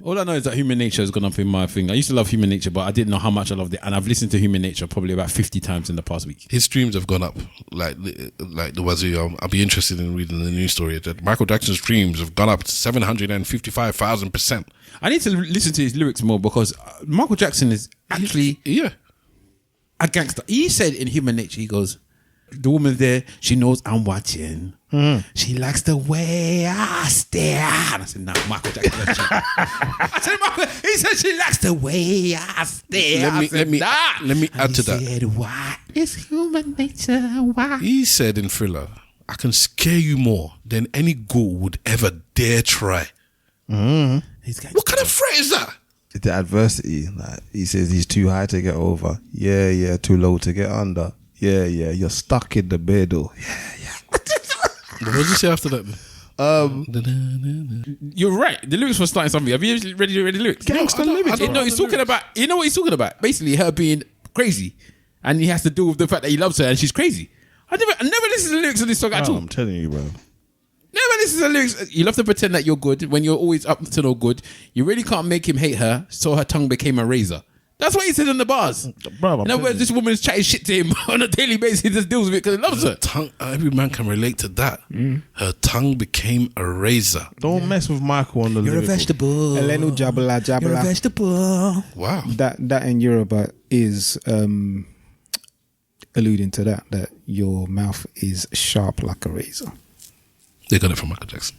All I know is that Human Nature has gone up in my thing. I used to love Human Nature, but I didn't know how much I loved it. And I've listened to Human Nature probably about 50 times in the past week. His streams have gone up like the wazoo. I'll be interested in reading the news story that Michael Jackson's streams have gone up 755,000%. I need to listen to his lyrics more because Michael Jackson is actually a gangster. He said in Human Nature, he goes, the woman there, she knows I'm watching. She likes the way I stare. And I said, nah, Michael Jackson. I said, he said she likes the way I stare. Let me add to that. He said, why is human nature? Why? He said in Thriller, I can scare you more than any ghoul would ever dare try. What kind of threat is that? The adversity. Like, he says he's too high to get over. Yeah, too low to get under. Yeah, you're stuck in the middle. Yeah. What did you say after that? You're right. The lyrics were starting something. Have you read the lyrics? Gangster lyrics. No, he's talking about. You know what he's talking about? Basically, her being crazy, and he has to deal with the fact that he loves her and she's crazy. I never listened to the lyrics of this song at all. I'm telling you, bro. Never listen to the lyrics. You love to pretend that you're good when you're always up to no good. You really can't make him hate her, so her tongue became a razor. That's what he said in the bars. Bro, in other words, this woman is chatting shit to him on a daily basis. He just deals with it because he loves her. Tongue, every man can relate to that. Her tongue became a razor. Don't mess with Michael on the You're lyrical. a vegetable. Elenu jabala jabala. You're a vegetable. Wow. That in Yoruba is alluding to that your mouth is sharp like a razor. They got it from Michael Jackson.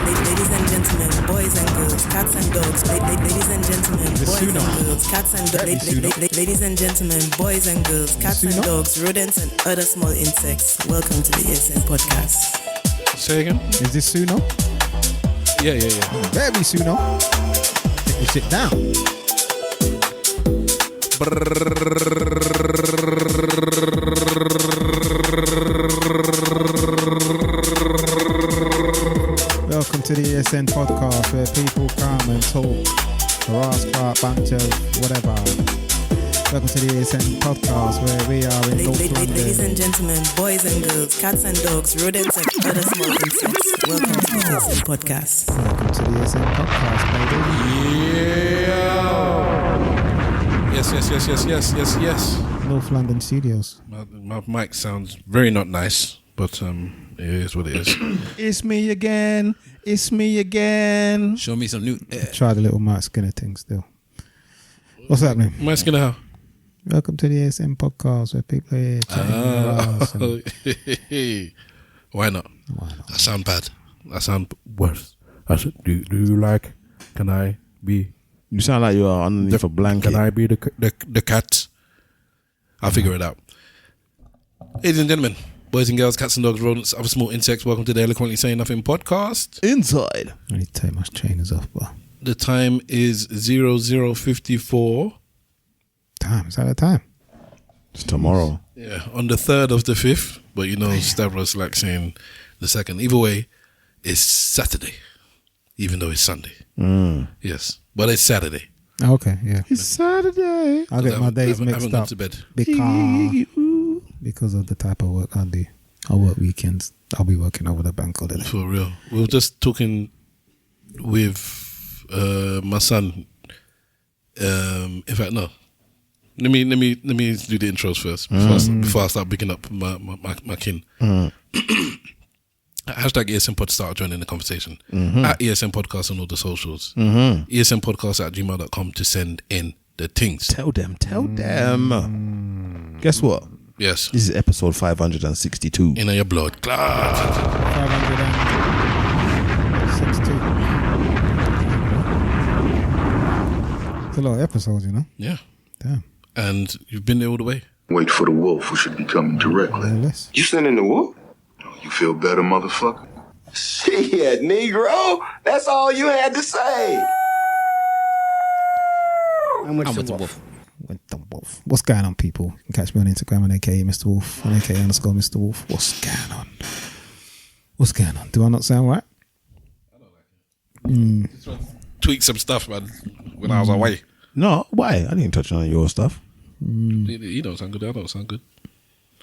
Ladies and gentlemen, boys and girls, cats and dogs. Ladies and gentlemen, boys and girls, cats and dogs. Ladies and gentlemen, boys and girls, cats and dogs, rodents and other small insects. Welcome to the ESN podcast. Say again? Is this Suno? Yeah. Better be Suno. Take your shit down. Welcome to the ESN podcast where people come and talk, harass, fart, bunch of whatever. Welcome to the ESN podcast where we are in North London. Ladies and gentlemen, boys and girls, cats and dogs, rodents and other small insects. Welcome to the ESN podcast. Welcome to the ESN podcast, baby. Yes. North London studios. My mic sounds very not nice, but it is what it is. It's me again. Show me some new. Try the little Mike Skinner thing still. What's happening? My Skinner how? Welcome to the ESN podcast where people are here chatting and Why not? I sound bad. I sound worse. I said, do you like? Can I be? You sound like you are underneath a blanket. Can I be the cat? I'll figure it out. Ladies and gentlemen, boys and girls, cats and dogs, rodents, other small insects, welcome to the Eloquently Saying Nothing podcast. Inside. I need to take my trainers off, but The time is 00:54. damn, is that the time? It's tomorrow. Yeah, on the 3rd of the 5th, but you know, Stavros like saying the 2nd. Either way, it's Saturday, even though it's Sunday. Yes, but it's Saturday. Okay, yeah. It's Saturday. I get my days I haven't mixed gone up to bed. because of the type of work I do. I work weekends. I'll be working over the bank holiday. For real. We were just talking with my son. In fact, no. Let me do the intros first before I start picking up my kin. Hashtag ESN Pod start joining the conversation. At ESN Podcast on all the socials. ESN Podcast at gmail.com to send in the things. Tell them. Guess what? Yes. This is episode 562. In your blood. 562. It's a lot of episodes, you know? Yeah. Damn. And you've been there all the way. Wait for the wolf who should be coming directly. Less. You sending the wolf? You feel better, motherfucker? Shit, Negro. That's all you had to say. I'm with the wolf. With the wolf. What's going on, people? You can catch me on Instagram on AKA Mr. Wolf, on AKA _ Mr. Wolf. What's going on? Do I not sound right? Tweak some stuff, man, when I was away. No, why? I didn't touch on your stuff. You don't sound good. I don't sound good.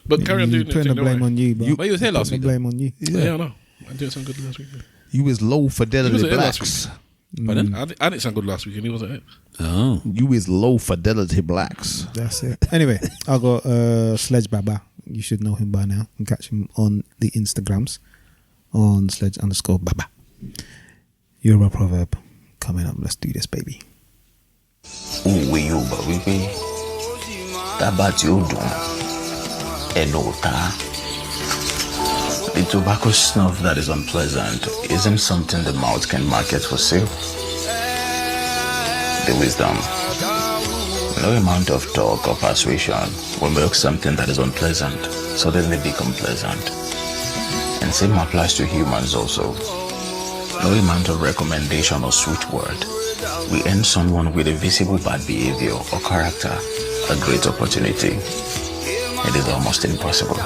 But carry on doing it. Putting the blame on you, bro. But you was here last week. The blame on you. Yeah, I know. I didn't sound good last week. You was low fidelity He wasn't here blacks. Pardon? I didn't sound good last week, and he wasn't here. Oh. You is low fidelity blacks. That's it. Anyway, I got Sledge Baba. You should know him by now. You can catch him on the Instagrams on Sledge_Baba. Yoruba proverb coming up. Let's do this, baby. Òwe Yorùbá wípé tábà tí ó dùn ẹnu ò ta. The tobacco snuff that is unpleasant isn't something the mouth can market for sale. The wisdom. No amount of talk or persuasion will make something that is unpleasant suddenly become pleasant. And same applies to humans also. No amount of recommendation or sweet word will end someone with a visible bad behavior or character a great opportunity. It is almost impossible.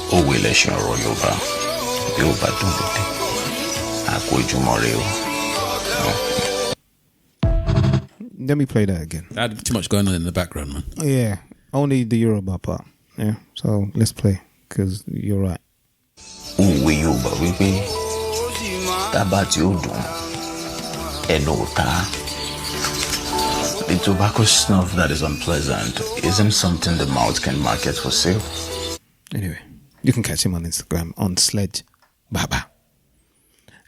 Òwe lẹ̀ṣin ọ̀rọ̀ Yorùbá bí ó bá dùn lóde àpòjúmọ́ rẹ o. Let me play that again. I had too much going on in the background, man. Yeah, only the Yoruba part. Yeah, so let's play because you're right. Òwe Yorùbá wípé tábà tí ó dùn ẹnu ò ta. The tobacco snuff that is unpleasant isn't something the mouth can market for sale. Anyway, you can catch him on Instagram on Sledge Baba.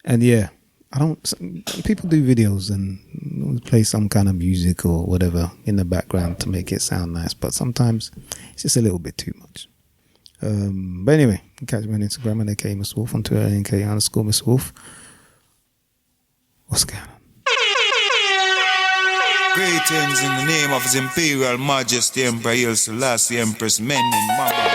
And yeah, people do videos and play some kind of music or whatever in the background to make it sound nice, but sometimes it's just a little bit too much. But anyway, you can catch me on Instagram and AK Miss Wolf, on Twitter NK_Miss Wolf. What's going on? Greetings in the name of His Imperial Majesty Emperor Haile Selassie, Empress Menen Mama.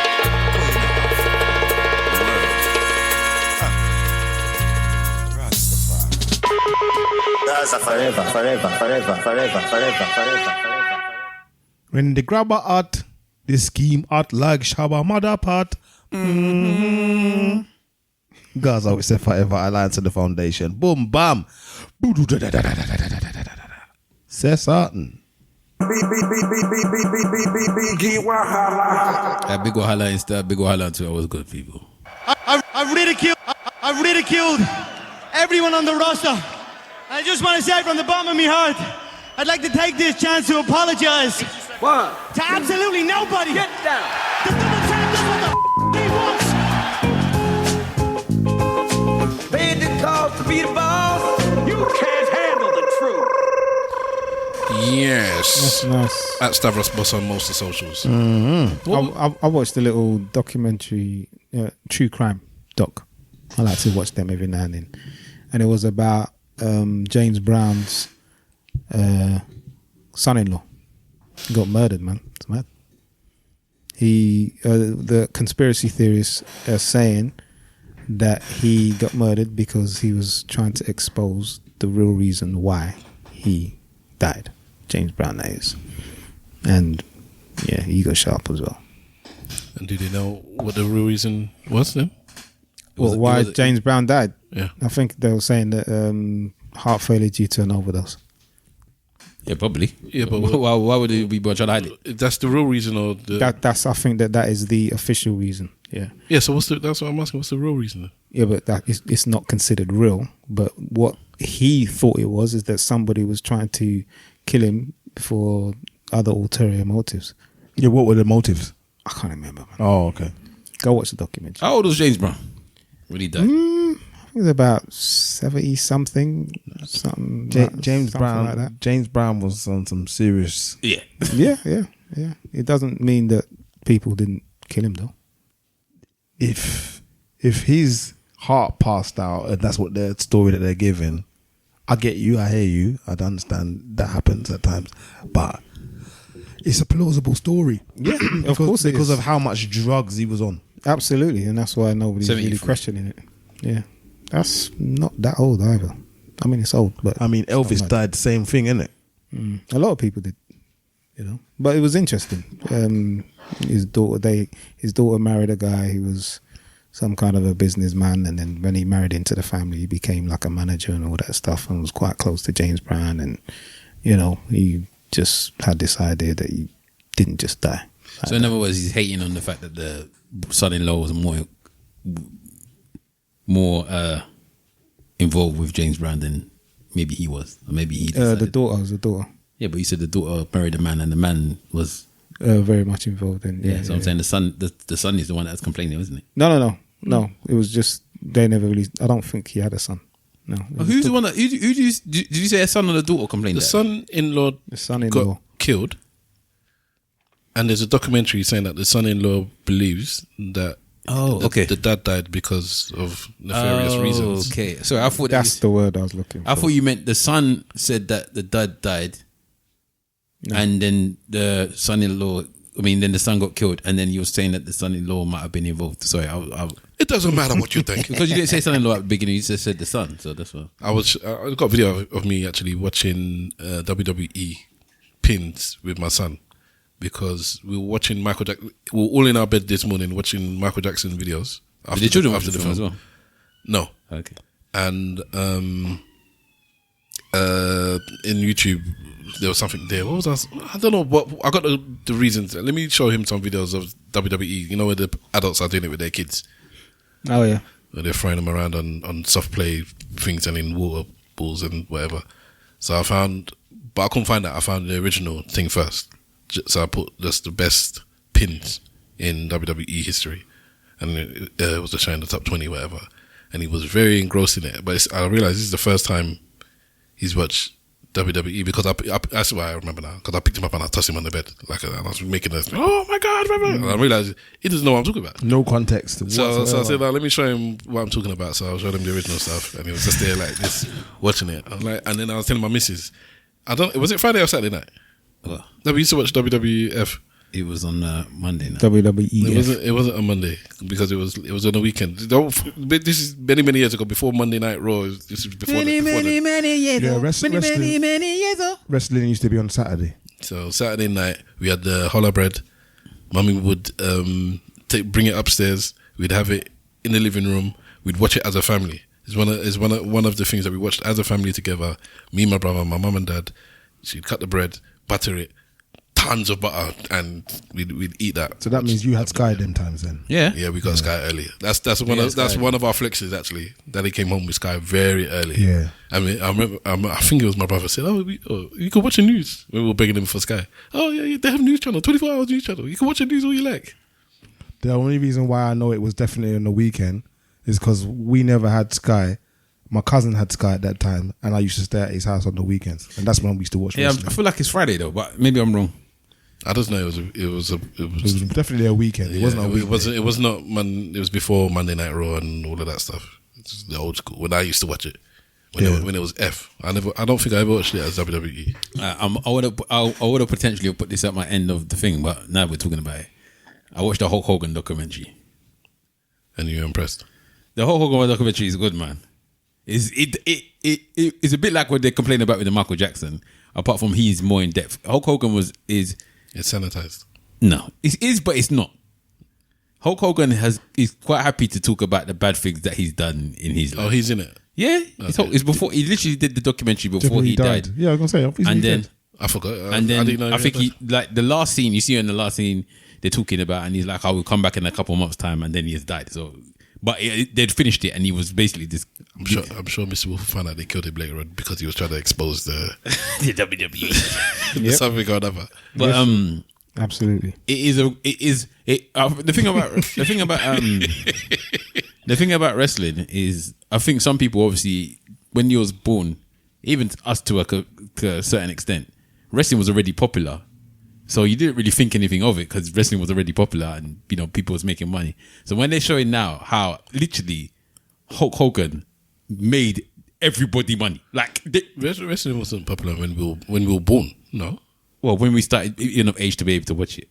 Forever, forever, forever, forever, forever, forever. When the grabber art, the scheme art like Shabba mother part. Guys, I always say forever alliance in the foundation. Boom, bam. Say something. Big Wahala Insta, Big Wahala on Twitter was good, people. I've ridiculed everyone on the roster. I just want to say from the bottom of my heart, I'd like to take this chance to apologize. What? To absolutely nobody. Get down. The double tap does what the he wants. Paid the cost to be the boss. You can't handle the truth. Yes. That's nice. At Stavros Boss on most of the socials. I watched a little documentary, true crime doc. I like to watch them every now and then. And it was about James Brown's son-in-law. He got murdered, man. It's mad. The conspiracy theorists are saying that he got murdered because he was trying to expose the real reason why he died. James Brown, that is. And yeah, he got shot up as well. And do they know what the real reason was then? Why James Brown died? Yeah. I think they were saying that heart failure due to an overdose. Yeah, probably. Yeah, but why would it be trying to hide it? That's the real reason, or I think that is the official reason. Yeah. Yeah. So that's what I'm asking. What's the real reason then? Yeah, but it's not considered real. But what he thought it was is that somebody was trying to kill him for other ulterior motives. Yeah, what were the motives? I can't remember, man. Oh, okay. Go watch the documentary. How old was James Brown when he died? I think it was about 70 something. James Brown. Like that. James Brown was on some serious. Yeah. Yeah. It doesn't mean that people didn't kill him though. If his heart passed out and that's what the story that they're giving, I get you, I hear you, I understand that happens at times, but it's a plausible story. Yeah, of course it because is. of how much drugs he was on. Absolutely, and that's why nobody's really questioning it. Yeah, that's not that old either. I mean, it's old, but I mean, Elvis died the same thing, innit? A lot of people did, But it was interesting. His daughter married a guy who was some kind of a businessman, and then when he married into the family, he became like a manager and all that stuff, and was quite close to James Brown, and he just had this idea that he didn't just die. So in other words, he's hating on the fact that the son-in-law was more involved with James Brown than maybe he was, or maybe he. The daughter was the daughter. Yeah, but you said the daughter married a man, and the man was very much involved in. Yeah, so I'm saying the son is the one that's complaining, isn't it? No. It was just they never really. I don't think he had a son. No. Who's the one that? Who did you say a son or the daughter complained? The son-in-law got killed, and there's a documentary saying that the son-in-law believes that the dad died because of nefarious reasons. Okay, so I thought that's the word I was looking for. I thought you meant the son said that the dad died, and then the son-in-law. Then the son got killed, and then you were saying that the son-in-law might have been involved. Sorry, it doesn't matter what you think because you didn't say son-in-law at the beginning. You just said the son, so that's why. I got a video of me actually watching WWE pins with my son because we were watching Michael Jackson. We were all in our bed this morning watching Michael Jackson videos. Did the children watch the film as well? No. Okay. And in YouTube. There was something there. What was I don't know what I got the reasons. Let me show him some videos of WWE. You know where the adults are doing it with their kids. Oh yeah, where they're throwing them around on soft play things and in water balls and whatever. So I couldn't find that. I found the original thing first. So I put just the best pins in WWE history, and it was just showing the top 20 whatever. And he was very engrossed in it. But I realized this is the first time he's watched WWE because that's why I remember now because I picked him up and I tossed him on the bed and I was making a oh my god, and I realized he doesn't know what I'm talking about. No context. So I said, let me show him what I'm talking about. So I showed him the original stuff, and he was just there like this watching it. I was like, and then I was telling my missus, was it Friday or Saturday night? No, we used to watch WWF. It was on Monday night. WWE. It wasn't on Monday because it was on the weekend. This is many years ago before Monday Night Raw. This is before many years ago. Many years ago. Wrestling used to be on Saturday. So Saturday night we had the holla bread. Mummy would bring it upstairs. We'd have it in the living room. We'd watch it as a family. It's one of the things that we watched as a family together. Me, my brother, my mum and dad. She'd cut the bread, butter it. Tons of butter, and we'd eat that. So that means you had Sky them times then. Yeah, we got Sky early. That's one of our flexes actually. Daddy came home with Sky very early. Yeah, I mean, I remember. I think it was my brother said, you can watch the news." When we were begging him for Sky. Oh yeah, they have news channel, 24 hours news channel. You can watch the news all you like. The only reason why I know it was definitely on the weekend is because we never had Sky. My cousin had Sky at that time, and I used to stay at his house on the weekends, and that's when we used to watch. Yeah, wrestling. I feel like it's Friday though, but maybe I'm wrong. I just know it was definitely a weekend. It wasn't a weekend. It was not. It was before Monday Night Raw and all of that stuff. It's the old school when I used to watch it. When it was F. I don't think I ever watched it as WWE. I would have potentially put this at my end of the thing, but now we're talking about it. I watched the Hulk Hogan documentary, and you're impressed. The Hulk Hogan documentary is good, man. It's a bit like what they complain about with the Michael Jackson. Apart from he's more in depth. Hulk Hogan is sanitized. No, it is, but it's not. Hulk Hogan is quite happy to talk about the bad things that he's done in his life. Oh, he's in it. Yeah, it's before he literally did the documentary before he died. Yeah, I was gonna say. And then I forgot. And then I think he like the last scene. You see in the last scene they're talking about, and he's like, "I will come back in a couple of months' time," and then he has died. So. But they'd finished it, and he was basically this. I'm sure Mr. Wolf found out they killed him later on because he was trying to expose the WWE, something or another. But absolutely, the thing about wrestling is, I think some people obviously when you was born, even us to a certain extent, wrestling was already popular. So you didn't really think anything of it because wrestling was already popular and people was making money. So when they're showing now how literally Hulk Hogan made everybody money, like wrestling wasn't popular when we were born. No, well, when we started enough age to be able to watch it.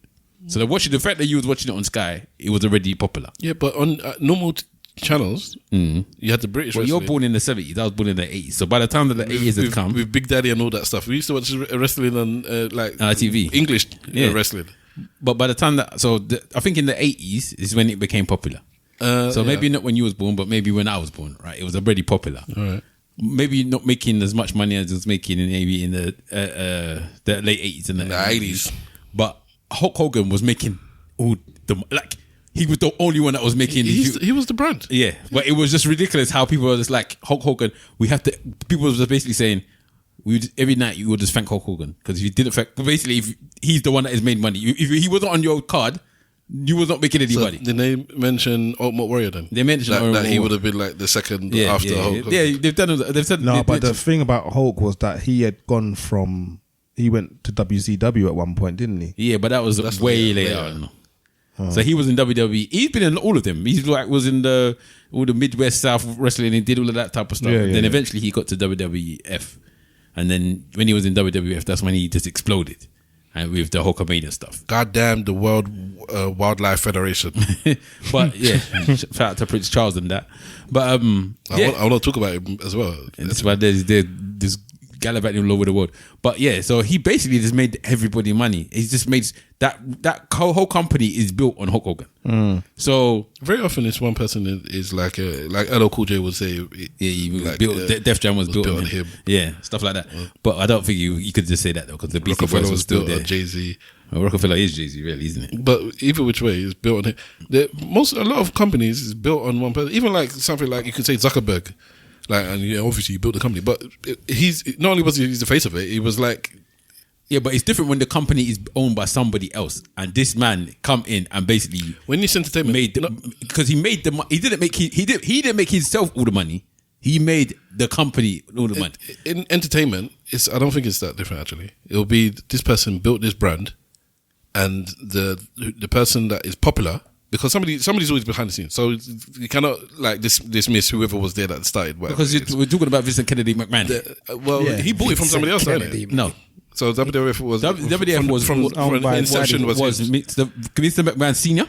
So the fact that you was watching it on Sky, it was already popular. Yeah, but on normal channels, you had the British. Well, you're born in the 70s. I was born in the 80s. So by the time that the 80s had come, with Big Daddy and all that stuff, we used to watch wrestling on TV, English wrestling. But by the time that, I think in the 80s is when it became popular. Maybe not when you was born, but maybe when I was born. Right, it was already popular. All right. maybe not making as much money as it was making maybe in the late 80s and the 80s. But Hulk Hogan was making all the like. He was the only one that was making. He was the brand. Yeah, but it was just ridiculous how people were just like Hulk Hogan. We have to. People were just basically saying, every night you would just thank Hulk Hogan because if you didn't thank, basically if he's the one that has made money. If he wasn't on your card, you was not making any money. Did they mention Ultimate Warrior then? They mentioned that he would have been like the second after Hulk Hogan. Yeah, they've done. They've said no, but the thing about Hulk was that he had gone from. He went to WCW at one point, didn't he? Yeah, but that was way later on. So he was in WWE. He's been in all of them. He's like was in all the Midwest South wrestling and did all of that type of stuff. Then eventually he got to WWF, and then when he was in WWF, that's when he just exploded, and with the Hulkamania stuff. Goddamn the World Wildlife Federation. But yeah, shout out to Prince Charles and that. But I want to talk about him as well. And that's why there's gallivanting all over the world. But yeah, so he basically just made everybody money. He's just made that whole company is built on Hulk Hogan. So very often it's one person is like LL Cool J would say. Def Jam was built on him. Yeah, stuff like that. But I don't think you could just say that though because the Beastie Boys was still there. Jay-Z. Well, Rockefeller is Jay-Z, really, isn't it? But either which way, it's built on him. A lot of companies is built on one person. Even like something like you could say Zuckerberg. Like, and obviously he built the company, but he's not only was he the face of it, he was like, yeah, but it's different when the company is owned by somebody else, and this man come in and basically when this entertainment because he made he didn't make himself all the money. He made the company all the money. In entertainment, I don't think it's that different actually. It'll be this person built this brand, and the person that is popular. Because somebody's always behind the scenes, so you cannot like dismiss whoever was there that started. Because we're talking about Vincent Kennedy McMahon. He bought it from somebody else, didn't he? No. So WWF was from inception was Mr. McMahon Senior,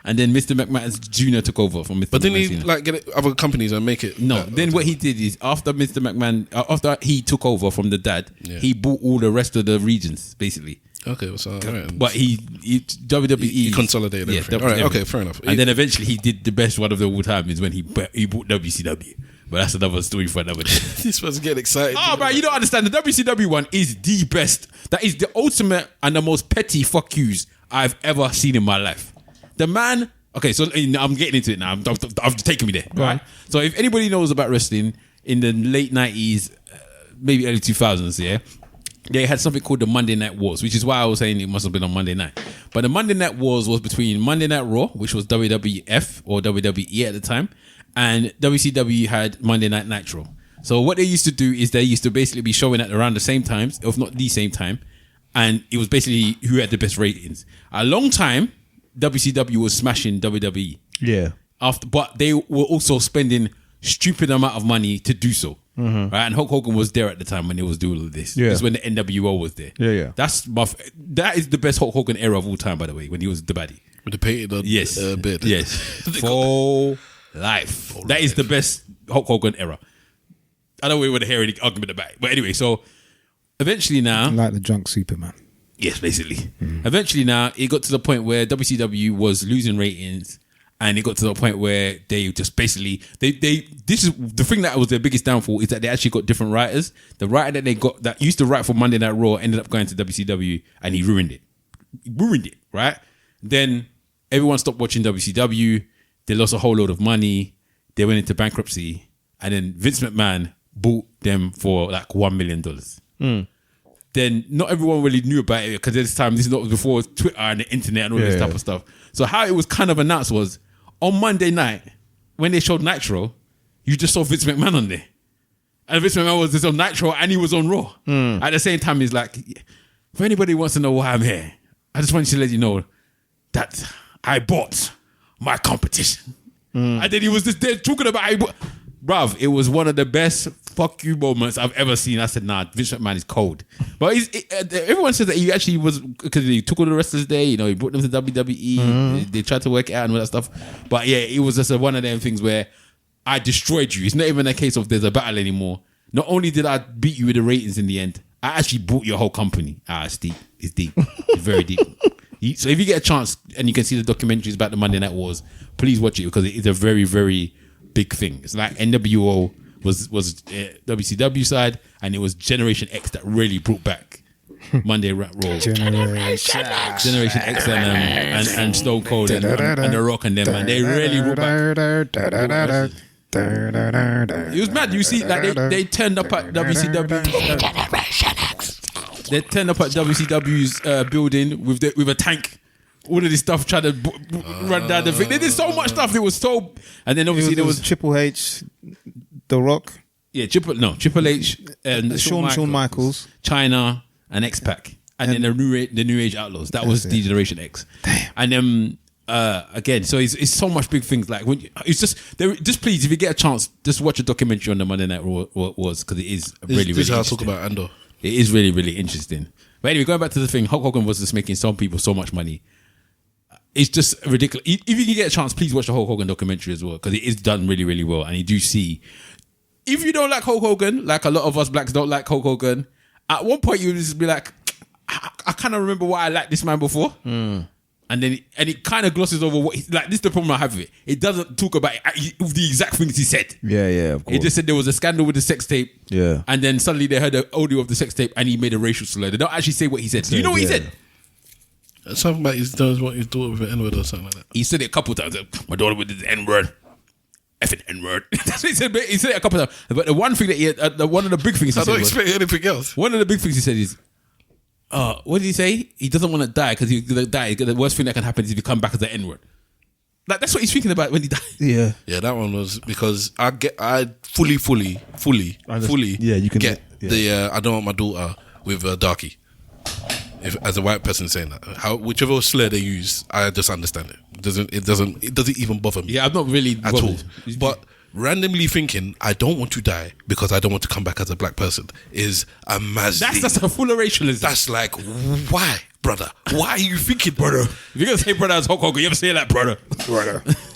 and then Mr. McMahon Junior took over from Mr. But then McMahon he Senior. like get other companies and make it. No. Then what he did is after Mr. McMahon, after he took over from the dad, he bought all the rest of the regions basically. Okay, so right. But WWE he consolidated everything. All right, okay, fair enough. And then eventually he did the best one of the all time is when he bought WCW. But that's another story for another day. This was getting excited. Oh, man, you don't understand. The WCW one is the best. That is the ultimate and the most petty fuck yous I've ever seen in my life. The man. Okay, so I'm getting into it now. I've taken me there. Right. So if anybody knows about wrestling in the late 90s, maybe early 2000s, yeah. They had something called the Monday Night Wars, which is why I was saying it must have been on Monday night. But the Monday Night Wars was between Monday Night Raw, which was WWF or WWE at the time, and WCW had Monday Night Nitro. So what they used to do is they used to basically be showing at around the same times, if not the same time, and it was basically who had the best ratings. A long time, WCW was smashing WWE. Yeah. But they were also spending stupid amount of money to do so. Mm-hmm. Right, and Hulk Hogan was there at the time when they was doing all of this. Yeah. It's when the NWO was there. Yeah. That is the best Hulk Hogan era of all time, by the way, when he was the baddie. With the painted bed. Yes. For life. That is the best Hulk Hogan era. I don't want to hear any argument about it. But anyway, so eventually now... Like the drunk Superman. Yes, basically. Eventually now, it got to the point where WCW was losing ratings. And it got to the point where they just basically this is the thing that was their biggest downfall is that they actually got different writers. The writer that they got that used to write for Monday Night Raw ended up going to WCW and he ruined it, right? Then everyone stopped watching WCW. They lost a whole load of money. They went into bankruptcy, and then Vince McMahon bought them for like $1 million. Then not everyone really knew about it because this is not before Twitter and the internet and all this type of stuff. So how it was kind of announced was on Monday night when they showed Nitro, you just saw Vince McMahon on there, and Vince McMahon was just on Nitro and he was on Raw. At the same time, he's like, if anybody wants to know why I'm here, I just want you to let you know that I bought my competition. And then he was just there talking about bruv, it was one of the best fuck you moments I've ever seen. I said, nah, Vince McMahon is cold. But everyone says that he actually was, because he took all the wrestlers there, he brought them to WWE, they tried to work it out and all that stuff. But yeah, it was just one of them things where I destroyed you. It's not even a case of there's a battle anymore. Not only did I beat you with the ratings in the end, I actually bought your whole company. It's deep. It's deep. It's very deep. So if you get a chance and you can see the documentaries about the Monday Night Wars, please watch it because it is a very, very big thing. It's like NWO was WCW side, and it was Generation X that really brought back Monday Rap Raw. Generation X and Stone Cold and The Rock and them, and they really brought back. It was mad. You see, like they turned up at WCW. They turned up at WCW's building with a tank. All of this stuff trying to run down the thing. They did so much stuff. It was so. And then obviously there was Triple H, The Rock. Yeah, Triple H and Shawn Michaels, China and X-Pac, and then the New Age Outlaws. That was the Generation X. Damn. And then again, so it's so much big things. Like when it's just please, if you get a chance, just watch a documentary on the Monday Night Raw was, because it is really this is how I interesting. talk about Andor. It is really, really interesting. But anyway, going back to the thing, Hulk Hogan was just making some people so much money. It's just ridiculous. If you can get a chance, please watch the Hulk Hogan documentary as well, because it is done really, really well. And you do see, if you don't like Hulk Hogan, like a lot of us blacks don't like Hulk Hogan, at one point you just be like, I kind of remember why I liked this man before. And then it kind of glosses over what this is the problem I have with it. It doesn't talk about the exact things he said. Yeah, of course. It just said there was a scandal with the sex tape. Yeah. And then suddenly they heard the audio of the sex tape and he made a racial slur. They don't actually say what he said. Do you know what he said? Something about his daughter with an N-word or something like that. He said it a couple times. My daughter with the N-word. Effing N-word. That's what he said. He said it a couple times. But the one thing that he had, one of the big things he I said don't expect anything else. One of the big things he said is, what did he say? He doesn't want to die because he's going to die. The worst thing that can happen is if you come back as an N-word. Like, that's what he's thinking about when he died. Yeah. Yeah, that one was because I fully you can get the I don't want my daughter with a darkie. If as a white person saying that, whichever slur they use, I just understand it. It doesn't even bother me. Yeah, I'm not really at all. But randomly thinking I don't want to die because I don't want to come back as a black person is a massive. That's a full of racialism. That's like, why, brother? Why are you thinking, brother? If you're gonna say brother as Hulk Hogan, you ever say that, brother?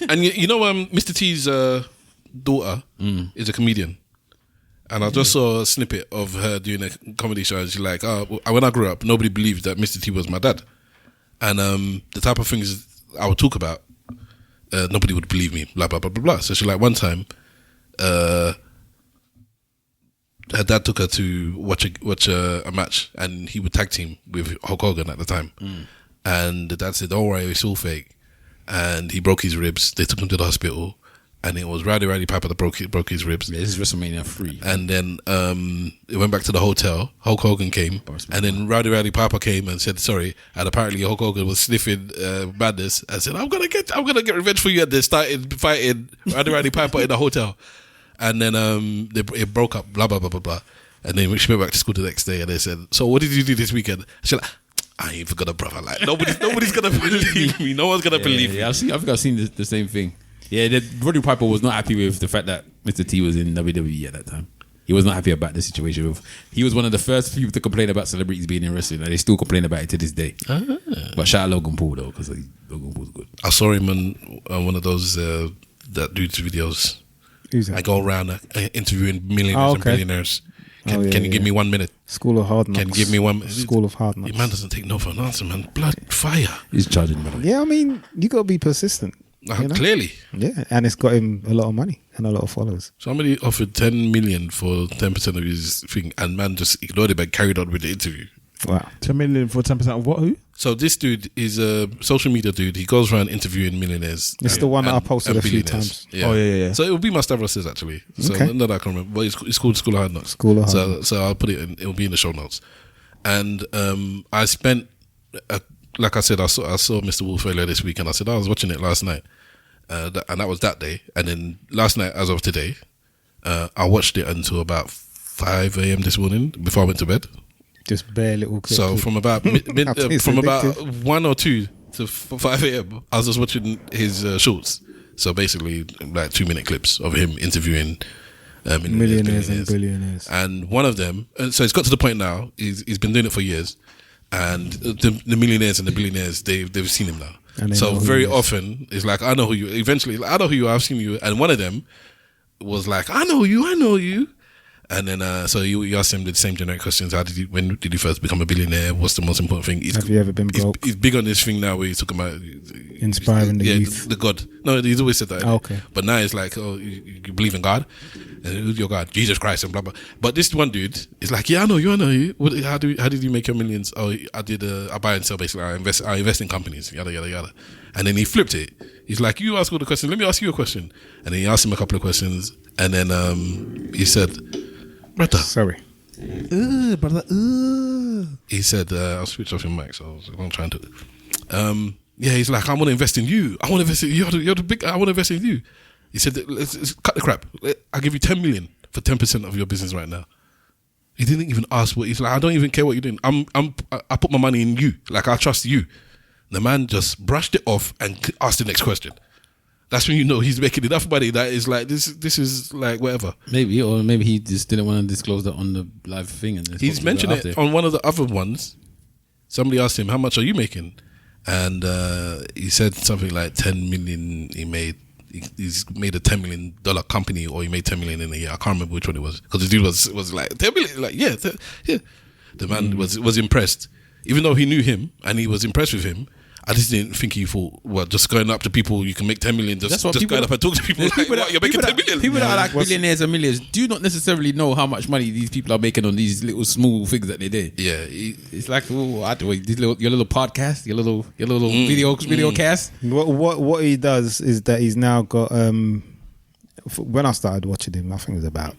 And you know, Mr. T's daughter is a comedian. And I just saw a snippet of her doing a comedy show, and she's like, when I grew up, nobody believed that Mr. T was my dad. And the type of things I would talk about, nobody would believe me, blah, blah, blah, blah, blah. So she's like, one time, her dad took her to watch a match, and he would tag team with Hulk Hogan at the time. And the dad said, don't worry, it's all fake. And he broke his ribs. They took him to the hospital. And it was Roddy Piper that broke his ribs. Yeah, this is WrestleMania 3. And then it went back to the hotel. Hulk Hogan came. And then Roddy Piper came and said sorry. And apparently Hulk Hogan was sniffing madness and said, I'm gonna get revenge for you. And they started fighting Roddy Piper in the hotel. And then it broke up, blah, blah, blah, blah, blah. And then she went back to school the next day and they said, so what did you do this weekend? She's like, I ain't even got a brother. Like, nobody's gonna believe me. No one's gonna believe me. I think I've seen the same thing. Yeah, Roddy Piper was not happy with the fact that Mr. T was in WWE at that time. He was not happy about the situation. He was one of the first people to complain about celebrities being in wrestling, and they still complain about it to this day. But shout out Logan Paul though, because Logan Paul's good. I saw him on one of those that dude's videos. Who's that? I go around interviewing millionaires and billionaires. Can you give me 1 minute? School of Hard Knocks. Can you give me 1 minute? School of Hard Knocks. Your man doesn't take no for an answer, man. Blood fire. He's charging money. Yeah, I mean, you got to be persistent. You know? Clearly. Yeah, and it's got him a lot of money and a lot of followers. Somebody offered 10 million for 10% of his thing, and man just ignored it but carried on with the interview. Wow. 10 million for 10% of what? Who? So this dude is a social media dude. He goes around interviewing millionaires. It's the one that I posted a few times. Yeah. Oh, yeah. So it will be my Stavros says actually. So okay. none that I can remember. But it's called School of Hard Knocks. School of Hard Knocks. So I'll put it in. It will be in the show notes. And I spent, like I said, I saw Mr. Wolf earlier this week, and I said I was watching it last night. And that was that day. And then last night, as of today, I watched it until about 5 a.m. this morning before I went to bed. Just bare little clip. So from about from about 1 or 2 to 5 a.m. I was just watching his shorts. So basically, like 2-minute clips of him interviewing millionaires and billionaires. And one of them, so it's got to the point now. He's been doing it for years, and the millionaires and the billionaires they've seen him now. So very often it's like, I know who you. Eventually, I know who you are. I've seen you. And one of them was like, I know you. And then so you asked him the same generic questions. When did you first become a billionaire? What's the most important thing? Have you ever been broke? He's big on this thing now where he's talking about inspiring the youth. The God. No, he's always said that. Okay. But now it's like, oh, you believe in God? And who's your God? Jesus Christ and blah blah. But this one dude is like, yeah, I know you. How did you make your millions? Oh, I buy and sell basically. I invest in companies. Yada yada yada. And then he flipped it. He's like, you ask all the questions. Let me ask you a question. And then he asked him a couple of questions. And then he said, brother. Sorry. Brother. He said, I'll switch off your mic. So I'm trying to. Yeah, he's like, I want to invest in you. I want to invest in you. You're the big. I want to invest in you. He said, let's cut the crap. I'll give you 10 million for 10% of your business right now. He didn't even ask what he's like. I don't even care what you're doing. I put my money in you. Like, I trust you. The man just brushed it off and asked the next question. That's when you know he's making enough money that is like, this is like whatever. Maybe he just didn't want to disclose that on the live thing. And he's mentioned it on one of the other ones. Somebody asked him, how much are you making? And he said something like 10 million he made. He's made a $10 million company, or he made 10 million in a year. I can't remember which one it was, because the dude was like 10 million. Like yeah. The man was impressed, even though he knew him and he was impressed with him. I just didn't think he thought, well, just going up to people, you can make 10 million. Just going up and talk to people. Like, what, you're making 10 million. People that are like millionaires and millions do not necessarily know how much money these people are making on these little small things that they do. Yeah, it's like your little podcast, your little video cast. What he does is that he's now got. When I started watching him, I think it was about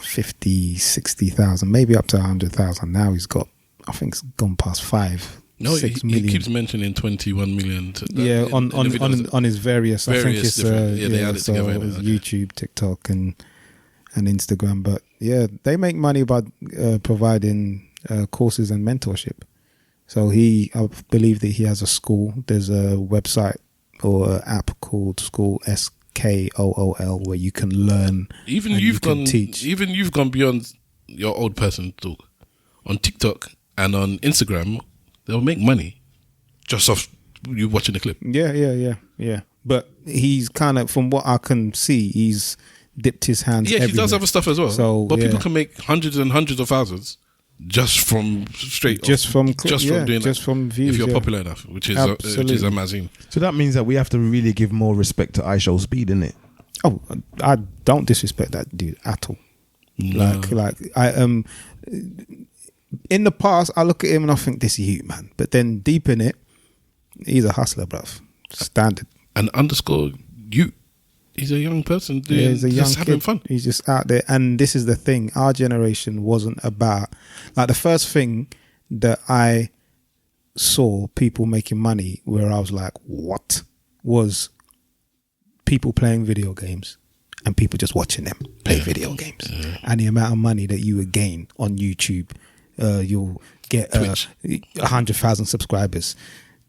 50, 60,000, maybe up to 100,000. Now he's got, I think it's gone past 5. No, 6 he million. keeps mentioning 21 million. On his various. I think it's they add it together. It's YouTube, TikTok, and Instagram. But yeah, they make money by providing courses and mentorship. So I believe that he has a school. There's a website or an app called School SKOOL where you can learn. Even you've gone beyond your old person talk on TikTok and on Instagram. They'll make money just off you watching the clip. Yeah. But he's kind of, from what I can see, he's dipped his hands. Yeah, everywhere. he does other stuff as well. But people can make hundreds and hundreds of thousands just from doing that. Just from views. If you're popular enough, which is amazing. So that means that we have to really give more respect to iShow Speed, isn't it? Oh, I don't disrespect that dude at all. No. Like I in the past, I look at him and I think, this is you, man. But then deep in it, he's a hustler, bruv. Standard. And _ you. He's a young person. He's a young kid. Having fun. He's just out there. And this is the thing. Our generation wasn't about... Like, the first thing that I saw people making money where I was like, what? Was people playing video games and people just watching them play video games. Yeah. And the amount of money that you would gain on YouTube... you'll get 100,000 subscribers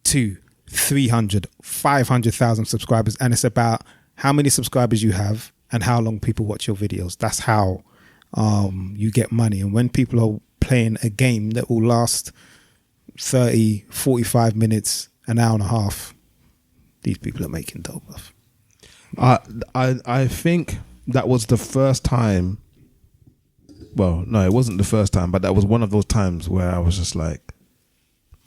to 300, 500,000 subscribers, and it's about how many subscribers you have and how long people watch your videos. That's how you get money. And when people are playing a game that will last 30, 45 minutes, an hour and a half, these people are making dope. I think that was the first time. Well, no, it wasn't the first time, but that was one of those times where I was just like,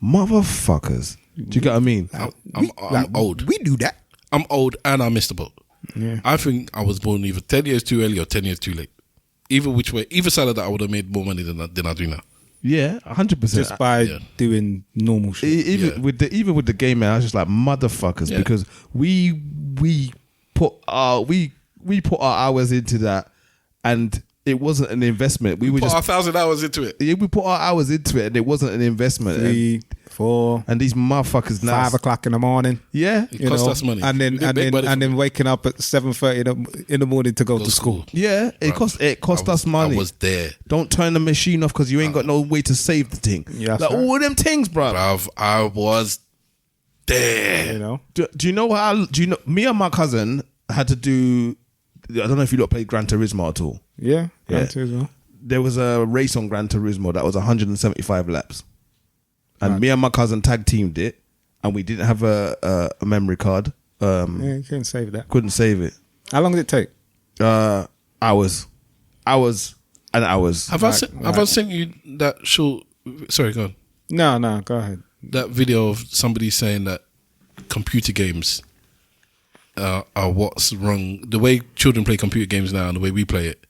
motherfuckers. Do you get what I mean? I'm old. We do that. I'm old and I missed the boat. Yeah. I think I was born either 10 years too early or 10 years too late. Either which way, either side of that, I would have made more money than I do now. Yeah, 100%. Just by doing normal shit. Even with the game, man, I was just like, motherfuckers, because we put our hours into that, and it wasn't an investment. We put our 1,000 hours into it. Yeah, we put our hours into it, and it wasn't an investment. 3, 4, and these motherfuckers now 5 o'clock in the morning. Yeah, it cost us money, and then waking up at 7:30 in the morning to go to school. Yeah, it cost us money. I was there. Don't turn the machine off because you ain't got no way to save the thing. Yeah, like all them things, bro. I was there. You know. Do you know how? Do you know? Me and my cousin had to do. I don't know if you lot played Gran Turismo at all. Yeah, Gran Turismo. There was a race on Gran Turismo that was 175 laps. And me and my cousin tag teamed it, and we didn't have a memory card. You couldn't save that. Couldn't save it. How long did it take? Hours and hours. Have I sent you that short? Sorry, go on. No, go ahead. That video of somebody saying that computer games are what's wrong. The way children play computer games now and the way we play it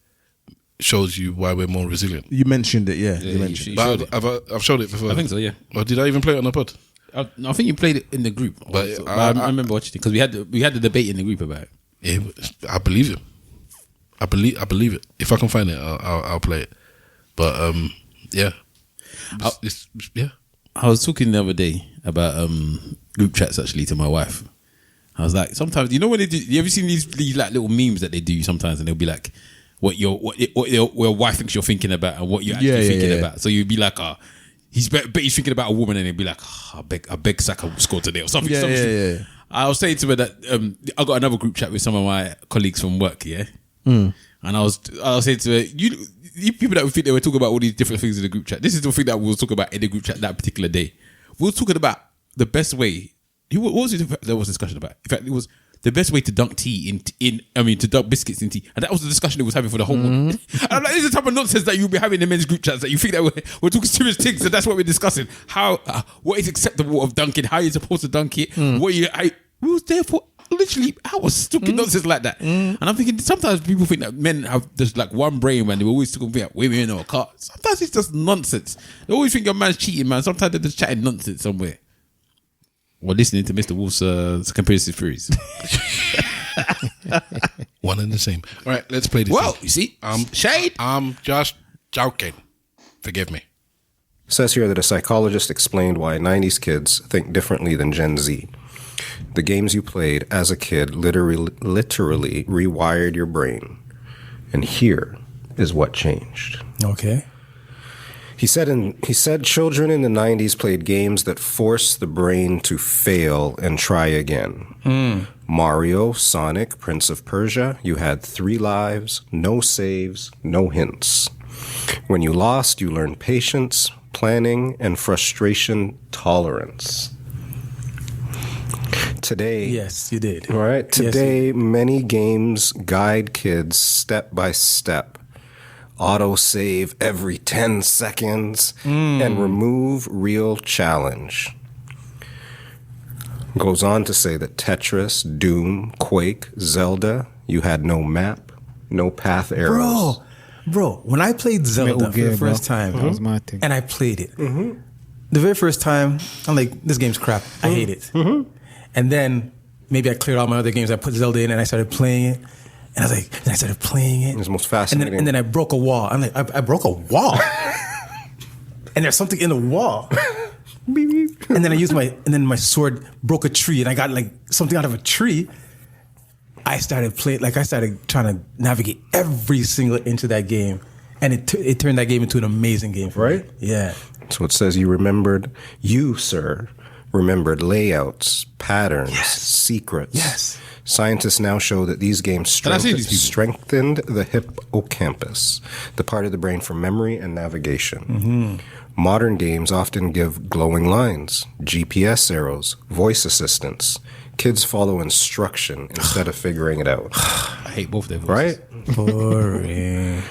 shows you why we're more resilient. You mentioned it, yeah. You mentioned it. But I've showed it before. I think so, yeah. Or did I even play it on the pod? I think you played it in the group. But I remember watching it because we had the debate in the group about it. Yeah, I believe it. I believe it. If I can find it, I'll play it. But yeah. I was talking the other day about group chats actually to my wife. I was like, sometimes you know when they do. You ever seen these like little memes that they do sometimes, and they'll be like, what your wife thinks you're thinking about, and what you're actually thinking about. So you'd be like, he's thinking about a woman, and he'd be like, I beg Saka will score today or something. Yeah. I was saying to her that I got another group chat with some of my colleagues from work, and I was saying to her, you people that would think they were talking about all these different things in the group chat. This is the thing that we were talking about in the group chat that particular day. We were talking about the best way. What was it? There was a discussion about. In fact, it was the best way to dunk tea to dunk biscuits in tea, and that was the discussion it was having for the whole month. And I'm like, this is the type of nonsense that you'll be having in men's group chats that you think that we're talking serious things, and that's what we're discussing. How what is acceptable of dunking? How you're supposed to dunk it? We was there for literally hours stupid nonsense like that. And I'm thinking sometimes people think that men have just like one brain, man. They always talking about women or cars. Sometimes it's just nonsense. They always think your man's cheating, man. Sometimes they're just chatting nonsense somewhere. Or listening to Mr. Wolf's conspiracy theories. One and the same. All right, let's play this. Well, you see, shade. I'm just joking. Forgive me. It says here that a psychologist explained why 90s kids think differently than Gen Z. The games you played as a kid literally rewired your brain. And here is what changed. Okay. He said children in the 90s played games that forced the brain to fail and try again. Mario, Sonic, Prince of Persia, you had 3 lives, no saves, no hints. When you lost, you learned patience, planning, and frustration tolerance. Today, yes, you did. All right. Today, many games guide kids step by step, auto save every 10 seconds, and remove real challenge. Goes on to say that Tetris, Doom, Quake, Zelda, you had no map, no path arrows. Bro, when I played Zelda for the first time, that was my thing. And I played it, the very first time, I'm like, this game's crap. I hate it. And then maybe I cleared all my other games. I put Zelda in and I started playing it. And I was like, then I started playing it. It was the most fascinating. And then I broke a wall. I'm like, I broke a wall. And there's something in the wall. And then I used my sword broke a tree and I got like something out of a tree. I started trying to navigate every single inch of that game. And it turned that game into an amazing game for me. Yeah. So it says you, sir, remembered layouts, patterns, secrets. Yes. Scientists now show that these games strengthened the hippocampus, the part of the brain for memory and navigation. Modern games often give glowing lines, GPS arrows, voice assistance. Kids follow instruction instead of figuring it out. I hate both their voices. Right? Boring.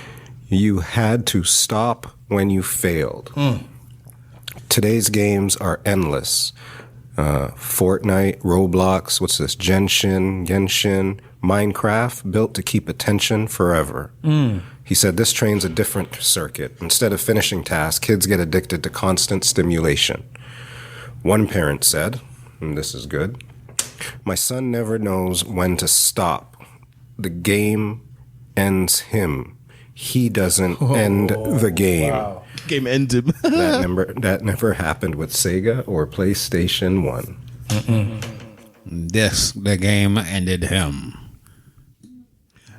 You had to stop when you failed. Today's games are endless. Fortnite, Roblox, what's this? Genshin, Minecraft, built to keep attention forever. He said this trains a different circuit. Instead of finishing tasks, kids get addicted to constant stimulation. One parent said, and this is good, my son never knows when to stop. The game ends him. He doesn't end the game. Wow. Game ended him. That never happened with Sega or PlayStation 1. Yes, the game ended him.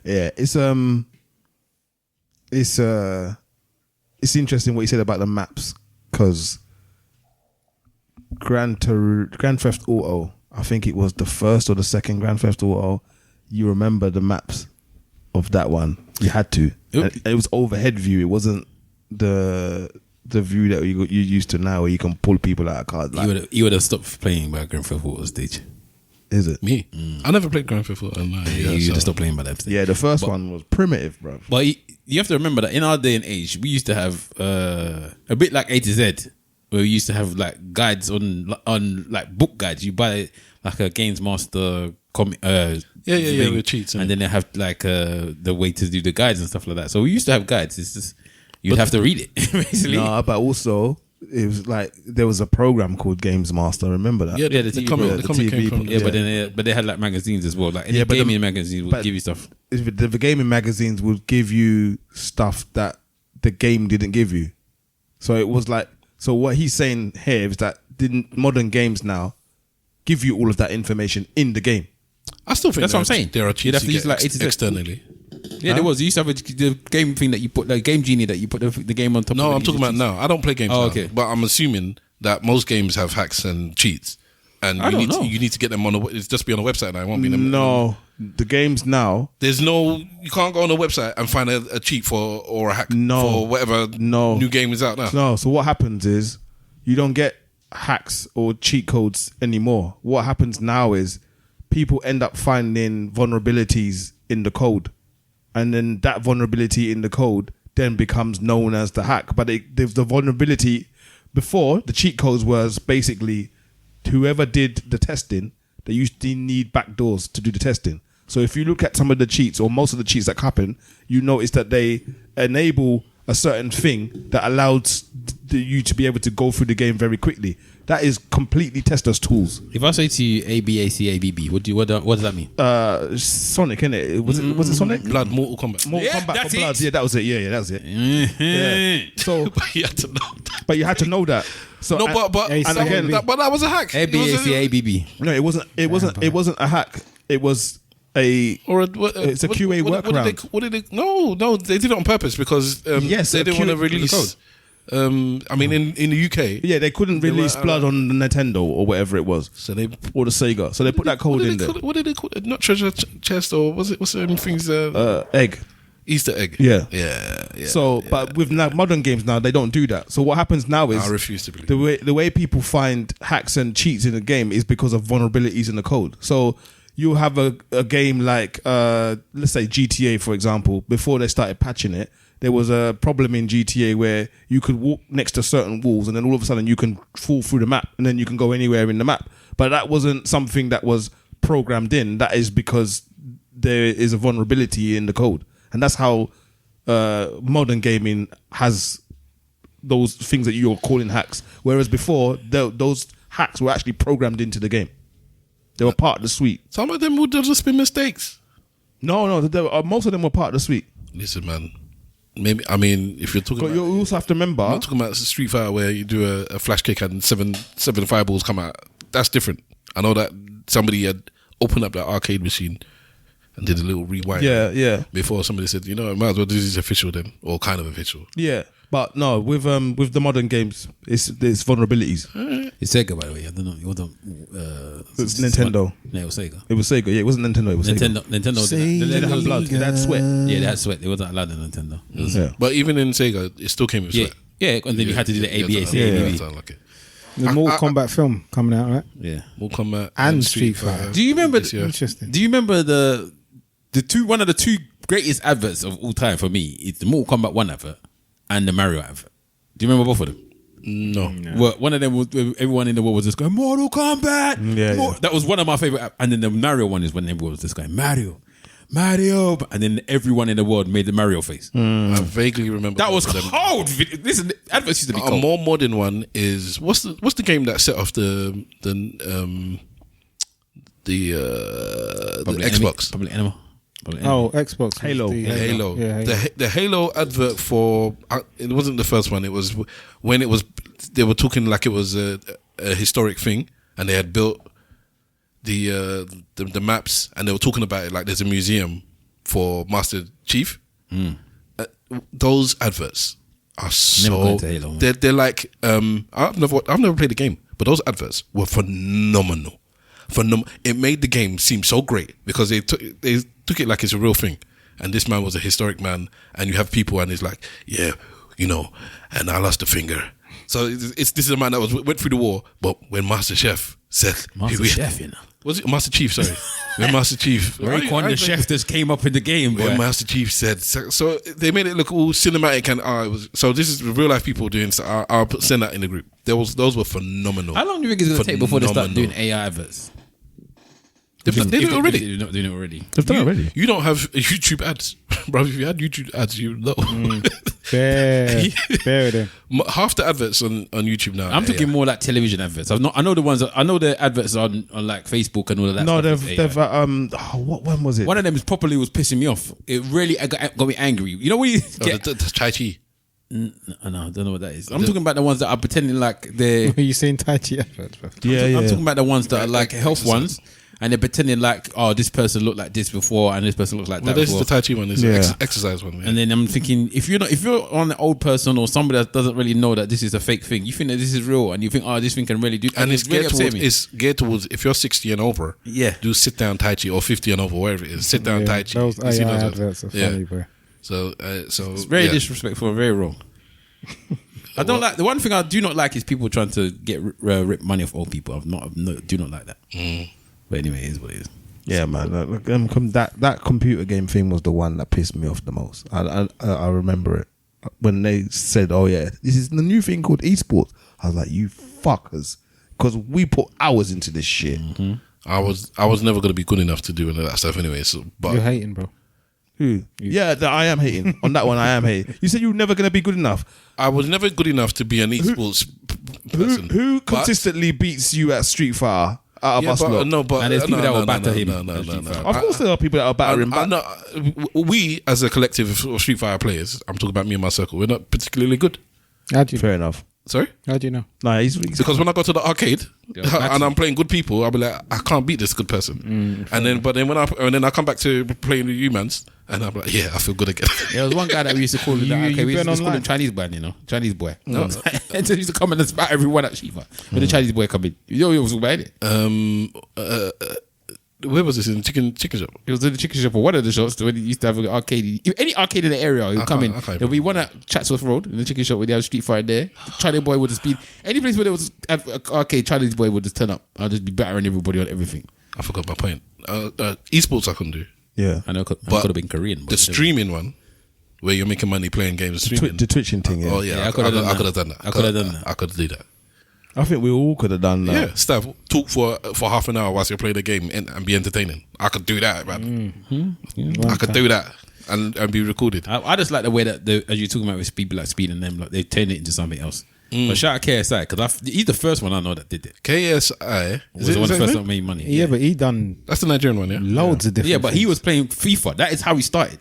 Yeah, it's interesting what you said about the maps, because Grand Theft Auto, I think it was the first or the second Grand Theft Auto, you remember the maps of that one. You had to. It was overhead view. It wasn't the view that you used to now, where you can pull people out of cars. Like, you would have stopped playing by Grand Theft Auto stage. Is it me? I never played Grand Theft Auto. You would have stopped playing by that stage. Yeah, the first one was primitive, bro. But you have to remember that in our day and age, we used to have a bit like A to Z, where we used to have like guides on like book guides. You buy like a Games Master with cheats, and then they have like the way to do the guides and stuff like that. So we used to have guides. It's just you'd have to read it basically. No, but also it was like there was a program called Games Master. Remember that? Yeah, the comic came from. But they had like magazines as well. Like gaming magazines would give you stuff. The gaming magazines would give you stuff that the game didn't give you. So it was like, so what he's saying here is that modern games now give you all of that information in the game. I still think that's what I'm saying. There are cheats you get externally. Yeah, there was. You used to have the game thing that you put, the game genie that you put the game on top of. No, I'm talking about now. I don't play games now. Okay. But I'm assuming that most games have hacks and cheats. And you need to get them on it's just be on a website now. It won't be No. The games now. There's you can't go on a website and find a cheat or a hack for whatever new game is out now. No. So what happens is you don't get hacks or cheat codes anymore. What happens now is people end up finding vulnerabilities in the code. And then that vulnerability in the code then becomes known as the hack. But the vulnerability before, the cheat codes was basically whoever did the testing, they used to need backdoors to do the testing. So if you look at some of the cheats or most of the cheats that happen, you notice that they enable a certain thing that allows you to be able to go through the game very quickly. That is completely testers' tools. If I say to you ABACABB, what does that mean? Sonic, innit? Was it Sonic? Blood, Mortal Kombat. Mortal Kombat that's for Blood. it. Yeah, that was it. Yeah, that was it. Yeah. So, but you had to know that. But you had to know that. So, but that was a hack. ABACABB. No, it wasn't a hack. It was it's a QA workaround. What did they? No, they did it on purpose because they didn't want to release. I mean, in the UK, they couldn't release Blood on the Nintendo or whatever it was. So or the Sega. So they put that code in there. What did they call it? Not treasure chest or what's the things? Egg. Easter egg. Yeah. So, but with modern games now, they don't do that. So what happens now is I refuse to believe the way people find hacks and cheats in a game is because of vulnerabilities in the code. So you have a game like let's say GTA, for example. Before they started patching it, there was a problem in GTA where you could walk next to certain walls and then all of a sudden you can fall through the map and then you can go anywhere in the map. But that wasn't something that was programmed in. That is because there is a vulnerability in the code. And that's how modern gaming has those things that you're calling hacks. Whereas before, those hacks were actually programmed into the game. They were part of the suite. Some of them would have just been mistakes. No, most of them were part of the suite. Listen, man. Maybe if you're talking, you also have to remember. I'm not talking about Street Fighter where you do a flash kick and seven fireballs come out. That's different. I know that somebody had opened up that arcade machine and did a little rewind. Yeah. Before somebody said, I might as well do this official then, or kind of official. Yeah, but no, with the modern games, it's vulnerabilities. It's Sega, by the way. I don't know. It's Nintendo. No, it was Sega. It was Sega. Yeah, it wasn't Nintendo. It was Nintendo. Sega. Nintendo. They had blood. They had sweat. Yeah, they had sweat. They wasn't allowed in Nintendo. Yeah. But even in Sega, it still came with sweat. Yeah, and then you had to do the ABAC. The Mortal Kombat film coming out, right? Yeah, Mortal Kombat and Street Fighter. Do you remember? Interesting. Do you remember one of the two greatest adverts of all time for me is the Mortal Kombat 1 advert and the Mario advert? Do you remember both of them? No. Well, one of them was everyone in the world was just going Mortal Kombat. Yeah. That was one of my favorite. And then the Mario one is when everyone was just going Mario, and then everyone in the world made the Mario face. I vaguely remember that was cold. Listen, adverts used to be cold. A more modern one is what's the game that set off the Xbox? Public Enemy. Oh, Xbox. Halo. Halo. Yeah, Halo. The Halo advert for it wasn't the first one. It was when it was they were talking like it was a historic thing, and they had built the maps, and they were talking about it like there's a museum for Master Chief. Those adverts are so they're like I've never played the game, but those adverts were phenomenal. It made the game seem so great because they took it like it's a real thing, and this man was a historic man, and you have people and it's like, and I lost a finger. So this is a man that went through the war, but when Master Chef said, was it Master Chief? Sorry, when Master Chief, Raekwon the chef just came up in the game. When Master Chief said, so they made it look all cinematic and it was. So this is real life people doing. So I'll send that in the group. Those were phenomenal. How long do you think it's going to take before they start doing AI adverts? They've done it already. They're not doing it already. They've done it already. You don't have YouTube ads, bro. If you had YouTube ads, you know. Fair then. Half the adverts on YouTube now. I'm talking more like television adverts. I know the ones. I know the adverts on like Facebook and all of that. No, stuff. they've what one was it? One of them was pissing me off. It really got me angry. You know when you get the Tai Chi. No, I don't know what that is. I'm talking about the ones that are pretending like they're. Are you saying Tai Chi adverts? Yeah, I'm talking about the ones that are like health ones, and they're pretending like, oh, this person looked like this before, and this person looks like that. This before. is the Tai Chi one. This is the exercise one. Yeah. And then I'm thinking, if you're on an old person or somebody that doesn't really know that this is a fake thing, you think that this is real, and you think, oh, this thing can really do. And it's really geared towards if you're 60 and over. Yeah, do sit down Tai Chi, or 50 and over, wherever it is. Sit down Tai Chi. Those adverts are funny, bro. So it's very disrespectful, very wrong. I don't like the one thing I do not like is people trying to get rip money off old people. Do not like that. But anyway, it is what it is. Yeah, man. That computer game thing was the one that pissed me off the most. I remember it when they said, "Oh yeah, this is the new thing called esports." I was like, "You fuckers," because we put hours into this shit. Mm-hmm. I was never going to be good enough to do any of that stuff anyway. So, but you're hating, bro. Who? Yeah, I am hating. On that one, I am hating. You said you were never going to be good enough. I was never good enough to be an esports person. Who consistently beats you at Street Fighter out of us lot? And there's people that will batter him. No. Of course there are people that will batter him. We, as a collective of Street Fighter players, I'm talking about me and my circle, we're not particularly good. Fair enough. Sorry? How do you know? Nah, because when I go to the arcade and I'm playing good people, I'll be like, I can't beat this good person. And then I come back to playing with you, mans, and I'm like, yeah, I feel good again. There was one guy that we used to call him. We used to call him Chinese boy, Chinese boy. No, and so he used to come and spat everyone at Shiva. When the Chinese boy come in, you know he was about it. Where was this in chicken shop? It was in the chicken shop or one of the shops when he used to have an arcade. If any arcade in the area, he'll come in. There'll be one at Chatsworth Road in the chicken shop where they have Street Fighter there. Chinese boy would just be any place where there was an arcade. Chinese boy would just turn up. I'll just be battering everybody on everything. I forgot my point. Esports I couldn't do. Yeah, I know. Could have been Korean. The streaming one, where you're making money playing games, streaming, the twitching thing. Yeah. Oh yeah, I could have done that. I could have done that. I could do that. I think we all could have done that. Yeah, Stav, talk for half an hour whilst you play the game and be entertaining. I could do that, man. Mm-hmm. I could do that and be recorded. I just like the way that as you're talking about with people like Speed and them, like they turn it into something else. But shout out KSI because he's the first one I know that did it. KSI was the one first that made money. Yeah, but he done. That's the Nigerian one, yeah. Loads of different. Yeah, but he was playing FIFA. That is how he started.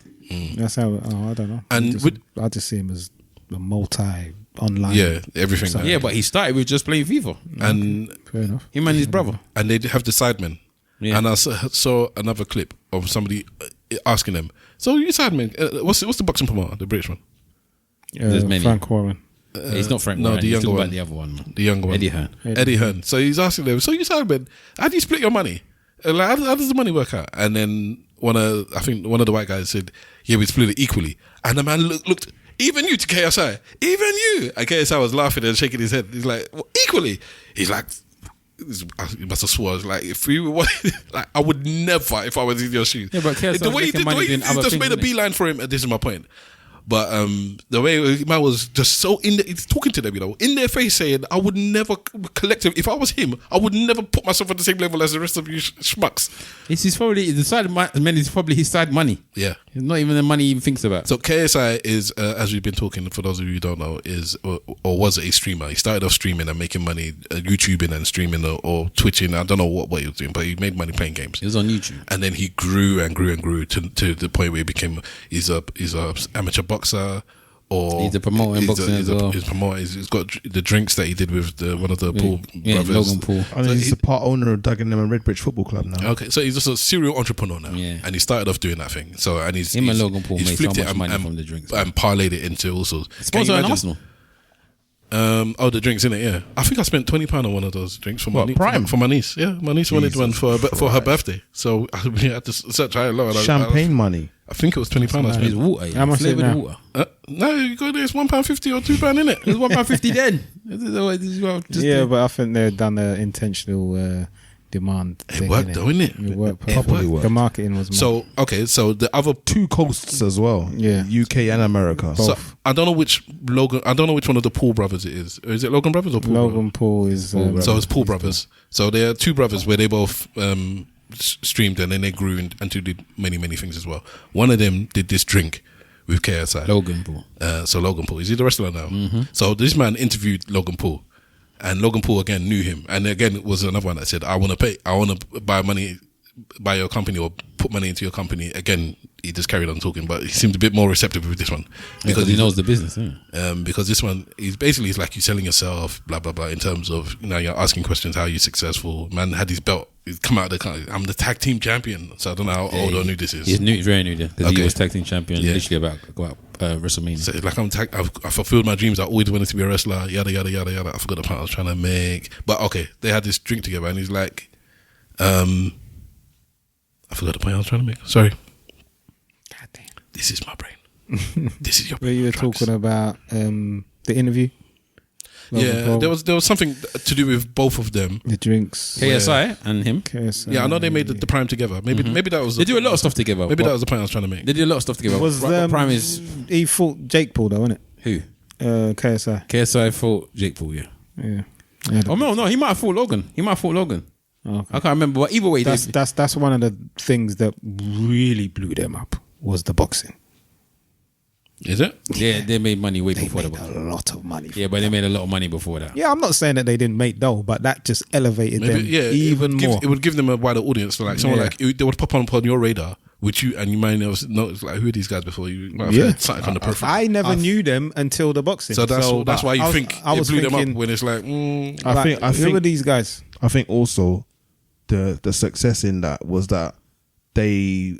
That's how. I don't know. And I just see him as a multi. Online, yeah, everything. So, yeah, but he started with just playing FIFA, and fair enough. Him and his brother, and they have the sidemen. Yeah. And I saw another clip of somebody asking them, "So you sidemen? What's the boxing promoter, the British one?" There's many. Frank Warren. He's not Frank Warren. The younger one. The other one, man. The younger one, Eddie Hearn. Eddie Hearn. So he's asking them, "So you sidemen? How do you split your money? Like, how does the money work out?" And then I think one of the white guys said, "Yeah, we split it equally." And the man looked. Even you to KSI, even you. And KSI was laughing and shaking his head. He's like, well, equally. He's like, he must have swore. I was like, if we were, like, I would never, if I was in your shoes. Yeah, but KSI the way he just made a beeline for him. This is my point. But the way man was just so he's talking to them, in their face, saying, "I would never collectively. If I was him, I would never put myself at the same level as the rest of you schmucks." It's probably the side money is probably his side money. Yeah, it's not even the money he even thinks about. So KSI is, as we've been talking, for those of you who don't know, is or was a streamer. He started off streaming and making money, YouTubing and streaming or Twitching. I don't know what he was doing, but he made money playing games. He was on YouTube, and then he grew and grew and grew to the point where he became he's a amateur boxer, or he's a promoter in boxing as well. He's got the drinks that he did with one of the Paul brothers, Logan Paul. And he's a part owner of Dagenham and Redbridge Football Club now. Okay, so he's just a serial entrepreneur now, and he started off doing that thing. So and he's Logan Paul he's made flipped so much it money from the drinks and parlayed it into all sorts. Sponsor on Arsenal. The drinks in it, yeah. I think I spent £20 on one of those drinks for my niece. Yeah, my niece wanted one for her birthday, so we had to search high and low. Champagne money. I think it was £20. It's water. How much flavored water? No, you go there. It's £1.50 or £2 in it. It was £1.50 then. Yeah, but I think they've done an intentional demand. It worked, though, innit? It worked. The marketing was so the other two coasts as well. Yeah, UK and America. So I don't know which one of the Paul brothers it is. Is it Logan brothers or Paul? Logan Paul is. So it's Paul brothers. So there are two brothers where they both streamed, and then they grew and did many things as well. One of them did this drink with KSI. Logan Paul. So Logan Paul, is he the wrestler now? Mm-hmm. So this man interviewed Logan Paul, and Logan Paul again knew him, and again was another one that said, I want to buy your company or put money into your company. Again, he just carried on talking, but he seemed a bit more receptive with this one because he knows the business. Because this one is basically it's like you selling yourself, blah blah blah. In terms of you're asking questions, how are you successful? Man had his belt. He's come out of the. I'm the tag team champion. So I don't know how old or new this is. He's new, very new because he was tag team champion literally about WrestleMania. So like I fulfilled my dreams. I always wanted to be a wrestler. Yada yada yada yada. I forgot the part I was trying to make. But okay, they had this drink together, and he's like, I forgot the point I was trying to make. Sorry. God damn. This is my brain. This is your brain. Where you were talking about the interview? Yeah, there was something to do with both of them. The drinks. KSI and him. KSI. Yeah, I know they made the Prime together. Maybe that was. They do a lot of stuff together. Maybe that was the point I was trying to make. They do a lot of stuff together. Was Prime is he fought Jake Paul though, wasn't it? Who? KSI. KSI fought Jake Paul. Yeah. Oh no, he might have fought Logan. Okay. I can't remember, but either way, that's one of the things that really blew them up was the boxing. Is it? Yeah, they made money way before that. A lot of money. Yeah, but they made a lot of money before that. Yeah, I'm not saying that they didn't make dough, but that just elevated them even more. It would give them a wider audience. So like someone they would pop on your radar, which you might know. Like who are these guys before? You might have heard something on the periphery. I never knew them until the boxing. So that's why you think it blew them up when it's like. I think who are these guys? I think also the success in that was that they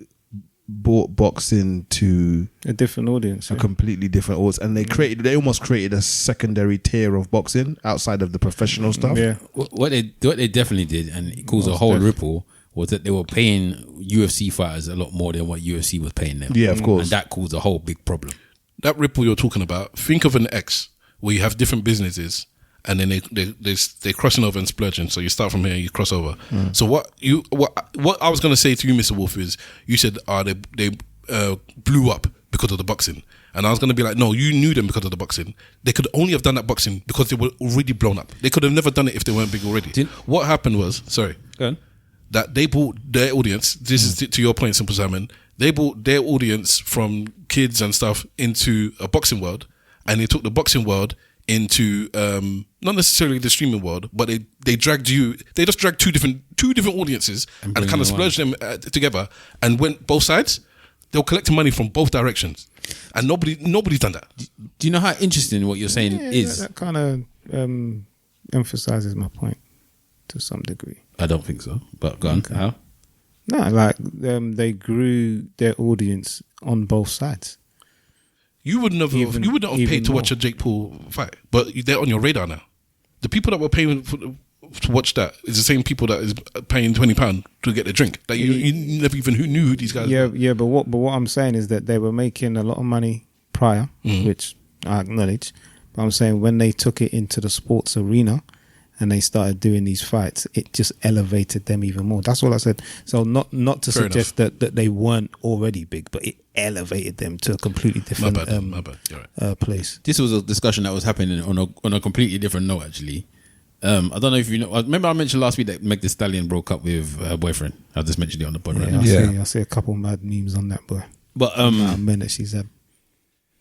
brought boxing to a different audience, a completely different audience, and they almost created a secondary tier of boxing outside of the professional stuff. Yeah, what they definitely did, and it caused a whole ripple, was that they were paying UFC fighters a lot more than what UFC was paying them. Yeah, of course, and that caused a whole big problem. That ripple you're talking about, think of an X where you have different businesses. And then they're crossing over and splurging. So you start from here, you cross over. So what I was going to say to you, Mr. Wolf, is you said they blew up because of the boxing, and I was going to be like, no, you knew them because of the boxing. They could only have done that boxing because they were already blown up. They could have never done it if they weren't big already. What happened was, that they bought their audience. This is to your point, Simple Simon. They bought their audience from kids and stuff into a boxing world, and they took the boxing world into not necessarily the streaming world, but they dragged just dragged two different audiences and kind of splurged them together and went both sides. They were collecting money from both directions, and nobody's done that. Do you know how interesting what you're saying is? That kind of emphasizes my point to some degree. I don't think so, but go on. Okay. How? No, like they grew their audience on both sides. You would not have paid to watch a Jake Paul fight, but they're on your radar now. The people that were paying to watch that is the same people that is paying £20 to get a drink. That you never even knew who these guys were. Yeah, but what I'm saying is that they were making a lot of money prior, which I acknowledge. But I'm saying when they took it into the sports arena and they started doing these fights, it just elevated them even more. That's all I said. So not to Fair suggest that they weren't already big, but it elevated them to a completely different My bad. You're right. place. This was a discussion that was happening on a completely different note, actually. I don't know if you know. Remember I mentioned last week that Meg Thee Stallion broke up with her boyfriend. I just mentioned it on the pod right now. I see a couple mad memes on that boy. But men that she's had.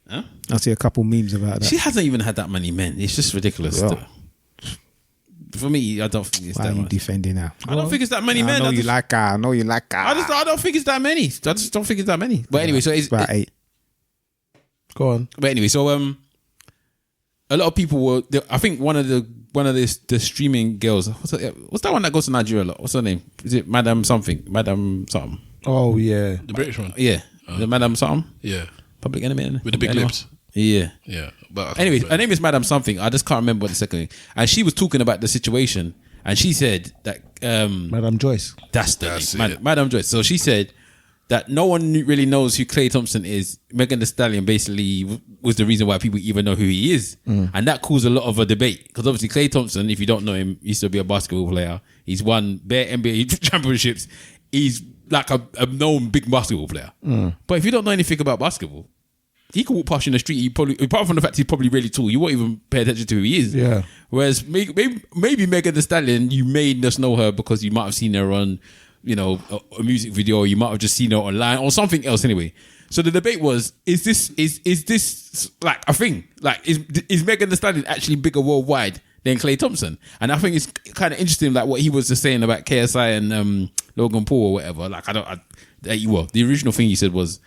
Huh? I see a couple memes about that. She hasn't even had that many men. It's just ridiculous. For me, I don't think it's Why that are you much. defending now? I don't think it's that many men. I know you like her. I don't think it's that many. I just don't think it's that many. But anyway, so it's about 8. Go on. But anyway, so a lot of people were. I think one of the streaming girls. What's that one that goes to Nigeria a lot? What's her name? Is it Madam something? Madam something? Oh yeah, the British one. Yeah, the Madam something. Yeah, Public Enemy with the big lips. Yeah. But anyway, her name is Madam something. I just can't remember the second name. And she was talking about the situation, and she said that Madam Joyce. That's name. Madam Joyce. So she said that no one really knows who Klay Thompson is. Megan Thee Stallion basically was the reason why people even know who he is, and that caused a lot of a debate because obviously Klay Thompson, if you don't know him, he used to be a basketball player. He's won bare NBA championships. He's like a known big basketball player. But if you don't know anything about basketball, he could walk past you in the street. He probably, apart from the fact he's probably really tall, you won't even pay attention to who he is. Yeah. Whereas maybe Megan Thee Stallion, you may just know her because you might have seen her on a music video, or you might have just seen it online or something else anyway. So the debate was, is this like a thing? Like, is Megan Thee Stallion actually bigger worldwide than Klay Thompson? And I think it's kind of interesting, like what he was just saying about KSI and Logan Paul or whatever. Like, the original thing he said was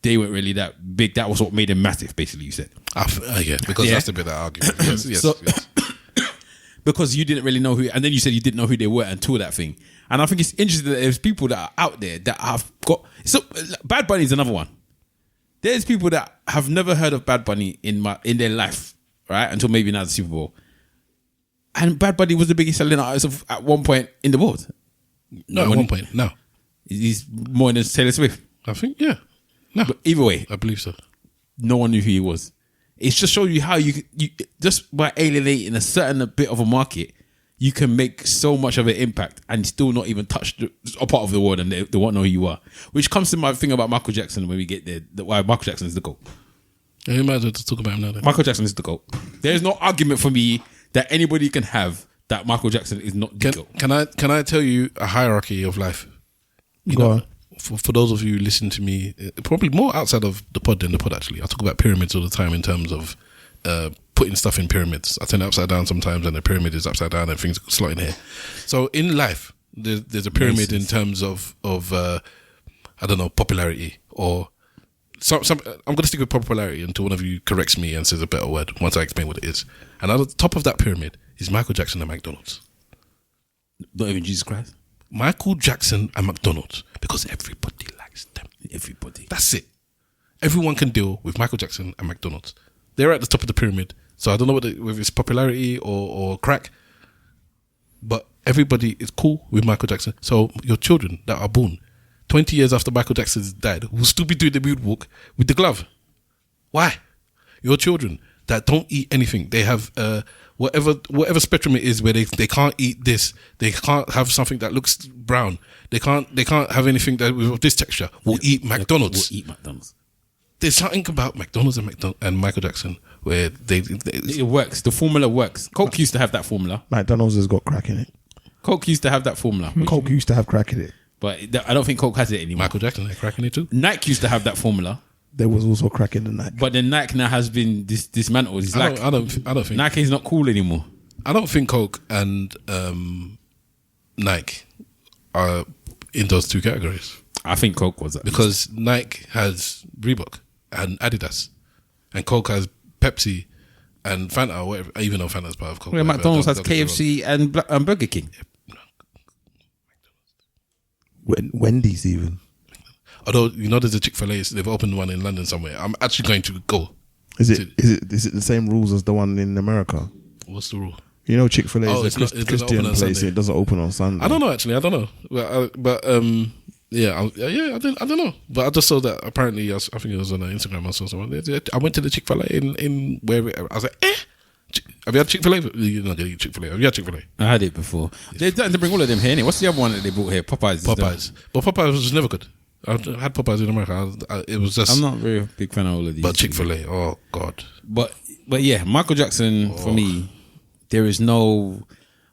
they weren't really that big. That was what made them massive, basically, you said. Because that's the bit of that argument. Yes. Because you didn't really know who, and then you said you didn't know who they were until that thing. And I think it's interesting that there's people that are out there that have got... So, Bad Bunny is another one. There's people that have never heard of Bad Bunny in their life, right? Until maybe now the Super Bowl. And Bad Bunny was the biggest selling artist at one point in the world. No, at one point, no. He's more than Taylor Swift. I think, yeah. No. But either way. I believe so. No one knew who he was. It's just shows you how you just by alienating a certain bit of a market, you can make so much of an impact and still not even touch a part of the world, and they won't know who you are. Which comes to my thing about Michael Jackson when we get there, why Michael Jackson is the GOAT. Yeah, you might as well talk about him now then. Michael Jackson is the GOAT. There's no argument for me that anybody can have that Michael Jackson is not the GOAT. Can I tell you a hierarchy of life? Go on. For those of you who listen to me, probably more outside of the pod than the pod actually. I talk about pyramids all the time in terms of putting stuff in pyramids. I turn it upside down sometimes and the pyramid is upside down and things slot in here. So in life, there's a pyramid in terms of I don't know, popularity or some. I'm going to stick with popularity until one of you corrects me and says a better word once I explain what it is. And at the top of that pyramid is Michael Jackson and McDonald's. Not even Jesus Christ. Michael Jackson and McDonald's, because everybody likes them. Everybody. That's it. Everyone can deal with Michael Jackson and McDonald's. They're at the top of the pyramid. So I don't know whether it's popularity or crack, but everybody is cool with Michael Jackson. So your children that are born 20 years after Michael Jackson's died will still be doing the moonwalk with the glove. Why? Your children that don't eat anything, they have whatever spectrum it is where they can't eat this, they can't have something that looks brown, they can't have anything that with this texture, will eat McDonald's. Will eat McDonald's. There's something about McDonald's and Michael Jackson where it works. The formula works. Coke used to have that formula. McDonald's has got crack in it. Coke used to have that formula. Coke used to have crack in it. But I don't think Coke has it anymore. Michael Jackson had crack in it too. Nike used to have that formula. There was also crack in the Nike. But the Nike now has been dismantled. It's I don't think Nike is not cool anymore. I don't think Coke and Nike are in those two categories. I think Coke was that. Because Nike has Reebok and Adidas, and Coke has Pepsi and Fanta, or whatever. Even though Fanta's part of Coke. Yeah, McDonald's has KFC and Burger King. Wendy's even. Although there's a Chick-fil-A, they've opened one in London somewhere. I'm actually going to go. Is it the same rules as the one in America? What's the rule? Chick-fil-A is a Christian place. It doesn't open on Sunday. I don't know actually. I don't know. But I don't know. But I just saw that apparently. I think it was on Instagram or something. I went to the Chick-fil-A in where I was like, have you had Chick-fil-A? You're not going to eat Chick-fil-A. Have you had Chick-fil-A? I had it before. They bring all of them here. Anyway. What's the other one that they brought here? Popeyes. But Popeyes was never good. I had Popeyes in America. It was just. I'm not very a big fan of all of these. But Chick-fil-A, oh God. But yeah, Michael Jackson for me, there is no.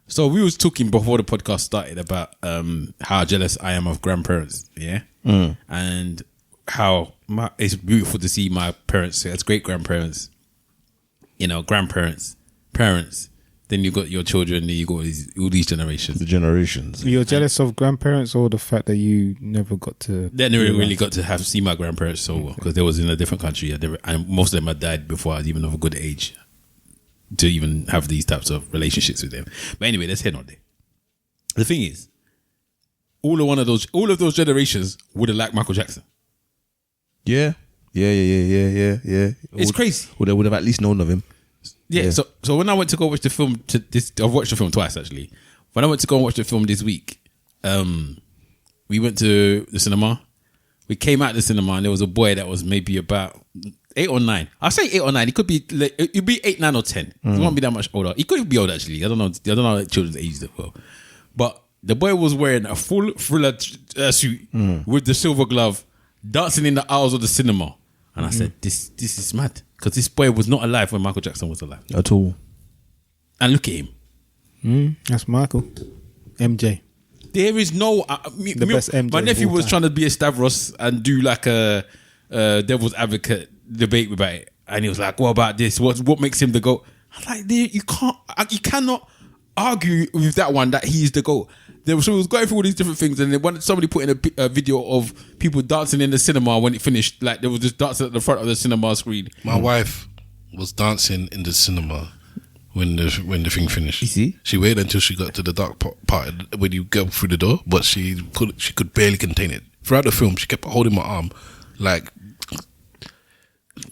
So we was talking before the podcast started about how jealous I am of grandparents, yeah, and how it's beautiful to see my parents as great grandparents, grandparents, parents. Then you got your children, then you got all these generations. The generations. You're jealous of grandparents or the fact that you never got to... They never really got to see my grandparents so well because they was in a different country and most of them had died before I was even of a good age to even have these types of relationships with them. But anyway, let's head on there. The thing is, all of those generations would have liked Michael Jackson. Yeah. It's crazy. Or they would have at least known of him. Yeah. So when I went to go watch the film, I've watched the film twice actually. When I went to go and watch the film this week, we went to the cinema. We came out of the cinema and there was a boy that was maybe about 8 or 9. I'll say 8 or 9. He could be like, it'd be 8, 9 or 10. He won't be that much older. He could be old actually. I don't know children's ages that well. But the boy was wearing a full thriller suit with the silver glove, dancing in the aisles of the cinema. And I said, this is mad. Because this boy was not alive when Michael Jackson was alive. At all. And look at him. That's Michael. MJ. There is no. best MJ My nephew of all was time. trying to be a Stavros and do like a devil's advocate debate about it, and he was like, "What about this? What makes him the GOAT?" I'm like, you cannot argue with that one that he's the GOAT. So he was going through all these different things, and then somebody put in a video of people dancing in the cinema when it finished. Like there was just dancing at the front of the cinema screen. My wife was dancing in the cinema when the thing finished. She waited until she got to the dark part when you go through the door, but she could barely contain it. Throughout the film, she kept holding my arm, like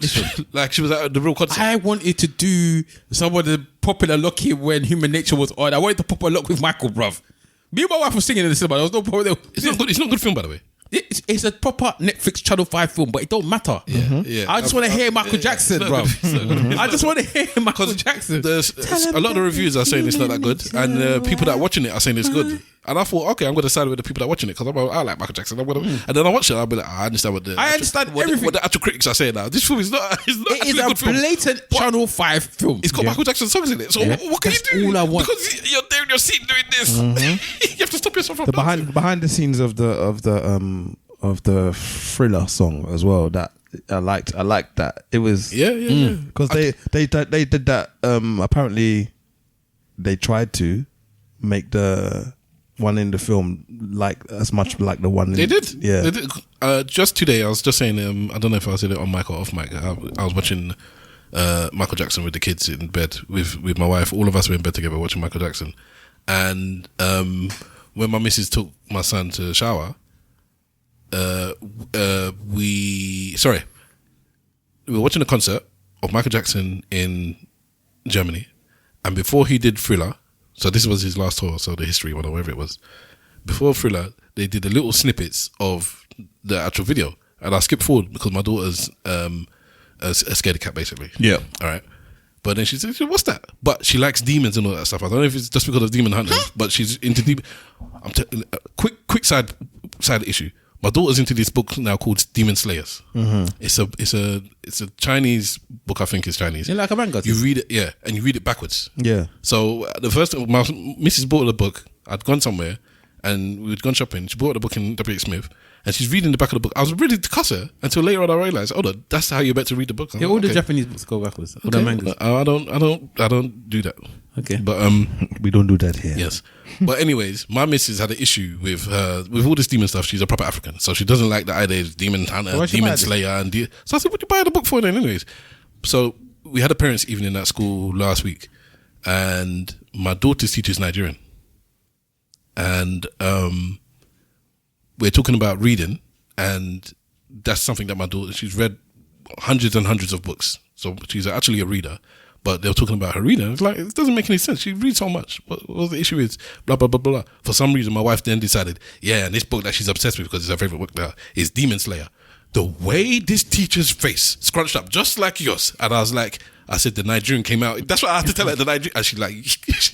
she was at the real concert. I wanted to do some of the popular locking when Human Nature was on. I wanted to pop a lock with Michael, bruv. Me and my wife were singing in the cinema. There was no problem. It's not good. It's not a good film, by the way. It's a proper Netflix Channel 5 film, but it don't matter. I just want to hear Michael Jackson, bro. I just want to hear Michael Jackson. A lot of the reviews are saying it's not that good, and people that are watching it are saying it's good. And I thought, okay, I'm going to side with the people that are watching it because I like Michael Jackson. And then I watch it, I'll be like, I understand what the actual critics are saying now. This film is not. It is a blatant Channel 5 film. It's got Michael Jackson songs in it. So what can you do? All I want. Because you're there in your seat doing this. You have to stop yourself from behind the scenes of the Thriller song as well. That I liked that. It was because they did that. Apparently, they tried to make the one in the film like as much like the one. They did. Yeah. They did. Just today, I was just saying. I don't know if I said it on mic or off mic. I was watching Michael Jackson with the kids in bed with my wife. All of us were in bed together watching Michael Jackson, and when my missus took my son to shower. We were watching a concert of Michael Jackson in Germany, and before he did Thriller, so this was his last tour, so the history one or whatever it was. Before Thriller, they did the little snippets of the actual video, and I skipped forward because my daughter's a scaredy cat, basically. Yeah. All right. But then she said, "What's that?" But she likes demons and all that stuff. I don't know if it's just because of Demon Hunters, but she's into demon. Quick side issue. My daughter's into this book now called Demon Slayers. It's a Chinese book. I think it's Chinese. You like a manga? You read it, and you read it backwards. Yeah. So the first, my missus bought the book. I'd gone somewhere, and we'd gone shopping. She bought the book in W.H. Smith, and she's reading the back of the book. I was ready to cuss her until later on I realized, that's how you're meant to read the book. Yeah, all the Japanese books go backwards. All the mangas. I don't do that. Okay, but we don't do that here. Yes, but anyways, my missus had an issue with all this demon stuff. She's a proper African, so she doesn't like the idea of demon hunter, demon slayer, so I said, "What you buy the book for then?" Anyways, so we had a parents' evening at school last week, and my daughter's teacher is Nigerian, and we're talking about reading, and that's something that my daughter, she's read hundreds and hundreds of books, so she's actually a reader. But they were talking about her reading. It's like, it doesn't make any sense. She reads so much. What the issue is? Blah, blah, blah, blah. For some reason, my wife then decided, and this book that she's obsessed with because it's her favorite book now is Demon Slayer. The way this teacher's face scrunched up, just like yours. And I was like, I said, the Nigerian came out. That's what I had to tell her, the Nigerian. And she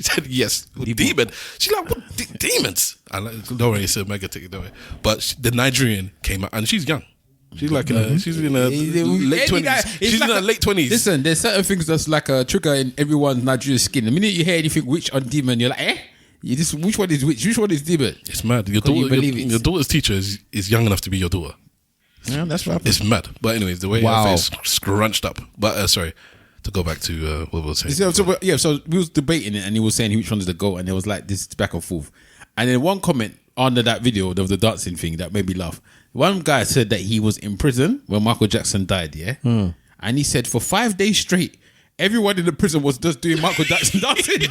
said, yes, demon. She's like, what? Demons? I'm like, don't worry, it's a mega ticket, don't worry. But the Nigerian came out, and she's young. She's like she's in her late 20s. She's in her late 20s. Listen, there's certain things that's like a trigger in everyone's Nigerian skin. The minute you hear anything witch or demon, you're like, which one is witch? Which one is demon? It's mad. Your daughter's teacher is young enough to be your daughter. Yeah, that's right. It's mad. But anyways, the way her face scrunched up. But sorry, to go back to what we were saying. So we was debating it, and he was saying which one is the GOAT, and there was like this back and forth. And then one comment under that video of the dancing thing that made me laugh. One guy said that he was in prison when Michael Jackson died, and he said for 5 days straight, everyone in the prison was just doing Michael Jackson dancing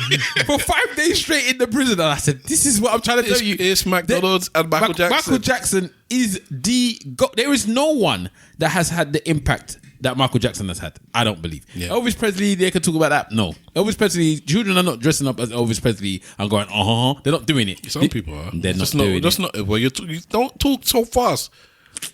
for 5 days straight in the prison. And I said, this is what I'm trying to tell you. It's McDonald's and Michael Jackson. Michael Jackson is the GOAT. There is no one that has had the impact that Michael Jackson has had. I don't believe. Yeah. Elvis Presley, they could talk about that. No. Elvis Presley, children are not dressing up as Elvis Presley and going, they're not doing it. Some people are. They're not doing it. Well, you don't talk so fast.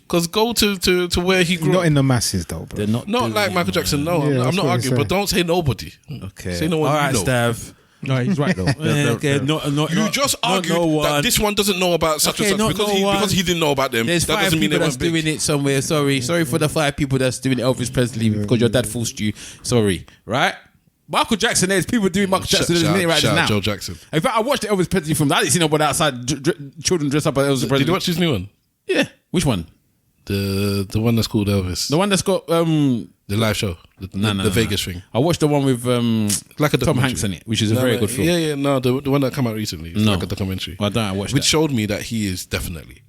Because go to where he grew up. Not in the masses, though, bro. They're not like Michael Jackson. No, I'm not arguing, but don't say nobody. Okay. Say no one. All right, Stav. No, he's right though. You just argued that this one doesn't know about such and such because he didn't know about them. There's that 5 doesn't mean people that's doing it somewhere. Sorry for the 5 people that's doing Elvis Presley because your dad forced you. Sorry, right? Michael Jackson, there's people doing Michael Jackson right now. Joe Jackson. In fact, I watched the Elvis Presley film. I didn't see nobody outside children dressed up as Elvis Presley. Did you watch his new one? Yeah. Which one? The one that's called Elvis. The one that's got the live show. The Vegas thing. I watched the one with like a Tom Hanks in it, which is a very good film. Yeah, no, the one that came out recently. It's like a documentary. I don't watch which showed me that he is definitely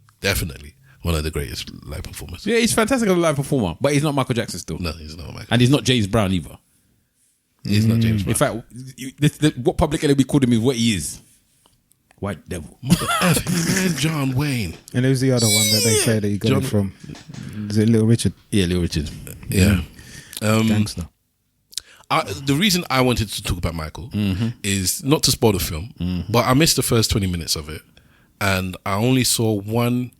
one of the greatest live performers. Yeah, he's fantastic as a live performer, but he's not Michael Jackson still. No, he's not Michael. And he's not James Brown either. He's not James Brown. In fact, what public enemy called him is what he is. White devil. Man, John Wayne. And who's the other one that they say that he got it from? Is it Little Richard? Yeah, Little Richard. Yeah. Gangster. The reason I wanted to talk about Michael is not to spoil the film, but I missed the first 20 minutes of it. And I only saw one.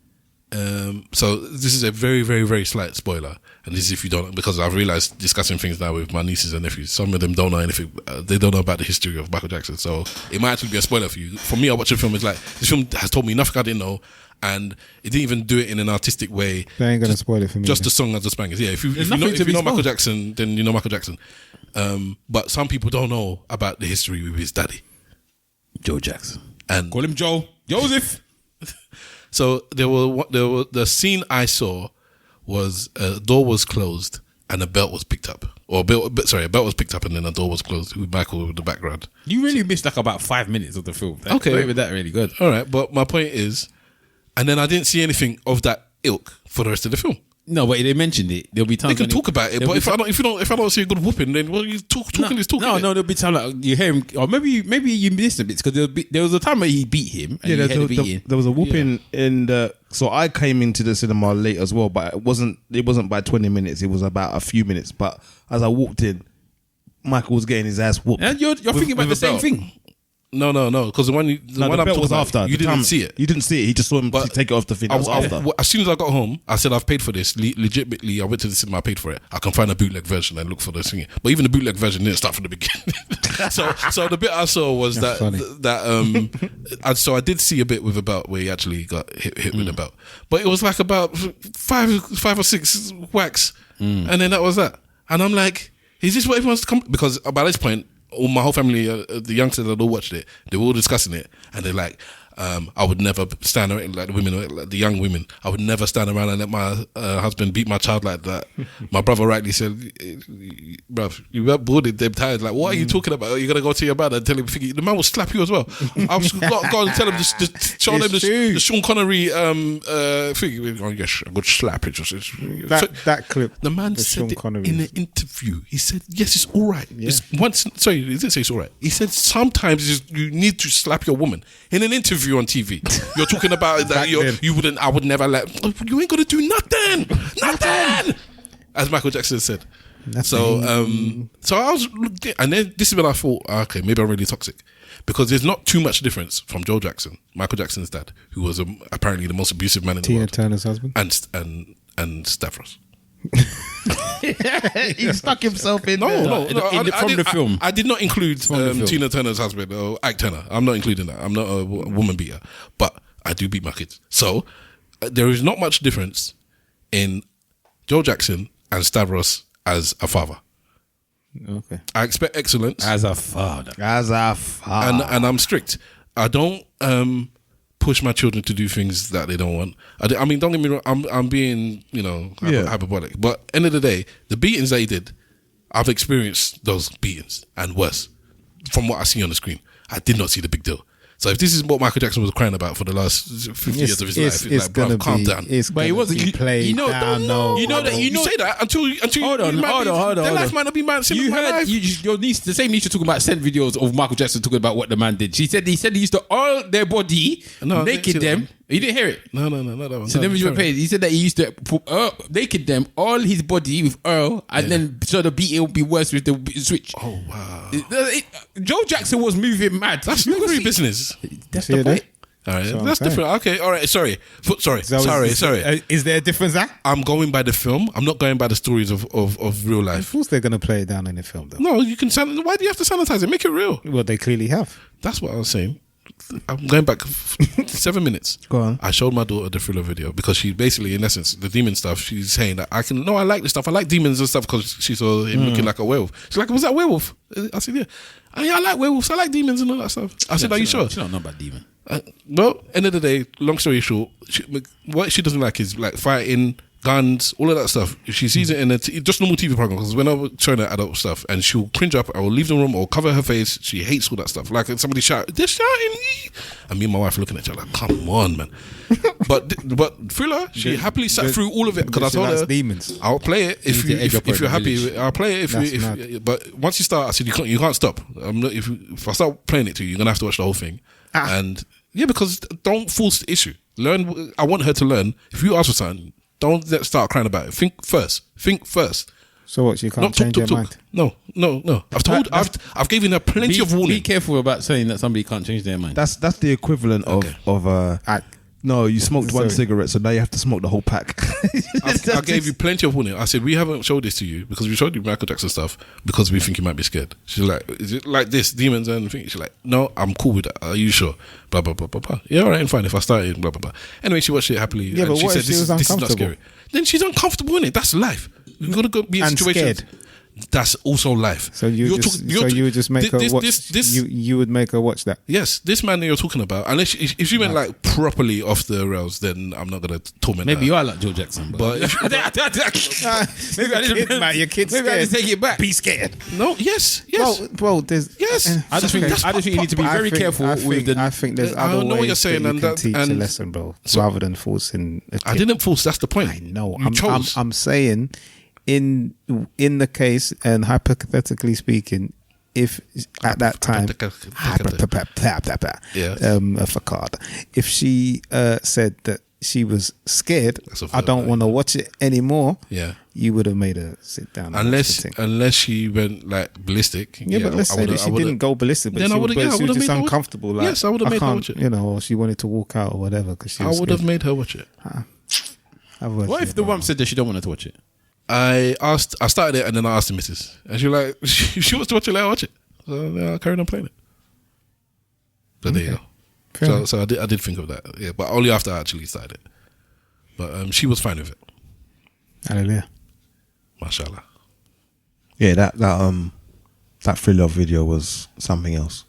So this is a very, very, very slight spoiler. And this is if you don't, because I've realized discussing things now with my nieces and nephews, some of them don't know anything. They don't know about the history of Michael Jackson. So it might actually be a spoiler for you. For me, I watch a film, it's like, this film has told me nothing I didn't know. And it didn't even do it in an artistic way. They ain't going to spoil it for me. Just the song as the spangers. Yeah, if you know Michael Jackson, then you know Michael Jackson. But some people don't know about the history with his daddy, Joe Jackson. And call him Joe. Joseph. So there were the scene I saw was a door was closed and a belt was picked up. A belt was picked up and then a door was closed with Michael in the background. You really missed like about 5 minutes of the film. Okay. Not even that really good. All right, but my point is, and then I didn't see anything of that ilk for the rest of the film. No, but they mentioned it. There'll be times they can talk about it, but if I don't see a good whooping, then what are you talking? No, there'll be time like you hear him, or maybe you missed a bit because there was a time where he beat him. And there was a whooping in the. So I came into the cinema late as well, but it wasn't by 20 minutes. It was about a few minutes. But as I walked in, Michael was getting his ass whooped. And you're thinking about the same thing. No, because the one I'm talking was about, after. You didn't see it. You didn't see it. He just saw him take it off the thing. That was after. As soon as I got home, I said I've paid for this. Legitimately, I went to the cinema, I paid for it. I can find a bootleg version and look for the singing. But even the bootleg version didn't start from the beginning. so the bit I saw was so I did see a bit with a belt where he actually got hit with a belt, but it was like about five or six whacks, and then that was that. And I'm like, is this what everyone's come? Because by this point, my whole family, the youngsters that all watched it, they were all discussing it, and they're like, I would never stand around, like the women, like the young women, I would never stand around and let my husband beat my child like that. My brother rightly said, bruv, you got bored, they're tired. Like, what are you talking about? You're going to go to your man and tell him, the man will slap you as well. I've got to tell him, just show them the Sean Connery thing. Oh, yes, a good slap. That clip. The man said it in an interview. He said, yes, it's all right. Yeah. He didn't say it's all right. He said, sometimes you need to slap your woman. In an interview on TV, you're talking about that I would never let, you ain't gonna do nothing, as Michael Jackson said. So I was, and then this is when I thought, okay, maybe I'm really toxic, because there's not too much difference from Joe Jackson, Michael Jackson's dad, who was apparently the most abusive man in the world, Tina Turner's husband, and Stavros. He stuck himself in from the film. I did not include Tina Turner's husband or Ike Turner. I'm not including that. I'm not a woman beater, but I do beat my kids. So there is not much difference in Joe Jackson and Stavros as a father. Okay, I expect excellence as a father. And I'm strict. I don't push my children to do things that they don't want. I mean, don't get me wrong, I'm being, hyperbolic. But end of the day, the beatings that he did, I've experienced those beatings and worse from what I see on the screen. I did not see the big deal. So if this is what Michael Jackson was crying about for the last 50 years of his life, it's like, bro, calm down. But he wasn't. You say that until hold on. Their life might not be mine. You heard your niece, the same niece, you're talking about, sent videos of Michael Jackson talking about what the man did. He said he used to oil their body, naked them. You didn't hear it? No, that one. So then you were paid. He said that he used to naked them, all his body with oil, and then so the beat would be worse with the switch. Oh wow! Joe Jackson was moving mad. That's not very business. That's the point. All right, that's different. Okay, all right. Sorry. Is there a difference there? I'm going by the film. I'm not going by the stories of real life. Of course, they're going to play it down in the film, though. No, you can. Why do you have to sanitize it? Make it real. Well, they clearly have. That's what I was saying. I'm going back 7 minutes. Go on. I showed my daughter the Thriller video because she basically, in essence, the demon stuff, she's saying that I like this stuff. I like demons and stuff because she saw him looking like a werewolf. She's like, was that a werewolf? I said, yeah. I like werewolves. I like demons and all that stuff. I said, are you sure? She don't know about demon. Well, end of the day, long story short, what she doesn't like is like fighting, guns, all of that stuff. If she sees it in just normal TV program, because when I was showing her adult stuff, and she'll cringe up, I will leave the room or cover her face. She hates all that stuff. Like somebody shout, they're shouting, and me and my wife looking at each other like, come on, man. but Thriller, she happily sat through all of it because I told her, demons. I'll play it if you're happy. I'll play it but once you start, I said you can't stop. I'm not, if I start playing it to you, you're gonna have to watch the whole thing. And yeah, because don't force the issue. Learn. I want her to learn. If you ask for something, don't start crying about it. Think first. So what? You can't change your mind? No. I've given her plenty of warning. Be careful about saying that somebody can't change their mind. That's the equivalent of no, you smoked one cigarette, so now you have to smoke the whole pack. I gave you plenty of warning. I said, we haven't showed this to you because we showed you Michael Jackson stuff because we think you might be scared. She's like, is it like this, demons and things? She's like, no, I'm cool with that. Are you sure? Blah, blah, blah, blah, blah. Yeah, all right, fine. If I started, blah, blah, blah. Anyway, she watched it happily. Yeah, and but she what said, if she was this is not uncomfortable? scary. Then she's uncomfortable in it. That's life. You've got to go be in situations. Scared. That's also life. So you would just make her watch. You would make her watch that. Yes, this man that you're talking about. Unless if she went like properly off the rails, then I'm not gonna torment her. Maybe you are like Joe Jackson, but maybe I didn't. Your kid's maybe scared. I didn't take it back. Be scared. No. Yes. Well, there's I just think you need to be very careful with the. I think there's other ways that you can teach a lesson, bro, rather than forcing. I didn't force. That's the point. I know. I'm saying. In the case, and hypothetically speaking, if at that time, if she said that she was scared, I don't want to watch it anymore. Yeah, you would have made her sit down. Unless she went like ballistic. Yeah, but let's say that she didn't go ballistic, but she was just uncomfortable. Like, yes, I would have made her watch it. You know, or she wanted to walk out or whatever because she was I would have made her watch it. What if the mum said that she don't want her to watch it? I started it and then I asked the missus, and she was like, she wants to watch it, let her watch it. So I carried on playing it. So there you go. So I did think of that, yeah, but only after I actually started it. But she was fine with it. Hallelujah, mashallah. Yeah, that Thriller video was something else.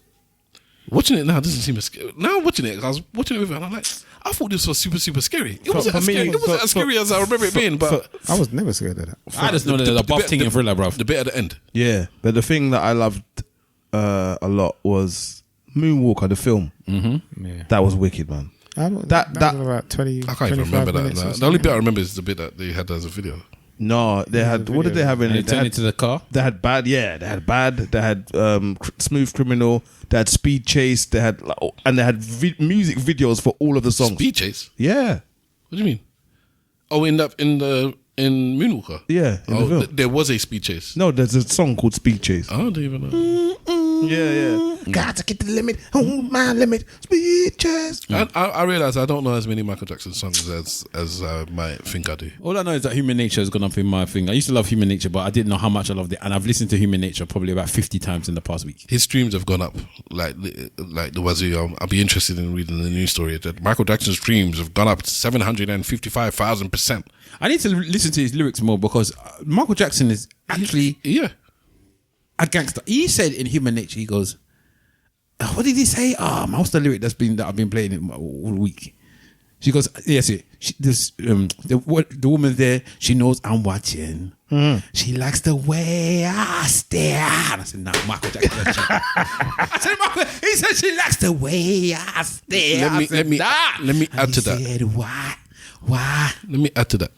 Watching it now doesn't seem as scary. Now watching it, I was watching it with her and I'm like, I thought this was super, super scary. It wasn't as scary as I remember it being, but I was never scared of that. I just know that the buff thing in Thriller, bro. The bit at the end. Yeah, but the thing that I loved a lot was Moonwalker, the film. Mm-hmm. Yeah. That was wicked, man. That was about 20. I can't even remember that. The only bit I remember is the bit that they had as a video. No, they had. What did they have in it? They turned it to the car. They had Bad. Yeah, they had Bad. They had Smooth Criminal. They had Speed Chase. They had and they had music videos for all of the songs. Speed Chase. Yeah. What do you mean? Oh, in Moonwalker. Yeah. In the film. There was a Speed Chase. No, there's a song called Speed Chase. I don't even know. Yeah. Got to get the limit. Oh, my limit. Speed Chase. I realize I don't know as many Michael Jackson songs as I might think I do. All I know is that Human Nature has gone up in my thing. I used to love Human Nature, but I didn't know how much I loved it. And I've listened to Human Nature probably about 50 times in the past week. His streams have gone up like the wazoo. I'll be interested in reading the news story that Michael Jackson's streams have gone up 755,000%. I need to listen to his lyrics more because Michael Jackson is actually a gangster. He said in Human Nature, he goes, what did he say? What's the lyric that I've been playing it all week? She goes, yes, the woman there, she knows I'm watching. She likes the way I stare. And I said, nah, Michael Jackson. I said, Michael, he said she likes the way I stare. Let me add to that. He said, why? Let me add to that.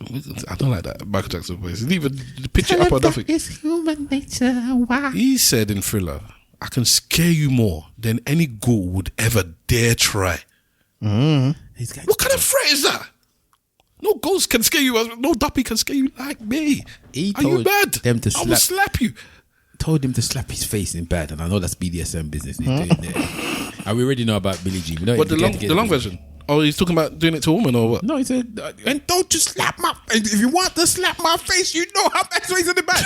I don't like that Michael Jackson voice. Even pitch it up or nothing. It's human nature. Why? He said in Thriller, I can scare you more than any ghoul would ever dare try. What kind of threat is that? No ghost can scare you. No duppy can scare you like me. Are you mad? I will slap you. Told him to slap his face in bed, and I know that's BDSM business. And we already know about Billie Jean. But the long version. Oh, he's talking about doing it to a woman or what? No, he said, and don't just slap my face. If you want to slap my face, you know how much ways in the back.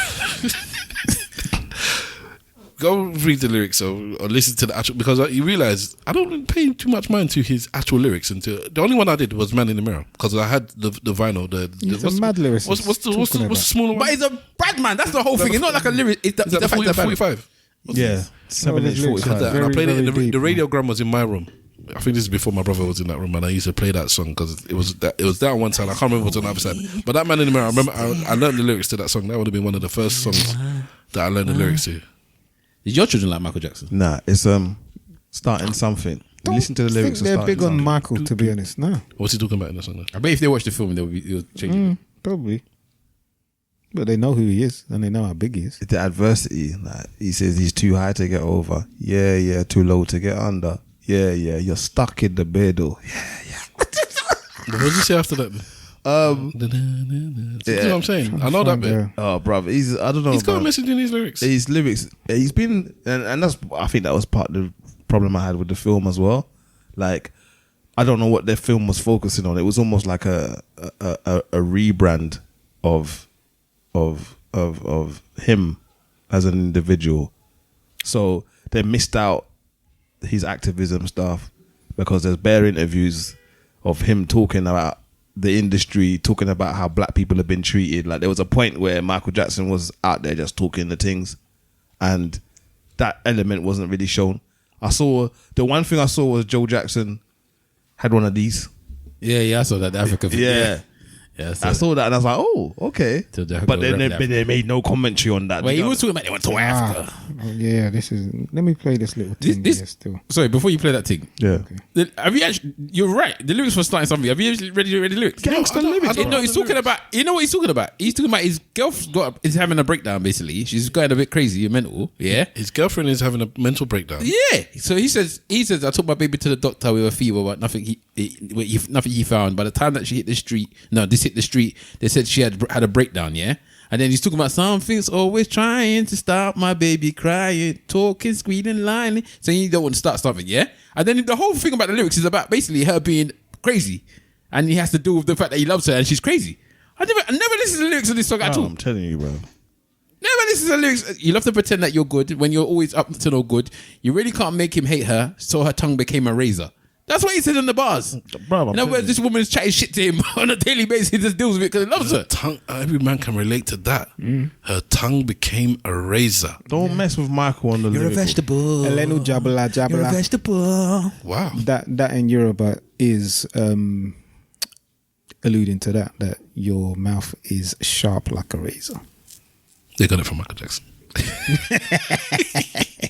go read the lyrics or listen to the actual, because you realize I don't pay too much mind to his actual lyrics. And the only one I did was Man in the Mirror, because I had the vinyl. He's a mad lyricist. What's the smaller one? But he's a bad man. That's the whole thing. It's not like a lyric. It's Is that the fact that 45? Yeah, 7/45. And I played it. The radiogram was in my room. I think this is before my brother was in that room, and I used to play that song because it was that on one side. I can't remember what's on the other side. But that Man in the Mirror, I remember I learned the lyrics to that song. That would have been one of the first songs that I learned the lyrics to. Did your children like Michael Jackson? Nah, it's starting something. Listen to the lyrics. They're big on Michael, to be honest. No. What's he talking about in the song? I bet if they watch the film, they'll change it. Probably. But they know who he is and they know how big he is. The adversity. Like, he says he's too high to get over. Yeah, too low to get under. Yeah, you're stuck in the middle. Yeah. What did you say after that? You know what I'm saying? I know that bit. Oh, brother, I don't know. He's got a message in his lyrics. His lyrics. He's been, and that's. I think that was part of the problem I had with the film as well. Like, I don't know what their film was focusing on. It was almost like a rebrand of him as an individual. So they missed out his activism stuff because there's bare interviews of him talking about the industry, talking about how black people have been treated. Like, there was a point where Michael Jackson was out there just talking the things, and that element wasn't really shown. The one thing I saw was Joe Jackson had one of these. Yeah, I saw that, the Africa film. Yeah, I saw that and I was like, oh, okay. But then they made no commentary on that. Well, he was talking about they went to Africa. Yeah, let me play this little thing here still. Sorry, before you play that thing. Yeah. Have you actually, you're right. The lyrics were starting something. Have you actually read the lyrics? Gangster lyrics. He's talking about, you know what he's talking about? He's talking about his girlfriend is having a breakdown, basically. She's going a bit crazy and mental. Yeah. His girlfriend is having a mental breakdown. Yeah. So he says, I took my baby to the doctor with a fever, but nothing he found. By the time that she hit the street, they said she had a breakdown, yeah? And then he's talking about something's always trying to stop my baby crying, talking, squealing, lying. So you don't want to start something, yeah? And then the whole thing about the lyrics is about basically her being crazy. And he has to do with the fact that he loves her and she's crazy. I never listened to the lyrics of this song at all. I'm telling you, bro. Never listen to the lyrics. You love to pretend that you're good when you're always up to no good. You really can't make him hate her, so her tongue became a razor. That's what he said in the bars. Bro, in other words, this woman is chatting shit to him on a daily basis. He just deals with it because he loves her. Tongue, every man can relate to that. Her tongue became a razor. Don't mess with Michael on the lyrical. You're a vegetable. Elenu jabala. You're a vegetable. Wow. That in Yoruba is alluding to that your mouth is sharp like a razor. They got it from Michael Jackson.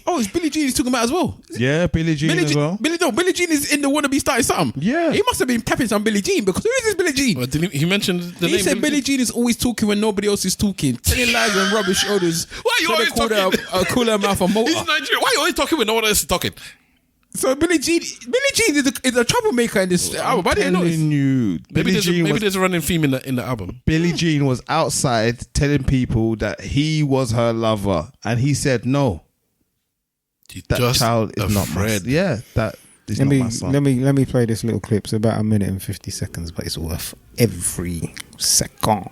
Oh, it's Billie Jean he's talking about as well. Yeah, Billie Jean as well. Billie Jean is in the wannabe starting something. Yeah. He must have been tapping some Billie Jean, because who is this Billie Jean? Well, he mentioned the name. He said Billie Jean is always talking when nobody else is talking, telling lies and rubbish others. Why are you always talking? Call her mouth a motor. He's Nigerian. Why are you always talking when no one else is talking? So Billie Jean is a troublemaker in this album. I didn't know this. Maybe there's a running theme in the album. Billie Jean was outside telling people that he was her lover, and he said no. That just child is not afraid. that is not my son. Let me play this little clip. It's about 1 minute and 50 seconds, but it's worth every second.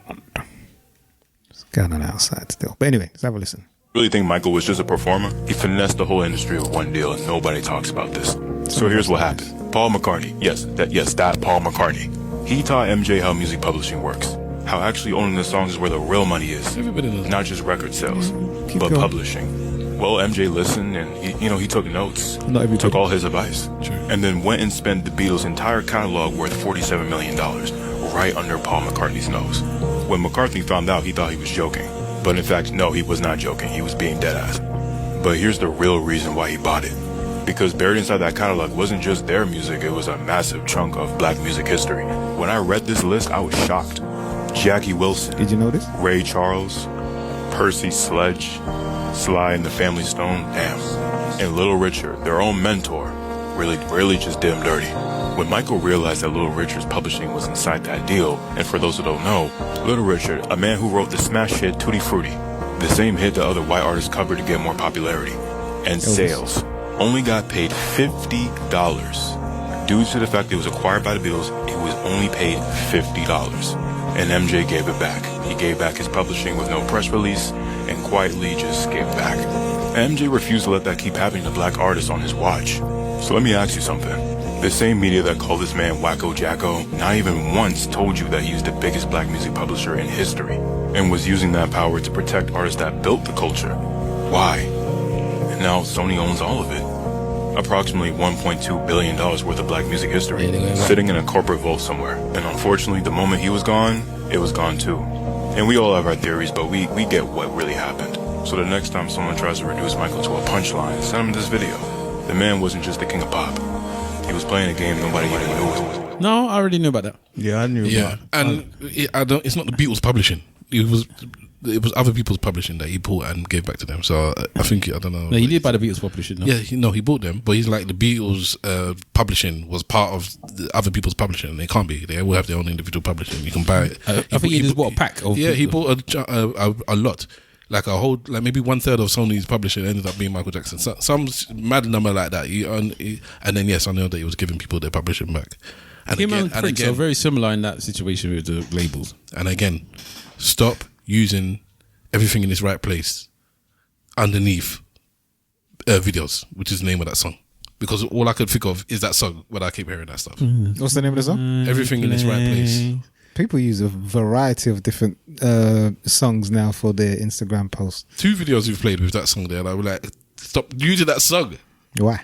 It's going on outside still. But anyway, let's have a listen. Really think Michael was just a performer? He finessed the whole industry with one deal, and nobody talks about this. So here's what happened. Paul McCartney, that Paul McCartney. He taught MJ how music publishing works. How actually owning the songs is where the real money is. Not just record sales, but publishing. Well, MJ listened and he took notes. Took all his advice. And then went and spent the Beatles' entire catalog worth $47 million right under Paul McCartney's nose. When McCartney found out, he thought he was joking. But in fact, no, he was not joking. He was being deadass. But here's the real reason why he bought it. Because buried inside that catalog wasn't just their music, it was a massive chunk of black music history. When I read this list, I was shocked. Jackie Wilson. Did you know this? Ray Charles, Percy Sledge, Sly and the Family Stone, damn. And Little Richard, their own mentor, really just did him dirty. When Michael realized that Little Richard's publishing was inside that deal, and for those who don't know, Little Richard, a man who wrote the smash hit Tutti Frutti, the same hit that other white artists covered to get more popularity, and sales, only got paid $50. Due to the fact it was acquired by the Beatles, it was only paid $50. And MJ gave it back. He gave back his publishing with no press release, and quietly just gave back. MJ refused to let that keep happening to black artists on his watch. So let me ask you something. The same media that called this man Wacko Jacko not even once told you that he was the biggest black music publisher in history and was using that power to protect artists that built the culture. Why? And now Sony owns all of it. Approximately $1.2 billion worth of black music history sitting in a corporate vault somewhere. And unfortunately, the moment he was gone, it was gone too. And we all have our theories, but we get what really happened. So the next time someone tries to reduce Michael to a punchline, send him this video. The man wasn't just the king of pop. He was playing a game nobody even knew. No, I already knew about that. Yeah, I knew. Yeah, and it's not the Beatles publishing. It was other people's publishing that he bought and gave back to them. So I think I don't know. No, he did buy the Beatles publishing. No? Yeah, he bought them, but he's like the Beatles publishing was part of the other people's publishing. They can't be. They will have their own individual publishing. You can buy it. I think he just bought a pack. Of he bought a lot. Like a whole, like maybe 1/3 of Sony's publishing ended up being Michael Jackson. So, some mad number like that. And then yes, I know that he was giving people their publishing back. And him and Prince are very similar in that situation with the labels. And again, stop using everything in its right place underneath videos, which is the name of that song. Because all I could think of is that song when I keep hearing that stuff. What's the name of the song? Everything in its right place. People use a variety of different songs now for their Instagram posts. 2 videos you've played with that song there, and I was like, stop using that song. Why?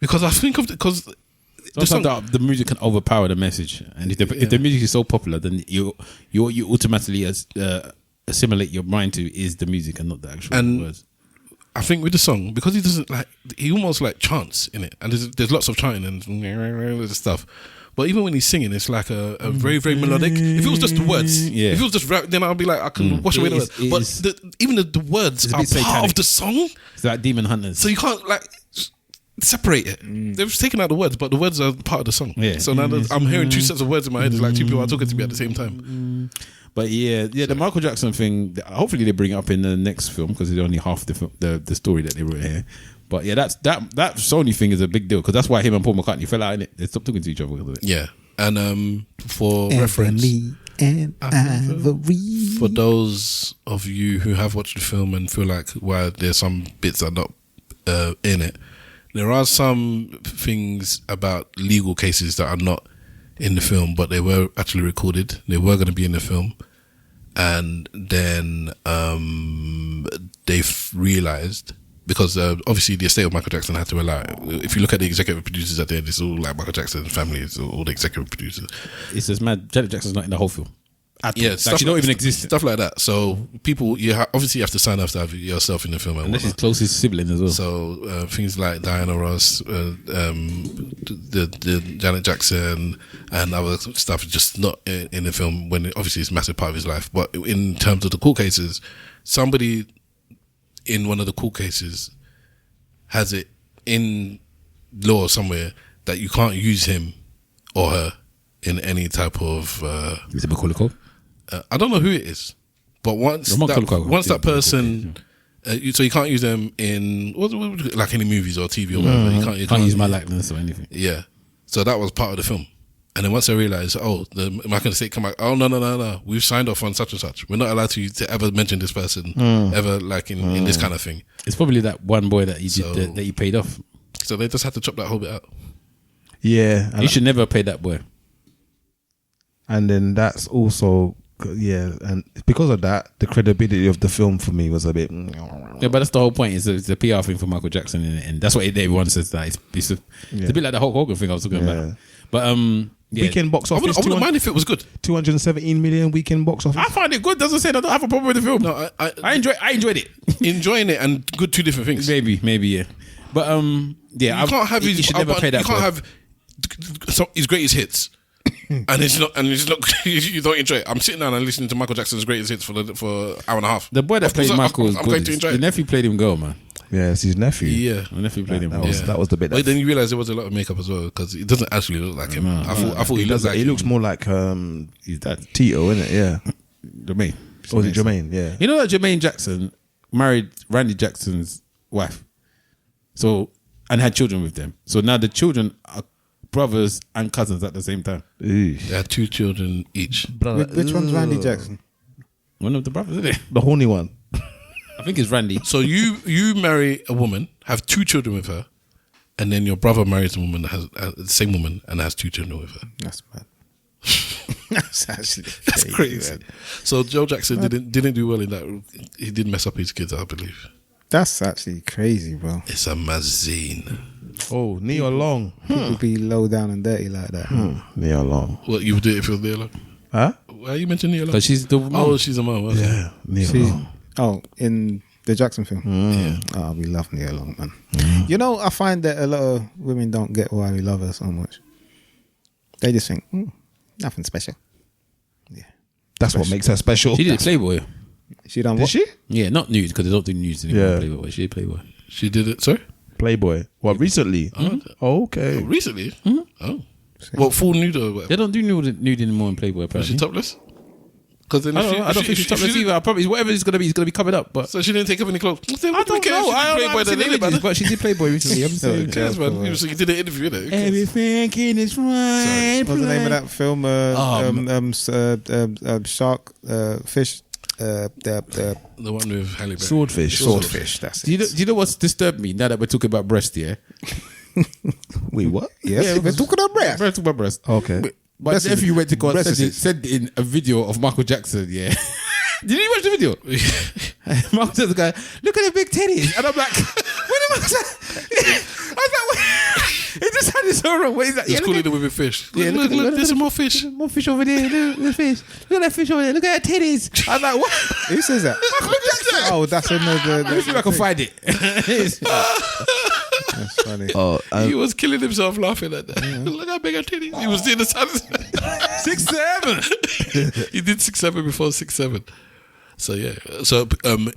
Because I think of because the music can overpower the message, and if the music is so popular, then you automatically assimilate your mind to is the music and not the actual words. I think with the song, because he doesn't he almost like chants in it, and there's lots of chanting and stuff. But even when he's singing, it's like a very, very melodic. If it was just the words, if it was just rap, then I'd be like, I can wash away the words. But even the words are part of the song. It's like Demon Hunters. So you can't like separate it. They've taken out the words, but the words are part of the song. Yeah. So now I'm hearing 2 sets of words in my head. It's like 2 people are talking to me at the same time. But the Michael Jackson thing, hopefully they bring it up in the next film because it's only half the story that they wrote here. But yeah, that Sony thing is a big deal because that's why him and Paul McCartney fell out in it. They stopped talking to each other. Yeah, and for reference, for those of you who have watched the film and feel like why there's some bits that are not in it, there are some things about legal cases that are not in the film, but they were actually recorded. They were going to be in the film, and then they've realised. Because obviously the estate of Michael Jackson had to allow it. If you look at the executive producers at the end, it's all like Michael Jackson's family, it's all the executive producers. It's just mad. Janet Jackson's not in the whole film. Yeah, stuff she don't even exist. Stuff like that. So people, obviously you have to sign up to have yourself in the film. And this is closest sibling as well. So things like Diana Ross, the Janet Jackson and other stuff just not in the film when obviously it's a massive part of his life. But in terms of the court cases, somebody in one of the court cases has it in law somewhere that you can't use him or her in any type of is it Macaulay Culkin? I don't know who it is, but once that person so you can't use them in like any movies or TV or whatever. You can't use my likeness or anything. Yeah, so that was part of the film. And then once I realised, the American estate come back, no, we've signed off on such and such. We're not allowed to ever mention this person ever, like in this kind of thing. It's probably that one boy that that he paid off. So they just had to chop that whole bit out. Yeah, you should never pay that boy. And then that's also and because of that, the credibility of the film for me was a bit. Yeah, but that's the whole point. It's a PR thing for Michael Jackson, and that's what everyone says. That it's a bit like the Hulk Hogan thing I was talking about. But weekend box office. I wouldn't mind if it was good. 217 million weekend box office. I found it good. Doesn't say I don't have a problem with the film. No, I enjoyed it. Enjoying it and good 2 different things. Maybe yeah. But you can't have his. You should never pay that. You can't have his greatest hits. And it's not. You don't enjoy it. I'm sitting down and listening to Michael Jackson's greatest hits for hour and a half. The boy that played Michael is good. The nephew played him go, man. Yeah, it's his nephew. Yeah, the nephew played him. That was the bit. But then you realise there was a lot of makeup as well because it doesn't actually look like him. I thought he looks like. He looks more like his dad, Tito, isn't it? Yeah, Jermaine. Or is it Jermaine? Yeah. You know that Jermaine Jackson married Randy Jackson's wife, and had children with them. So now the children are brothers and cousins at the same time. They had 2 children each. Which one's Randy Jackson? One of the brothers, isn't it? The horny one. I think it's Randy. So you marry a woman, have 2 children with her, and then your brother marries a woman that has the same woman and has 2 children with her. That's bad. That's actually crazy. Man. So Joe Jackson didn't do well in that. He did mess up his kids, I believe. That's actually crazy, bro. It's a mazine. Oh, Neo Long. People be low down and dirty like that. Neo Long. What you would do if it was Neo Long? Huh? Why you mentioned Neo Long? Because she's the mom. Oh, she's a mom. Okay. Yeah, Neo Long. Oh, in the Jackson film. Oh, we love Neo Long, man. You know, I find that a lot of women don't get why we love her so much. They just think, nothing special. Yeah, that's what makes her special. She did Playboy. She done Did what? she? Yeah, not nude because they don't do nudes anymore. Yeah. Playboy. She did Playboy. She did it. Sorry, Playboy. What, recently? Oh, okay. Recently? Oh, what, full nude or whatever? They don't do nude anymore in Playboy. Was Apparently. she topless? Because I don't think she's topless either. Probably whatever it's gonna be covered up. But so she didn't take off any clothes. I don't know. I haven't seen images, but she did Playboy recently. I'm saying. Yes, man. So you did an interview, innit? Everything is right. What's the name of that film? Shark, fish. The one with Halle Berry. Swordfish. That's it. Do you know what's disturbed me now that we're talking about breast? Yeah. Wait, what? Yes, we're talking about breast. We're talking about breast. Okay. But if you went to go and send in a video of Michael Jackson, yeah. Did you watch the video? Michael Jackson guy, look at the big titties. And I'm like, what am I saying? I was like, it just sounded so wrong. What is that? He's calling them with fish. Yeah, look, there's some more fish. More fish over there. Look at fish. Look at that fish over there. Look at that titties. I was like, what? Who says that? Michael Jackson. Oh, that's another. Let me see if I can find it. That's funny. Oh, he was killing himself laughing at that. Look how big her titties. He was doing the sound. 6'7". He did 6'7" before 6'7". So yeah, so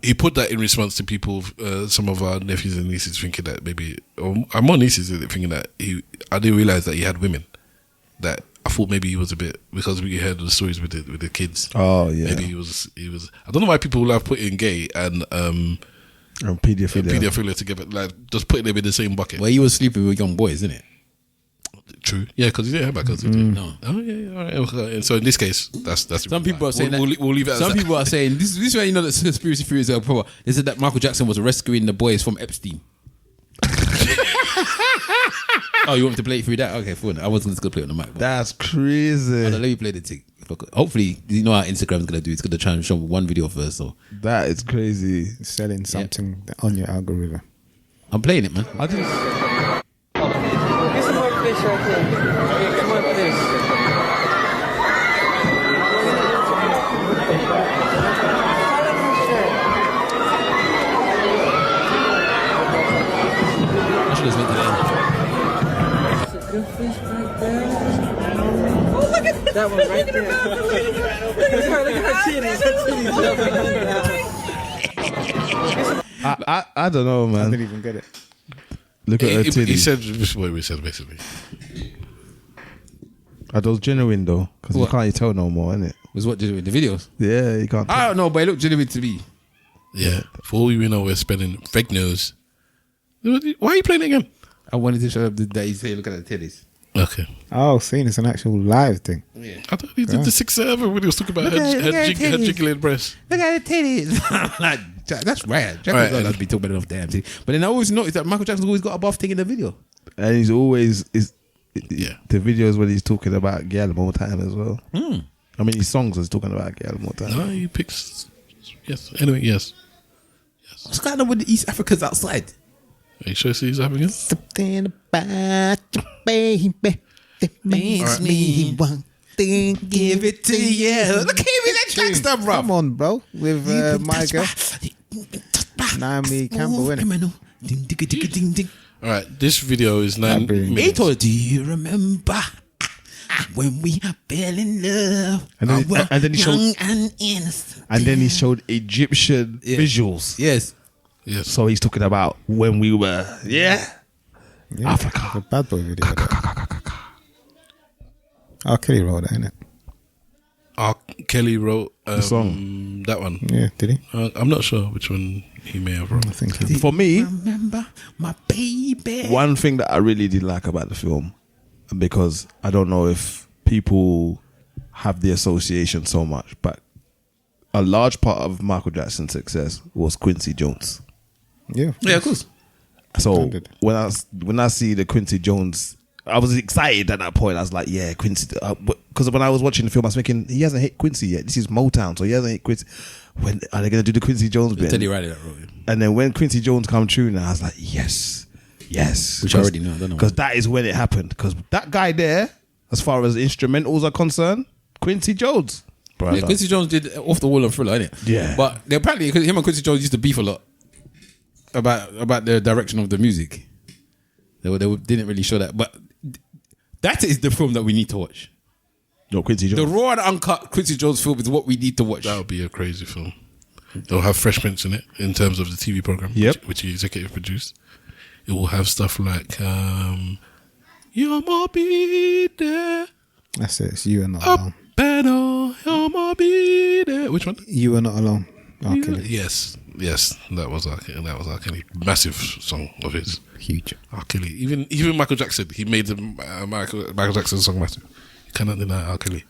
he put that in response to people, some of our nephews and nieces thinking that maybe, or more nieces thinking that I didn't realize that he had women. That I thought maybe he was a bit, because we heard the stories with the kids. Oh yeah, maybe he was. I don't know why people love putting gay and paedophilia together, like just putting them in the same bucket. Well, he was sleeping with young boys, isn't it? True. Yeah, because he didn't have my cousin. No. Oh yeah. All right. And so in this case, that's some people are saying we'll leave it as some that. people are saying this is why you know that conspiracy theories are proper. They said that Michael Jackson was rescuing the boys from Epstein. Oh, you want me to play it through that? Okay, fine. I wasn't just gonna play it on the mic. That's crazy. Let me play the thing. Hopefully, you know how Instagram's gonna do. It's gonna try and show one video first. So that is crazy. Selling something on your algorithm. I'm playing it, man. I just. Get some more fish right there. Get some more fish. I should have went to the end. That's a good fish right there. Oh, look at that one right there. Look at her titties. I don't know, man. I didn't even get it. Look at her titties. He said what we said basically. Are those genuine though? Because you can't tell no more, innit? Was what genuine? The videos? Yeah, you can't. I don't know, but it looked genuine to me. Yeah. For all we know, we're spelling fake news. Why are you playing it again? I wanted to show up that he said, look at the titties. Okay. Oh, seeing it's an actual live thing. Yeah. I thought he did the 6'7" when he was talking about her jiggling breasts. Look at the titties. Like, that's rad. Jackson's got to be talking about enough damn titties. But then I always noticed that Michael Jackson's always got a buff thing in the video. And he's always yeah. The videos when he's talking about girl more time as well. I mean, his songs is talking about girl more time. No, he picks. Yes. Anyway, yes. What's going on with the East Africans outside? Are you sure he's African? Something about you, baby, that makes me want to give it to you. Look at me, that track stuff, bro. Come on, bro. With my girl, Naomi Campbell, innit? All right, this video is 9 minutes. Do you remember when we fell in love? And then he showed, and innocent. And then he showed Egyptian visuals. Yes. So he's talking about when we were, Africa. The bad boy video. R. Kelly wrote that, innit? R. Kelly wrote the song. That one. Yeah, did he? I'm not sure which one he may have wrote. I think for me, remember my baby. One thing that I really did like about the film, because I don't know if people have the association so much, but a large part of Michael Jackson's success was Quincy Jones. Yeah, of course. So when I see the Quincy Jones, I was excited at that point. I was like, yeah, Quincy. Because when I was watching the film, I was thinking, he hasn't hit Quincy yet. This is Motown, so he hasn't hit Quincy. When are they going to do the Quincy Jones bit? Teddy Riley that wrote it. And then when Quincy Jones come true, now I was like, yes. Which I already know. I don't know. Because that is when it happened. Because that guy there, as far as instrumentals are concerned, Quincy Jones. Yeah, Quincy Jones did Off the Wall and Thriller, innit? Yeah. But apparently, him and Quincy Jones used to beef a lot about the direction of the music. They didn't really show that. But that is the film that we need to watch. No, Quincy Jones. The raw and uncut Quincy Jones film is what we need to watch. That would be a crazy film. It'll have Fresh Prince in it in terms of the TV program, which he executive produced. It will have stuff like "You're my be there." That's it. It's You Are Not Alone. Better, you're my be there. Which one? You Are Not Alone. R. Kelly. Yes, that was R. Kelly. Massive song of his. Huge. R. Kelly. Even Michael Jackson, he made the Michael Jackson song massive. You cannot deny R. Kelly.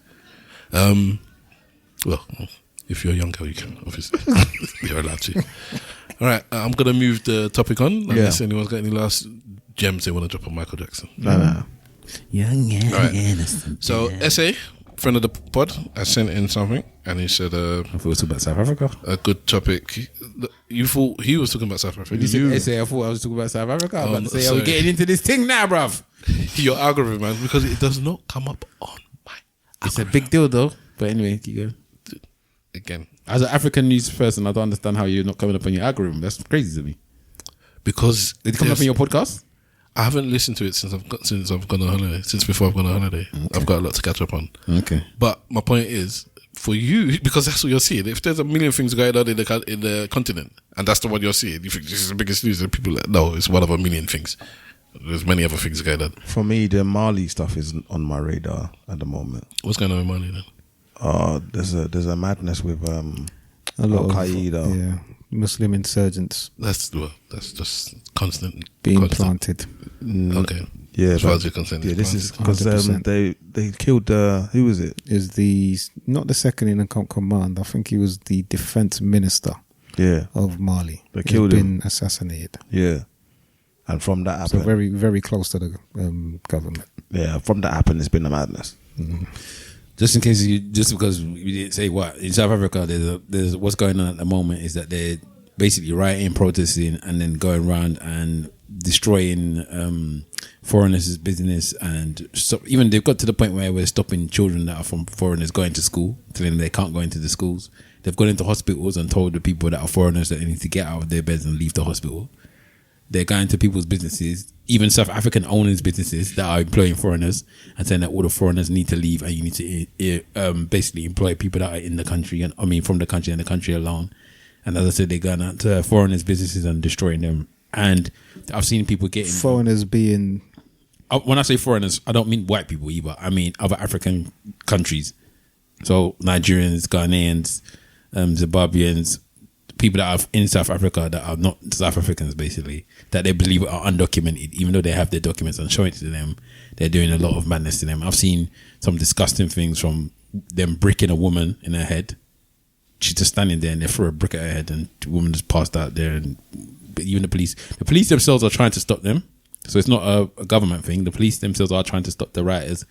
Well, if you're a young girl, you can, obviously. You're allowed to. All right, I'm going to move the topic on. Unless anyone's got any last gems they want to drop on Michael Jackson. No. Young and innocent. So, SA, friend of the pod, I sent in something and he said, I thought we were talking about South Africa. A good topic. You thought he was talking about South Africa. You said SA, I thought I was talking about South Africa. I was about to say, are we getting into this thing now, bruv? Your algorithm, man, because it does not come up on my algorithm. It's a big deal, though. But anyway, keep going. Again, as an African news person, I don't understand how you're not coming up on your algorithm. That's crazy to me. Because did it come up on your podcast? I haven't listened to it since I've gone on holiday. Since before I've gone on holiday, I've got a lot to catch up on. Okay, but my point is for you, because that's what you're seeing. If there's a million things going on in the continent, and that's the one you're seeing, you think this is the biggest news, and people are like, no, it's one of a million things. There's many other things going on. For me, the Mali stuff is on my radar at the moment. What's going on in Mali then? There's a madness with a lot Al Qaeda. Muslim insurgents. That's just constant being planted. Okay. Yeah, as far as you're concerned. Yeah, this is because they killed who was it? Is the not the second in command? I think he was the defense minister. Yeah. Of Mali. They killed him. Been assassinated. Yeah. And from that happened. So very, very close to the government. Yeah, from that happened, it's been a madness. Mm-hmm. Just in case just because we didn't say what in South Africa, there's what's going on at the moment is that they're basically rioting, protesting, and then going around and destroying foreigners' business, and even they've got to the point where we're stopping children that are from foreigners going to school, telling them they can't go into the schools. They've gone into hospitals and told the people that are foreigners that they need to get out of their beds and leave the hospital. They're going to people's businesses, even South African owners' businesses that are employing foreigners, and saying that all the foreigners need to leave and you need to basically employ people that are in the country, and from the country and the country alone. And as I said, they're going out to foreigners' businesses and destroying them. And I've seen people getting foreigners being. When I say foreigners, I don't mean white people either. I mean other African countries, so Nigerians, Ghanaians, Zimbabweans. People that are in South Africa that are not South Africans, basically, that they believe are undocumented, even though they have their documents and showing it to them, they're doing a lot of madness to them. I've seen some disgusting things, from them bricking a woman in her head. She's just standing there and they throw a brick at her head and the woman just passed out there. And even the police themselves are trying to stop them. So it's not a government thing. The police themselves are trying to stop the rioters.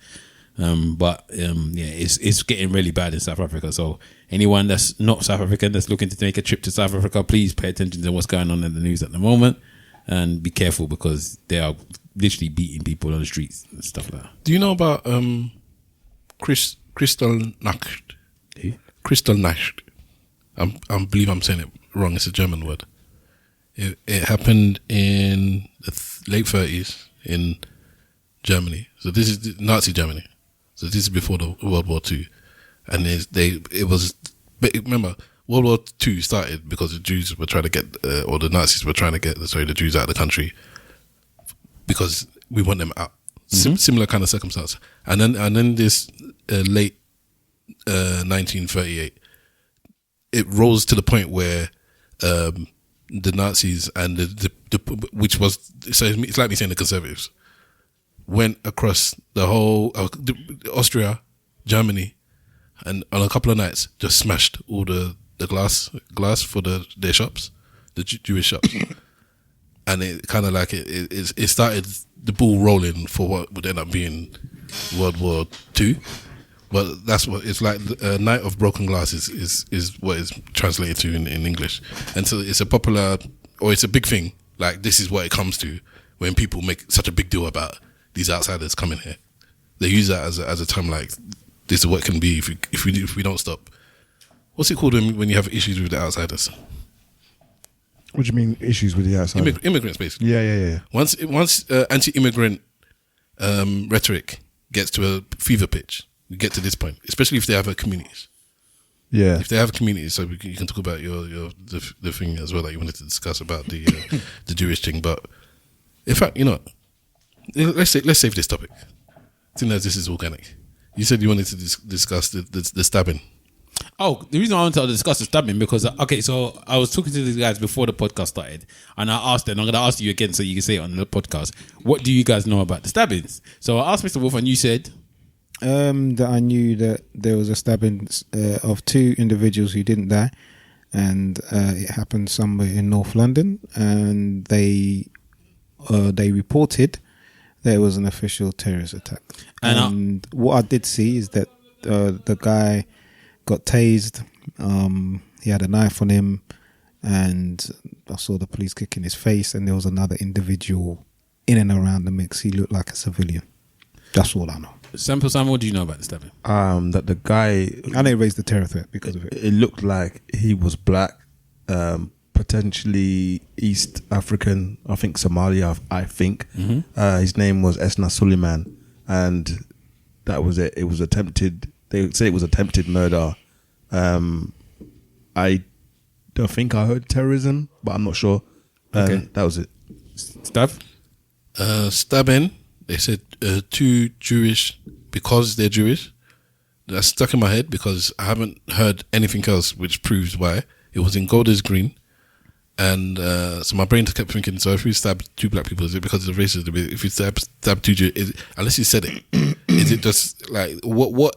It's getting really bad in South Africa. So anyone that's not South African that's looking to make a trip to South Africa, please pay attention to what's going on in the news at the moment and be careful, because they are literally beating people on the streets and stuff like that. Do you know about Kristallnacht? Kristallnacht. I believe I'm saying it wrong. It's a German word. It happened in the late 30s in Germany. So this is Nazi Germany. So this is before the World War II, and remember, World War II started because the Jews were trying to get, or the Nazis were trying to get, the Jews out of the country because we want them out. Similar kind of circumstance, and then this late 1938, it rose to the point where the Nazis and which was, so it's like me saying the conservatives, went across the whole Austria, Germany, and on a couple of nights just smashed all the the glass for their shops, the Jewish shops, and it kind of like it started the ball rolling for what would end up being World War II. But that's what it's like. Night of Broken Glass is what it's translated to in English, and so it's a popular, or it's a big thing. Like, this is what it comes to when people make such a big deal about these outsiders coming here. They use that as a term, like, this is what it can be if we don't stop. What's it called when you have issues with the outsiders? What do you mean issues with the outsiders? Immigrants, basically. Yeah. Once anti-immigrant rhetoric gets to a fever pitch, you get to this point, especially if they have communities. Yeah. If they have communities, so you can talk about the thing as well that you wanted to discuss about the Jewish thing. But in fact, let's save this topic. Seeing as this is organic, you said you wanted to discuss the stabbing. Oh, the reason I wanted to discuss the stabbing because so I was talking to these guys before the podcast started, and I asked them. I'm going to ask you again so you can say it on the podcast. What do you guys know about the stabbings? So I asked Mr. Wolf, and you said. That I knew that there was a stabbing of 2 individuals who didn't die, and it happened somewhere in North London, and they reported there was an official terrorist attack. And what I did see is that the guy got tased. He had a knife on him, and I saw the police kicking his face, and there was another individual in and around the mix. He looked like a civilian. That's all I know. Sample, what do you know about the stabbing? That the guy... And they raised the terror threat because of it. It looked like he was black, potentially East African, I think Somalia, I think. Mm-hmm. His name was Esna Suleiman, and that was it. It was attempted... They say it was attempted murder. I don't think I heard terrorism, but I'm not sure. Okay. That was it. Stabbing... They said 2 Jewish, because they're Jewish. That's stuck in my head because I haven't heard anything else which proves why. It was in Golders Green. And so my brain just kept thinking, so if we stab 2 black people, is it because of racism? If we stab 2 Jews, unless you said it, is it just like, what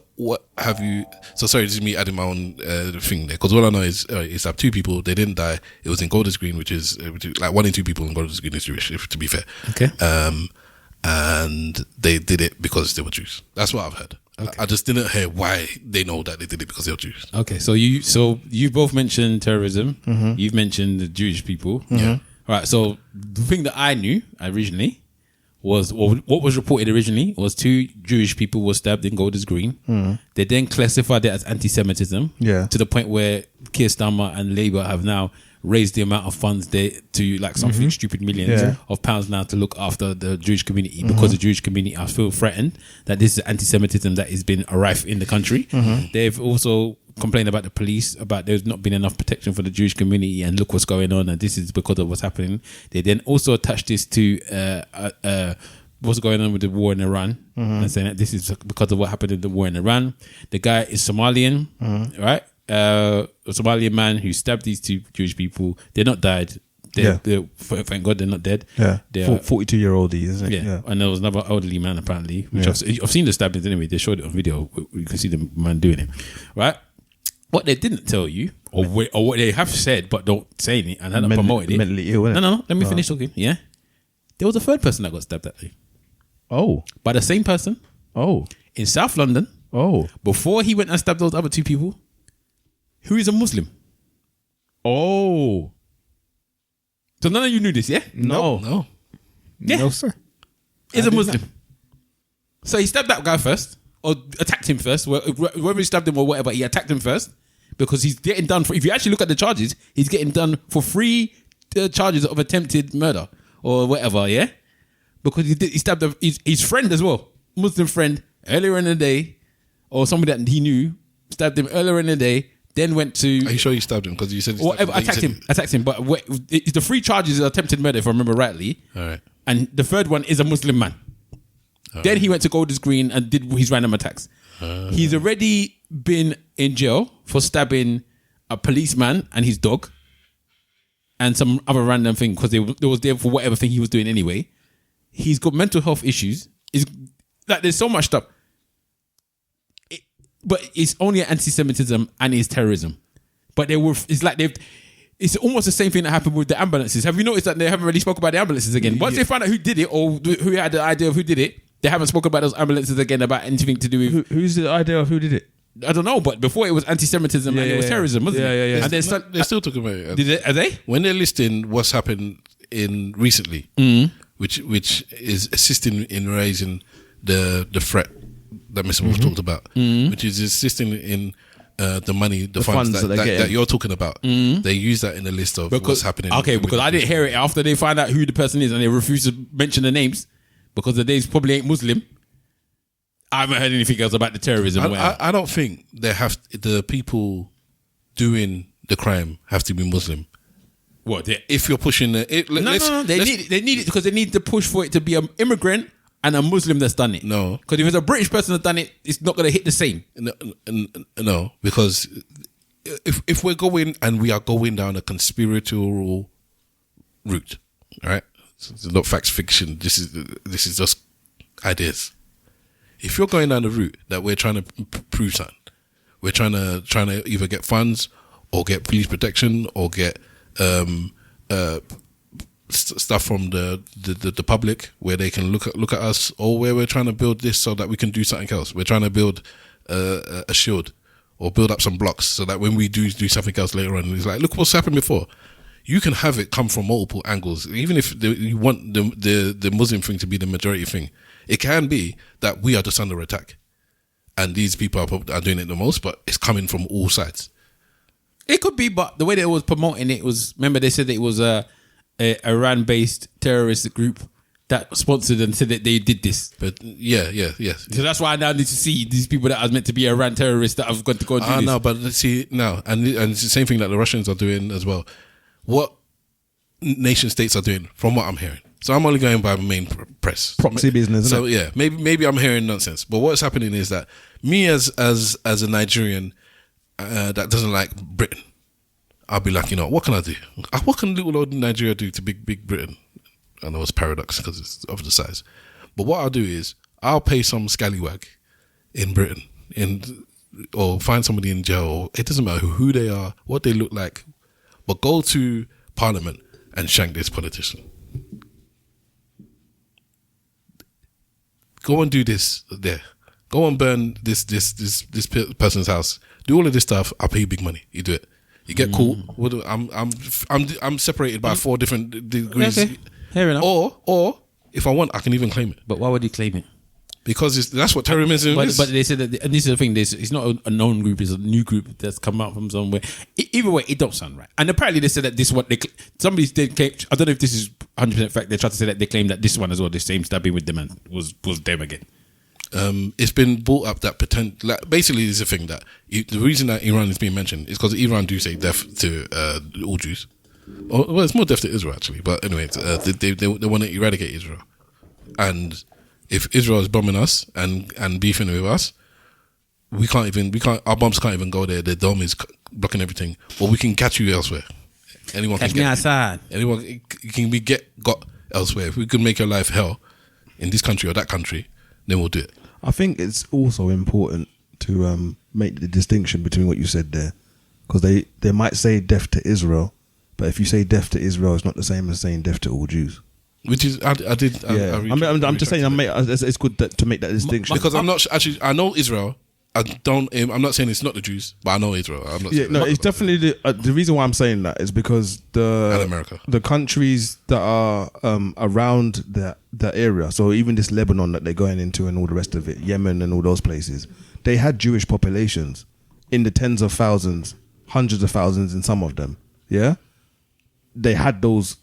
have you... So sorry, this is me adding my own thing there. Because all I know is you stabbed 2 people, they didn't die. It was in Golders Green, which is like 1 in 2 people in Golders Green is Jewish, to be fair. Okay. And they did it because they were Jews. That's what I've heard. Okay. I just didn't hear why they know that they did it because they were Jews. Okay, so you both mentioned terrorism. Mm-hmm. You've mentioned the Jewish people. Mm-hmm. Yeah. All right. So the thing that I knew originally was what was reported originally was 2 Jewish people were stabbed in Golders Green. Mm-hmm. They then classified it as anti-Semitism. Yeah. To the point where Keir Starmer and Labour have now raised the amount of funds to like something stupid millions of pounds now to look after the Jewish community because the Jewish community are feel threatened that this is anti-Semitism that has been rife in the country. They've also complained about the police, about there's not been enough protection for the Jewish community, and look what's going on, and this is because of what's happening. They then also attached this to what's going on with the war in Iran, and saying that this is because of what happened in the war in Iran. The guy is Somalian, right? A Somalian man who stabbed these 2 Jewish people. They're not died. Thank God they're not dead. Yeah, they're 42-year-old, isn't it? Yeah, and there was another elderly man apparently, which I've seen the stabbings anyway. They showed it on video. You can see the man doing it, right? What they didn't tell you, or what they have said but don't say it and haven't promoted it. Mentally ill, isn't it? No. Let me finish talking. Yeah, there was a 3rd person that got stabbed that day. Oh, by the same person. Oh, in South London. Oh, before he went and stabbed those other 2 people. Who is a Muslim? Oh. So none of you knew this, yeah? No. Yeah. No, sir. He's a Muslim. So he stabbed that guy first, or attacked him first. Whether he stabbed him or whatever, he attacked him first because he's getting done for, if you actually look at the charges, he's getting done for 3 charges of attempted murder or whatever, yeah? Because he stabbed his friend as well, Muslim friend, earlier in the day, or somebody that he knew, stabbed him earlier in the day. Then went to... Are you sure you stabbed him? Because you said... Attacked him. But the 3 charges are attempted murder, if I remember rightly. All right. And the 3rd one is a Muslim man. Then he went to Golders Green and did his random attacks. He's already been in jail for stabbing a policeman and his dog and some other random thing because they was there for whatever thing he was doing anyway. He's got mental health issues. There's so much stuff. But it's only anti-Semitism and it's terrorism. but they were. It's like they've. It's almost the same thing that happened with the ambulances. Have you noticed that they haven't really spoken about the ambulances again? Once they found out who did it or who had the idea of who did it, they haven't spoken about those ambulances again about anything to do with. Who's the idea of who did it? I don't know, but before it was anti-Semitism and it was terrorism, wasn't it? Yeah. And they're still talking about it. Are they? When they're listing what's happened in recently, which is assisting in raising the threat that Mr. Wolf talked about, which is assisting in the money, the funds that you're talking about. They use that in the list of what's happening. Okay, because I didn't hear it after they find out who the person is and they refuse to mention the names because the names probably ain't Muslim. I haven't heard anything else about the terrorism. I don't think the people doing the crime have to be Muslim. What? If you're pushing it, no. They need it because they need to push for it to be an immigrant and a Muslim that's done it. No, because if it's a British person that's done it, it's not going to hit the same. No, because if we're going and we are going down a conspiratorial route, right? It's not facts fiction. This is just ideas. If you're going down the route that we're trying to prove something, we're trying to either get funds or get police protection or get stuff from the public where they can look at us, or where we're trying to build this so that we can do something else. We're trying to build a shield or build up some blocks so that when we do something else later on, it's like, look what's happened before. You can have it come from multiple angles, even if you want the Muslim thing to be the majority thing. It can be that we are just under attack, and these people are doing it the most, but it's coming from all sides. It could be, but the way they was promoting it was, remember they said that it was a Iran-based terrorist group that sponsored and said that they did this. But yes. So that's why I now need to see these people that are meant to be Iran terrorists that have got to go and do this. No, but let's see now, and it's the same thing that the Russians are doing as well. What nation states are doing, from what I'm hearing. So I'm only going by the main press. Proxy business, isn't it? So yeah, maybe I'm hearing nonsense. But what's happening is that me as a Nigerian that doesn't like Britain, I'll be like, what can I do? What can little old Nigeria do to big Britain? I know it's paradox because it's of the size. But what I'll do is I'll pay some scallywag in Britain or find somebody in jail. It doesn't matter who they are, what they look like, but go to Parliament and shank this politician. Go and do this there. Go and burn this person's house. Do all of this stuff. I'll pay you big money. You do it. You get caught. I'm separated by 4 different degrees. Okay. Fair enough. Or if I want, I can even claim it. But why would you claim it? Because that's what terrorism is. But they said that, and this is the thing, it's not a known group, it's a new group that's come out from somewhere. Either way, it don't sound right. And apparently they said that this one, somebody did claim, I don't know if this is 100% fact, they tried to say that they claimed that this one as well, the same stabbing with them, and was them again. It's been brought up that basically there's a thing that the reason that Iran is being mentioned is because Iran do say death to all Jews. Well, it's more death to Israel actually, but anyway, they want to eradicate Israel. And if Israel is bombing us and beefing with us, our bombs can't even go there. The dome is blocking everything. But we can catch you elsewhere. Anyone catch me outside. Anyone can be got elsewhere. If we could make your life hell in this country or that country, then we'll do it. I think it's also important to make the distinction between what you said there, because they might say death to Israel, but if you say death to Israel, it's not the same as saying death to all Jews. Which is I'm just saying it's good to make that distinction, because I'm not actually, I know Israel. I'm not saying it's not the Jews, but I know Israel. I'm not saying it's definitely the reason why I'm saying that is because the countries that are around that area, so even this Lebanon that they're going into and all the rest of it, Yemen and all those places, they had Jewish populations in the tens of thousands, hundreds of thousands in some of them. Yeah, they had those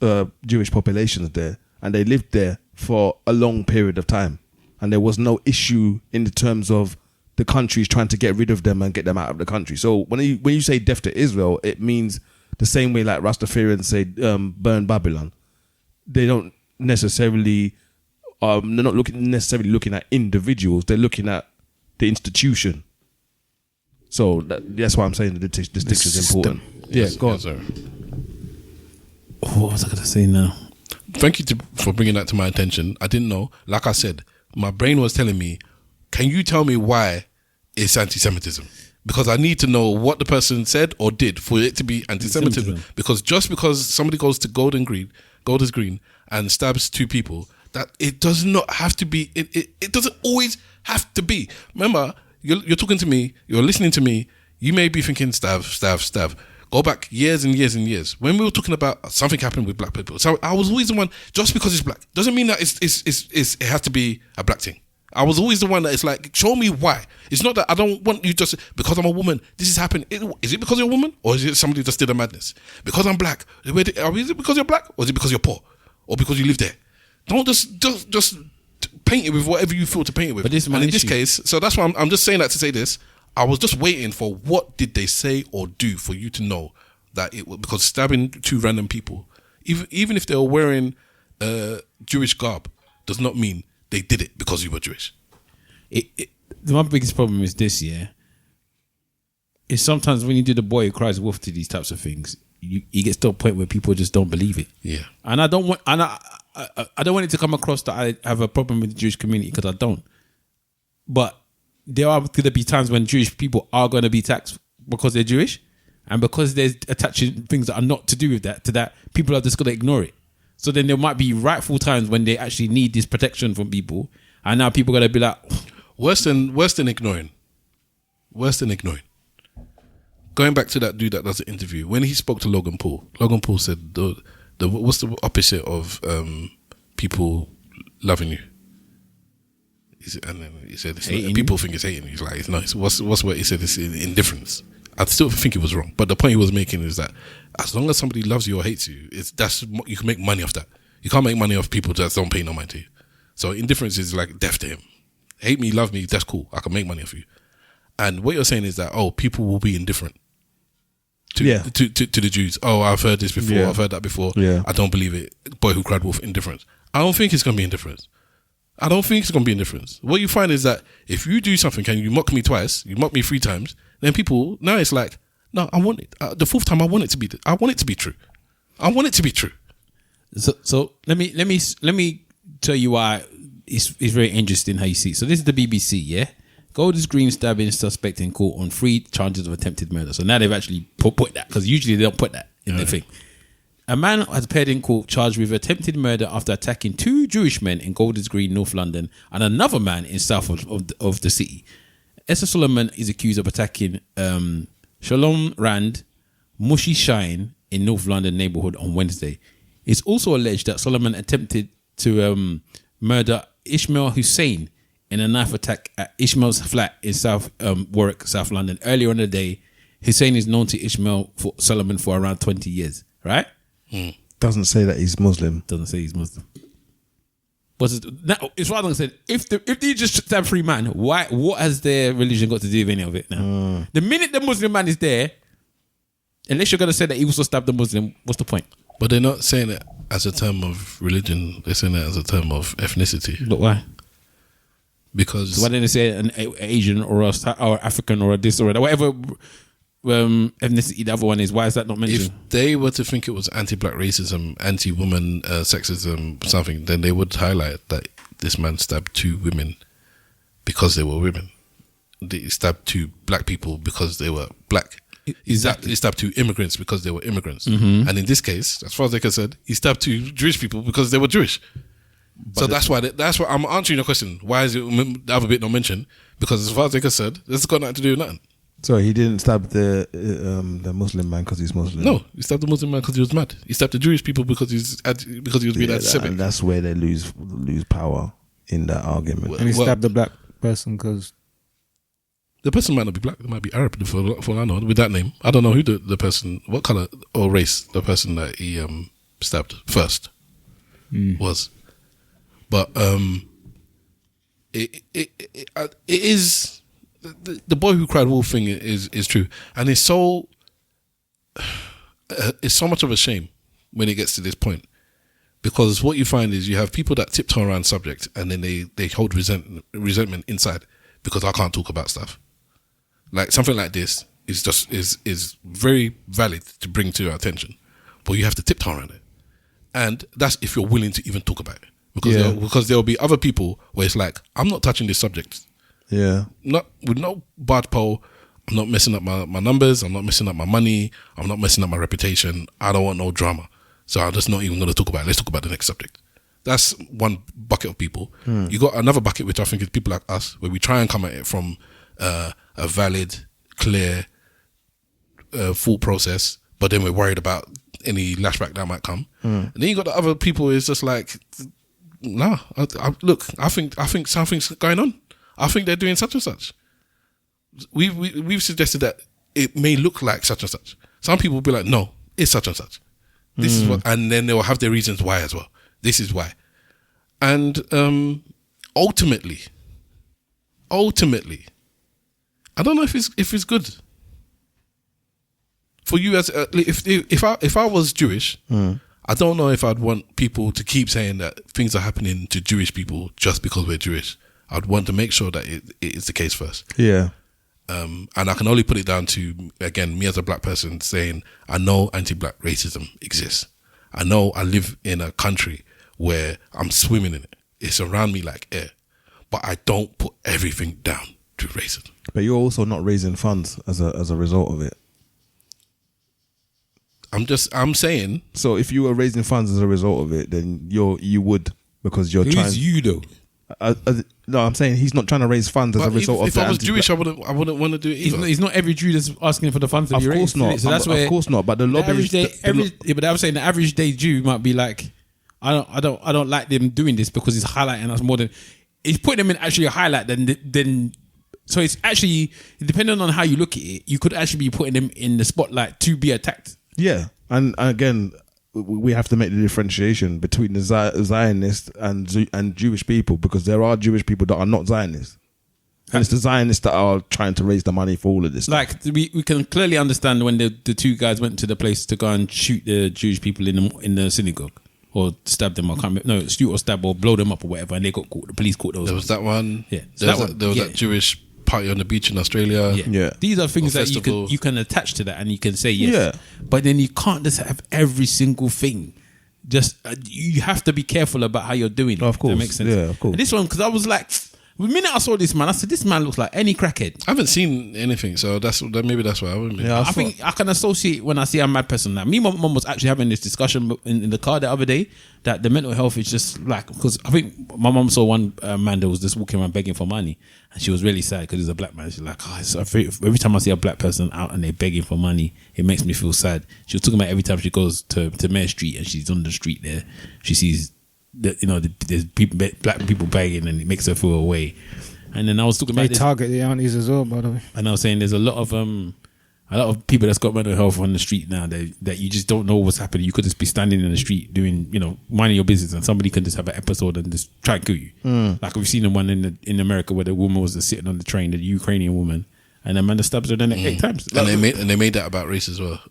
Jewish populations there, and they lived there for a long period of time, and there was no issue in the terms of the countries trying to get rid of them and get them out of the country. So when you say death to Israel, it means the same way like Rastafarians say burn Babylon. They don't necessarily they're not necessarily looking at individuals. They're looking at the institution. So that's why I'm saying the distinction is important. Go on. Sorry. What was I going to say now? Thank you for bringing that to my attention. I didn't know. Like I said, my brain was telling me, can you tell me why it's anti-Semitism? because I need to know what the person said or did for it to be anti-Semitism. Because just because somebody goes to Golders Green and stabs 2 people, that it does not have to be. It doesn't always have to be. Remember, you're talking to me, you're listening to me. You may be thinking stab. Go back years and years and years when we were talking about something happened with black people. So I was always the one. Just because it's black doesn't mean that it has to be a black thing. I was always the one that is like, show me why. It's not that I don't want you just because I'm a woman. This is happening. Is it because you're a woman, or is it somebody just did a madness? Because I'm black. Is it because you're black, or is it because you're poor, or because you live there? Don't just paint it with whatever you feel to paint it with. But this case, so that's why I'm just saying that to say this. I was just waiting for what did they say or do for you to know that it was because stabbing 2 random people, even if they were wearing Jewish garb, does not mean they did it because you were Jewish. My biggest problem is this, is sometimes when you do the boy who cries wolf to these types of things, you get to a point where people just don't believe it. Yeah, and I don't want it to come across that I have a problem with the Jewish community, because I don't. But there are going to be times when Jewish people are going to be taxed because they're Jewish, and because there's attaching things that are not to do with that, to that, people are just going to ignore it. So then there might be rightful times when they actually need this protection from people, and now people are going to be like, worse than ignoring. Going back to that dude that does the interview, when he spoke to Logan Paul said the what's the opposite of people loving you? And then he said, people think it's hating. He's like, no, what's what he said? It's indifference. I still think he was wrong, but the point he was making is that as long as somebody loves you or hates you, you can make money off that. You can't make money off people that don't pay no mind to you. So indifference is like death to him. Hate me, love me, that's cool. I can make money off you. And what you're saying is that people will be indifferent to the Jews. Oh, I've heard this before. I've heard that before. Yeah. I don't believe it. Boy who cried wolf, indifference. I don't think it's going to be indifference. What you find is that if you do something and you mock me twice, you mock me 3 times, then people, now it's like, no, I want it. The 4th time, I want it to be true. I want it to be true. So let me tell you why it's very interesting how you see it. So this is the BBC, yeah? Golders Green stabbing suspect in court on 3 charges of attempted murder. So now they've actually put that, because usually they don't put that in the thing. A man has appeared in court charged with attempted murder after attacking 2 Jewish men in Golders Green, North London, and another man in south of the city. Esther Solomon is accused of attacking Shalom Rand, Mushy Shine in North London neighbourhood on Wednesday. It's also alleged that Solomon attempted to murder Ishmael Hussein in a knife attack at Ishmael's flat in South Warwick, South London. Earlier in the day, Hussein is known to Solomon for around 20 years, right? Doesn't say that he's Muslim. Doesn't say he's Muslim. But it's rather than said, if they just stab 3 men, what has their religion got to do with any of it now? The minute the Muslim man is there, unless you're going to say that he also stabbed the Muslim, what's the point? But they're not saying it as a term of religion. They're saying it as a term of ethnicity. But why? Because so why didn't they say an Asian or African or a this or whatever ethnicity the other one is? Why is that not mentioned? If they were to think it was anti-black racism, anti-woman sexism, something, then they would highlight that this man stabbed 2 women because they were women. He stabbed 2 black people because they were black. Exactly. He stabbed 2 immigrants because they were immigrants. Mm-hmm. And in this case, as far as they can said, he stabbed 2 Jewish people because they were Jewish. But so that's why I'm answering your question. Why is it the other bit not mentioned? Because as far as they can said, this has got nothing to do with nothing. So he didn't stab the Muslim man because he's Muslim. No, he stabbed the Muslim man because he was mad. He stabbed the Jewish people because he was being anti-Semitic. And that's where they lose power in that argument. And he stabbed the black person because the person might not be black. They might be Arab. For all I know, with that name, I don't know who the person, what color or race the person that he stabbed first was. But it is. The boy who cried wolf thing is true, and it's so much of a shame when it gets to this point, because what you find is you have people that tiptoe around subject and then they hold resentment inside because I can't talk about stuff like something like this is very valid to bring to your attention, but you have to tiptoe around it, and that's if you're willing to even talk about it, because there will be other people where it's like, I'm not touching this subject. Yeah. Not with no barge pole. I'm not messing up my numbers. I'm not messing up my money. I'm not messing up my reputation. I don't want no drama. So I'm just not even going to talk about it. Let's talk about the next subject. That's one bucket of people. You got another bucket, which I think is people like us, where we try and come at it from a valid, clear thought process, but then we're worried about any lashback that might come. And then you got the other people who's just like, nah, I think something's going on. I think they're doing such and such. We've suggested that it may look like such and such. Some people will be like, no, it's such and such. This is what, and then they will have their reasons why as well. This is why. And ultimately, I don't know if it's good for you as if I was Jewish. I don't know if I'd want people to keep saying that things are happening to Jewish people just because we're Jewish. I'd want to make sure that it is the case first. Yeah. And I can only put it down to, again, me as a black person saying, I know anti-black racism exists. I know I live in a country where I'm swimming in it. It's around me like air. But I don't put everything down to racism. But you're also not raising funds as a result of it. I'm saying. So if you were raising funds as a result of it, then you would, because you're trying. Who's you though? No, I'm saying he's not trying to raise funds as a result of. If I was Jewish, I wouldn't want to do it either. He's not every Jew that's asking for the funds to be raised. Of course not. So that's where, of course not. But the lobby. But I was saying the average day Jew might be like, I don't like them doing this because it's highlighting us more than it's putting them in actually a highlight than. So it's actually, depending on how you look at it, you could actually be putting them in the spotlight to be attacked. Yeah, and again, we have to make the differentiation between the Zionists and Jewish people, because there are Jewish people that are not Zionists. And it's the Zionists that are trying to raise the money for all of this. Like, we can clearly understand when the two guys went to the place to go and shoot the Jewish people in the synagogue. Or stab them, shoot or stab or blow them up or whatever, and they got caught. The police caught those. There was that one. Yeah. There was that Jewish party on the beach in Australia. Yeah. These are things that you can attach to that, and you can say yes. Yeah. But then you can't just have every single thing. Just you have to be careful about how you're doing it. Of course. That makes sense. Yeah, of course. And this one, because I was like, the minute I saw this man, I said, this man looks like any crackhead. I haven't seen anything, so maybe that's why I wouldn't be. Yeah, I think I can associate when I see a mad person. Like me, my mum was actually having this discussion in the car the other day that the mental health is just like, because I think my mum saw one man that was just walking around begging for money, and she was really sad because he's a black man. She's like, every time I see a black person out and they're begging for money, it makes me feel sad. She was talking about every time she goes to Mare Street and she's on the street there, she sees that, there's black people begging, and it makes her feel away. And then I was talking about this. They target the aunties as well, by the way. And I was saying there's a lot of people that's got mental health on the street now that you just don't know what's happening. You could just be standing in the street doing, minding your business, and somebody can just have an episode and just try and kill you. Like we've seen the one in America where the woman was just sitting on the train, the Ukrainian woman, and the man just stabs her in the neck 8 times. And they made that about race as well.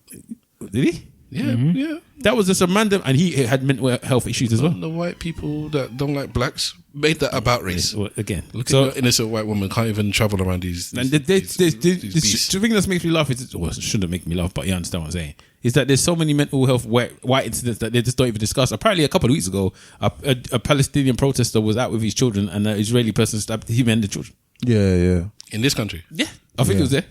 Did he? Yeah, yeah. That was just a random, and he had mental health issues as well. The white people that don't like blacks made that about race. Well, again, look at an innocent white woman can't even travel around these. And the thing that makes me laugh is, well, it shouldn't make me laugh, but you understand what I'm saying. Is that there's so many mental health white incidents that they just don't even discuss. Apparently, a couple of weeks ago, a Palestinian protester was out with his children, and an Israeli person stabbed him and the children. Yeah. In this country. Yeah, I think it was there.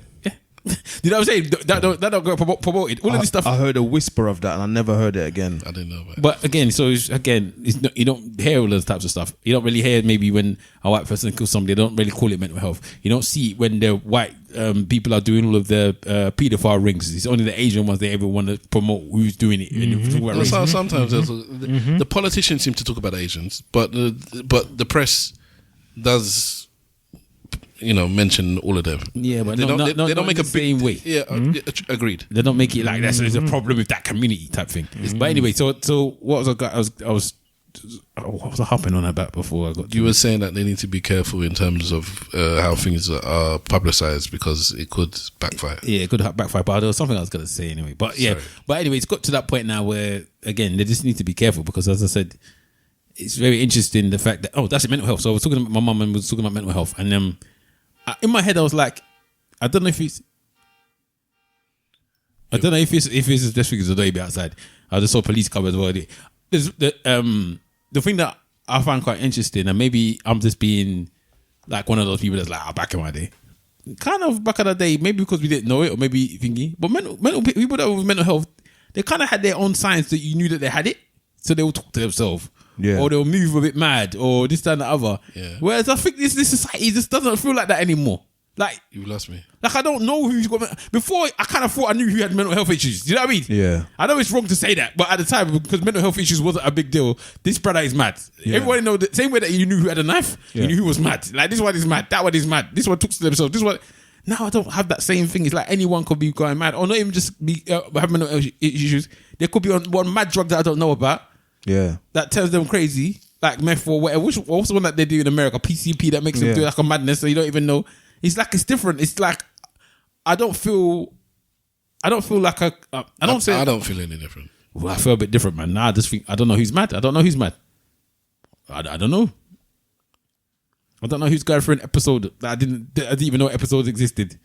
You know what I'm saying? That don't go promoted. All of this stuff. I heard a whisper of that, and I never heard it again. I didn't know about it. But again, it's not, you don't hear all those types of stuff. You don't really hear maybe when a white person kills somebody. They don't really call it mental health. You don't see it when the white people are doing all of the paedophile rings. It's only the Asian ones they ever want to promote who's doing it. Sometimes the politicians seem to talk about Asians, but the press does. Mention all of them. Yeah, but they don't make a same way. Yeah, agreed. They don't make it like that. So there's a problem with that community type thing. But anyway, so what was I hopping on about before I got? You were saying that they need to be careful in terms of how things are publicized, because it could backfire. Yeah, it could backfire. But there was something I was going to say anyway. But yeah, but anyway, it's got to that point now where again they just need to be careful, because as I said, it's very interesting the fact that that's mental health. So I was talking about my mum and was talking about mental health, and in my head I was like, I don't know if it's just because of the baby outside. I just saw police come as well. There's the thing that I find quite interesting, and maybe I'm just being like one of those people that's like, back in my day, kind of back in the day, maybe because we didn't know it or maybe thingy, but mental people that were with mental health, they kind of had their own signs that you knew that they had it. So they will talk to themselves. Yeah. Or they'll move a bit mad or this, that, and the other. Yeah. Whereas I think this society just doesn't feel like that anymore. Like, you lost me. Like, I don't know who's got... Before, I kind of thought I knew who had mental health issues. Do you know what I mean? Yeah. I know it's wrong to say that, but at the time, because mental health issues wasn't a big deal, this brother is mad. Yeah. Everybody know the same way that you knew who had a knife, you knew who was mad. Like, this one is mad, that one is mad, this one talks to themselves, this one... Now I don't have that same thing. It's like anyone could be going mad, or not even just be have mental health issues. They could be on one mad drug that I don't know about. Yeah. That turns them crazy, like meth or whatever. What's the one that they do in America? PCP, that makes them do like a madness, so you don't even know. It's like it's different. It's like I don't feel like I don't feel any different. Well, I feel a bit different, man. Nah, I just think I don't know who's mad. I don't know who's mad. I don't know. I don't know who's going for an episode that I didn't even know episodes existed.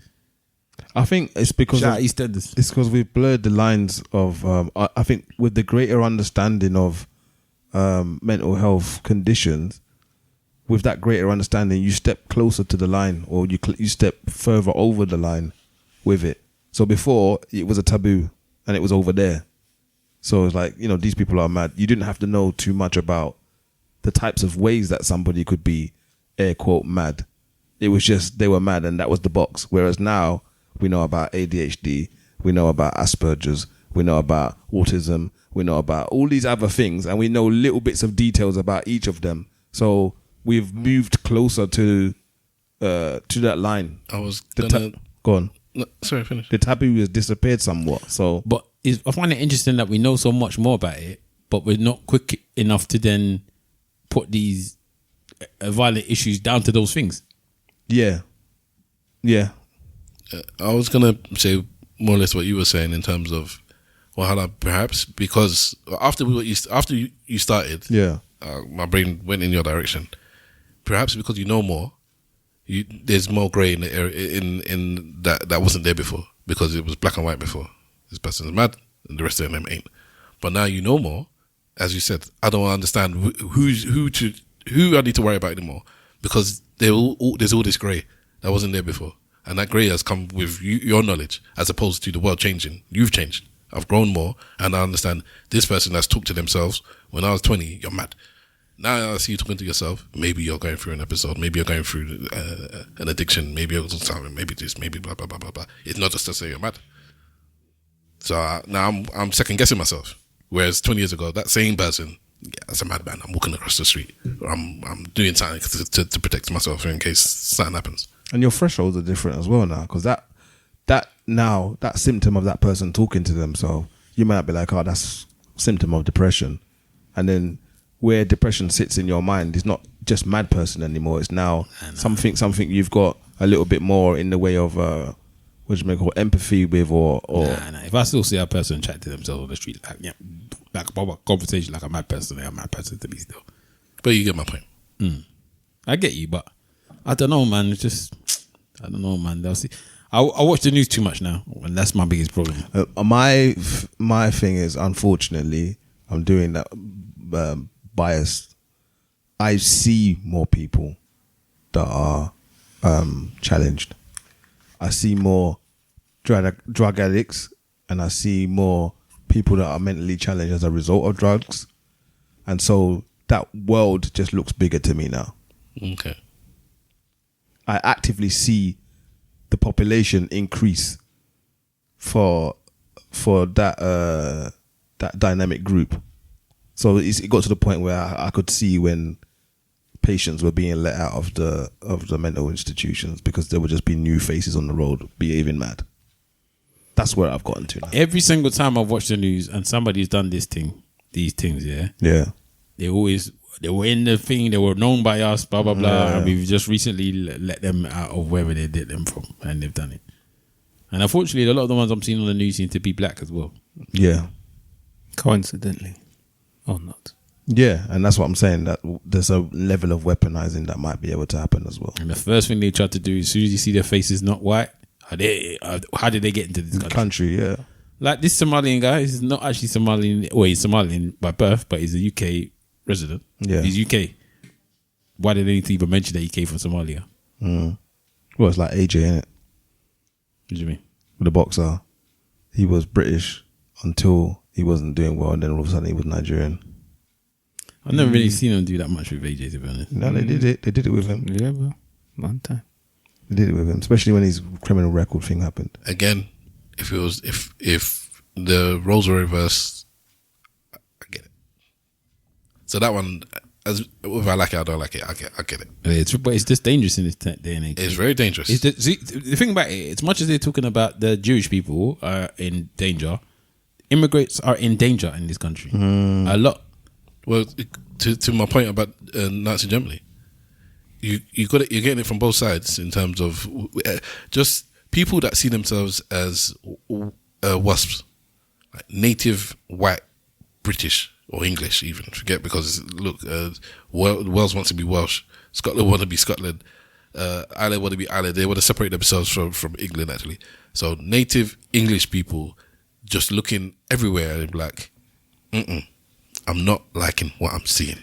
I think it's because EastEnders. It's because we've blurred the lines of. I think with the greater understanding of mental health conditions, with that greater understanding, you step closer to the line, or you step further over the line with it. So before it was a taboo, and it was over there. So it's like, these people are mad. You didn't have to know too much about the types of ways that somebody could be, air quote, mad. It was just they were mad, and that was the box. Whereas now we know about ADHD, we know about Asperger's, we know about autism, we know about all these other things, and we know little bits of details about each of them. So we've moved closer to that line. Go on. No, sorry, finish. The taboo has disappeared somewhat. So, but I find it interesting that we know so much more about it, but we're not quick enough to then put these violent issues down to those things. Yeah. I was gonna say more or less what you were saying in terms of, perhaps because after you started, my brain went in your direction. Perhaps because you know more, there's more grey in the area in that wasn't there before, because it was black and white before. This person's mad and the rest of them ain't. But now you know more. As you said, I don't understand who I need to worry about anymore, because there's all this grey that wasn't there before, and that grey has come with your knowledge, as opposed to the world changing. You've changed. I've grown more, and I understand this person that's talked to themselves. When I was 20, you're mad. Now I see you talking to yourself. Maybe you're going through an episode. Maybe you're going through an addiction. Maybe you're something. Maybe this. Maybe blah blah blah blah blah. It's not just to say you're mad. So now I'm second guessing myself. Whereas 20 years ago, that same person, that's a madman. I'm walking across the street. I'm doing something to protect myself in case something happens. And your thresholds are different as well now, because that symptom of that person talking to themselves, you might be like, oh, that's symptom of depression. And then where depression sits in your mind is not just mad person anymore. It's now something you've got a little bit more in the way of what you may call empathy with, or If I still see a person chat to themselves on the street, like a conversation like a mad person, they're a mad person to me still. But you get my point. I get you, but I don't know, man. It's just, I don't know, man. They'll see. I watch the news too much now, and that's my biggest problem. My thing is, unfortunately, I'm doing that biased. I see more people that are challenged. I see more drug addicts, and I see more people that are mentally challenged as a result of drugs, and so that world just looks bigger to me now. Okay. I actively see the population increase for that dynamic group. So it got to the point where I could see when patients were being let out of the mental institutions because there would just be new faces on the road behaving mad. That's where I've gotten to now. Every single time I've watched the news and somebody's done these things, they were in the thing, they were known by us, blah blah blah, and we've just recently let them out of wherever they did them from, and they've done it. And unfortunately, a lot of the ones I'm seeing on the news seem to be black as well. Yeah, coincidentally, or not. Yeah, and that's what I'm saying, that there's a level of weaponizing that might be able to happen as well. And the first thing they try to do, as soon as you see their faces not white, how did they get into this country? Yeah, like this Somalian guy is not actually Somalian. Well, he's Somalian by birth, but he's a UK resident. Yeah, he's UK. Why did they need to even mention that he came from Somalia? Well, Well, it's like AJ, innit? What do you mean? The boxer. He was British until he wasn't doing well, and then all of a sudden he was Nigerian. I've never really seen him do that much with AJ, to be honest. No, they did it. They did it with him. Yeah, bro. One time. They did it with him, especially when his criminal record thing happened. Again, if the roles were reversed, I get it. So that one, if I like it, I don't like it. I get it. But it's just dangerous in this day and age. It's very dangerous. The thing about it, as much as they're talking about the Jewish people are in danger, immigrants are in danger in this country. A lot. Well, to my point about Nazi Germany, you're getting it from both sides in terms of just people that see themselves as WASPs, like native white British or English, even forget, because look, Wales wants to be Welsh, Scotland want to be Scotland, Ireland want to be Ireland. They want to separate themselves from England, actually. So native English people just looking everywhere and be like, I'm not liking what I'm seeing.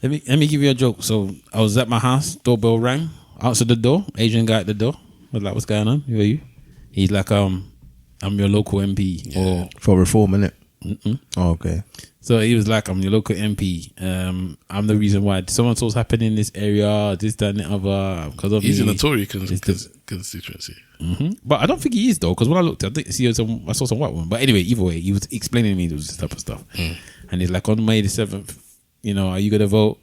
Let me give you a joke. So I was at my house, doorbell rang, answered the door, Asian guy at the door. I was like, what's going on? Who are you? He's like, I'm your local MP. Or for reform, innit? Oh, okay. So he was like, I'm your local MP. I'm the reason why so and so's happening in this area, this, that, and the other. Because of he's me. in the Tory constituency. But I don't think he is, though, because when I looked, I saw some white woman. But anyway, either way, he was explaining to me this type of stuff. And he's like, on May the 7th, are you going to vote?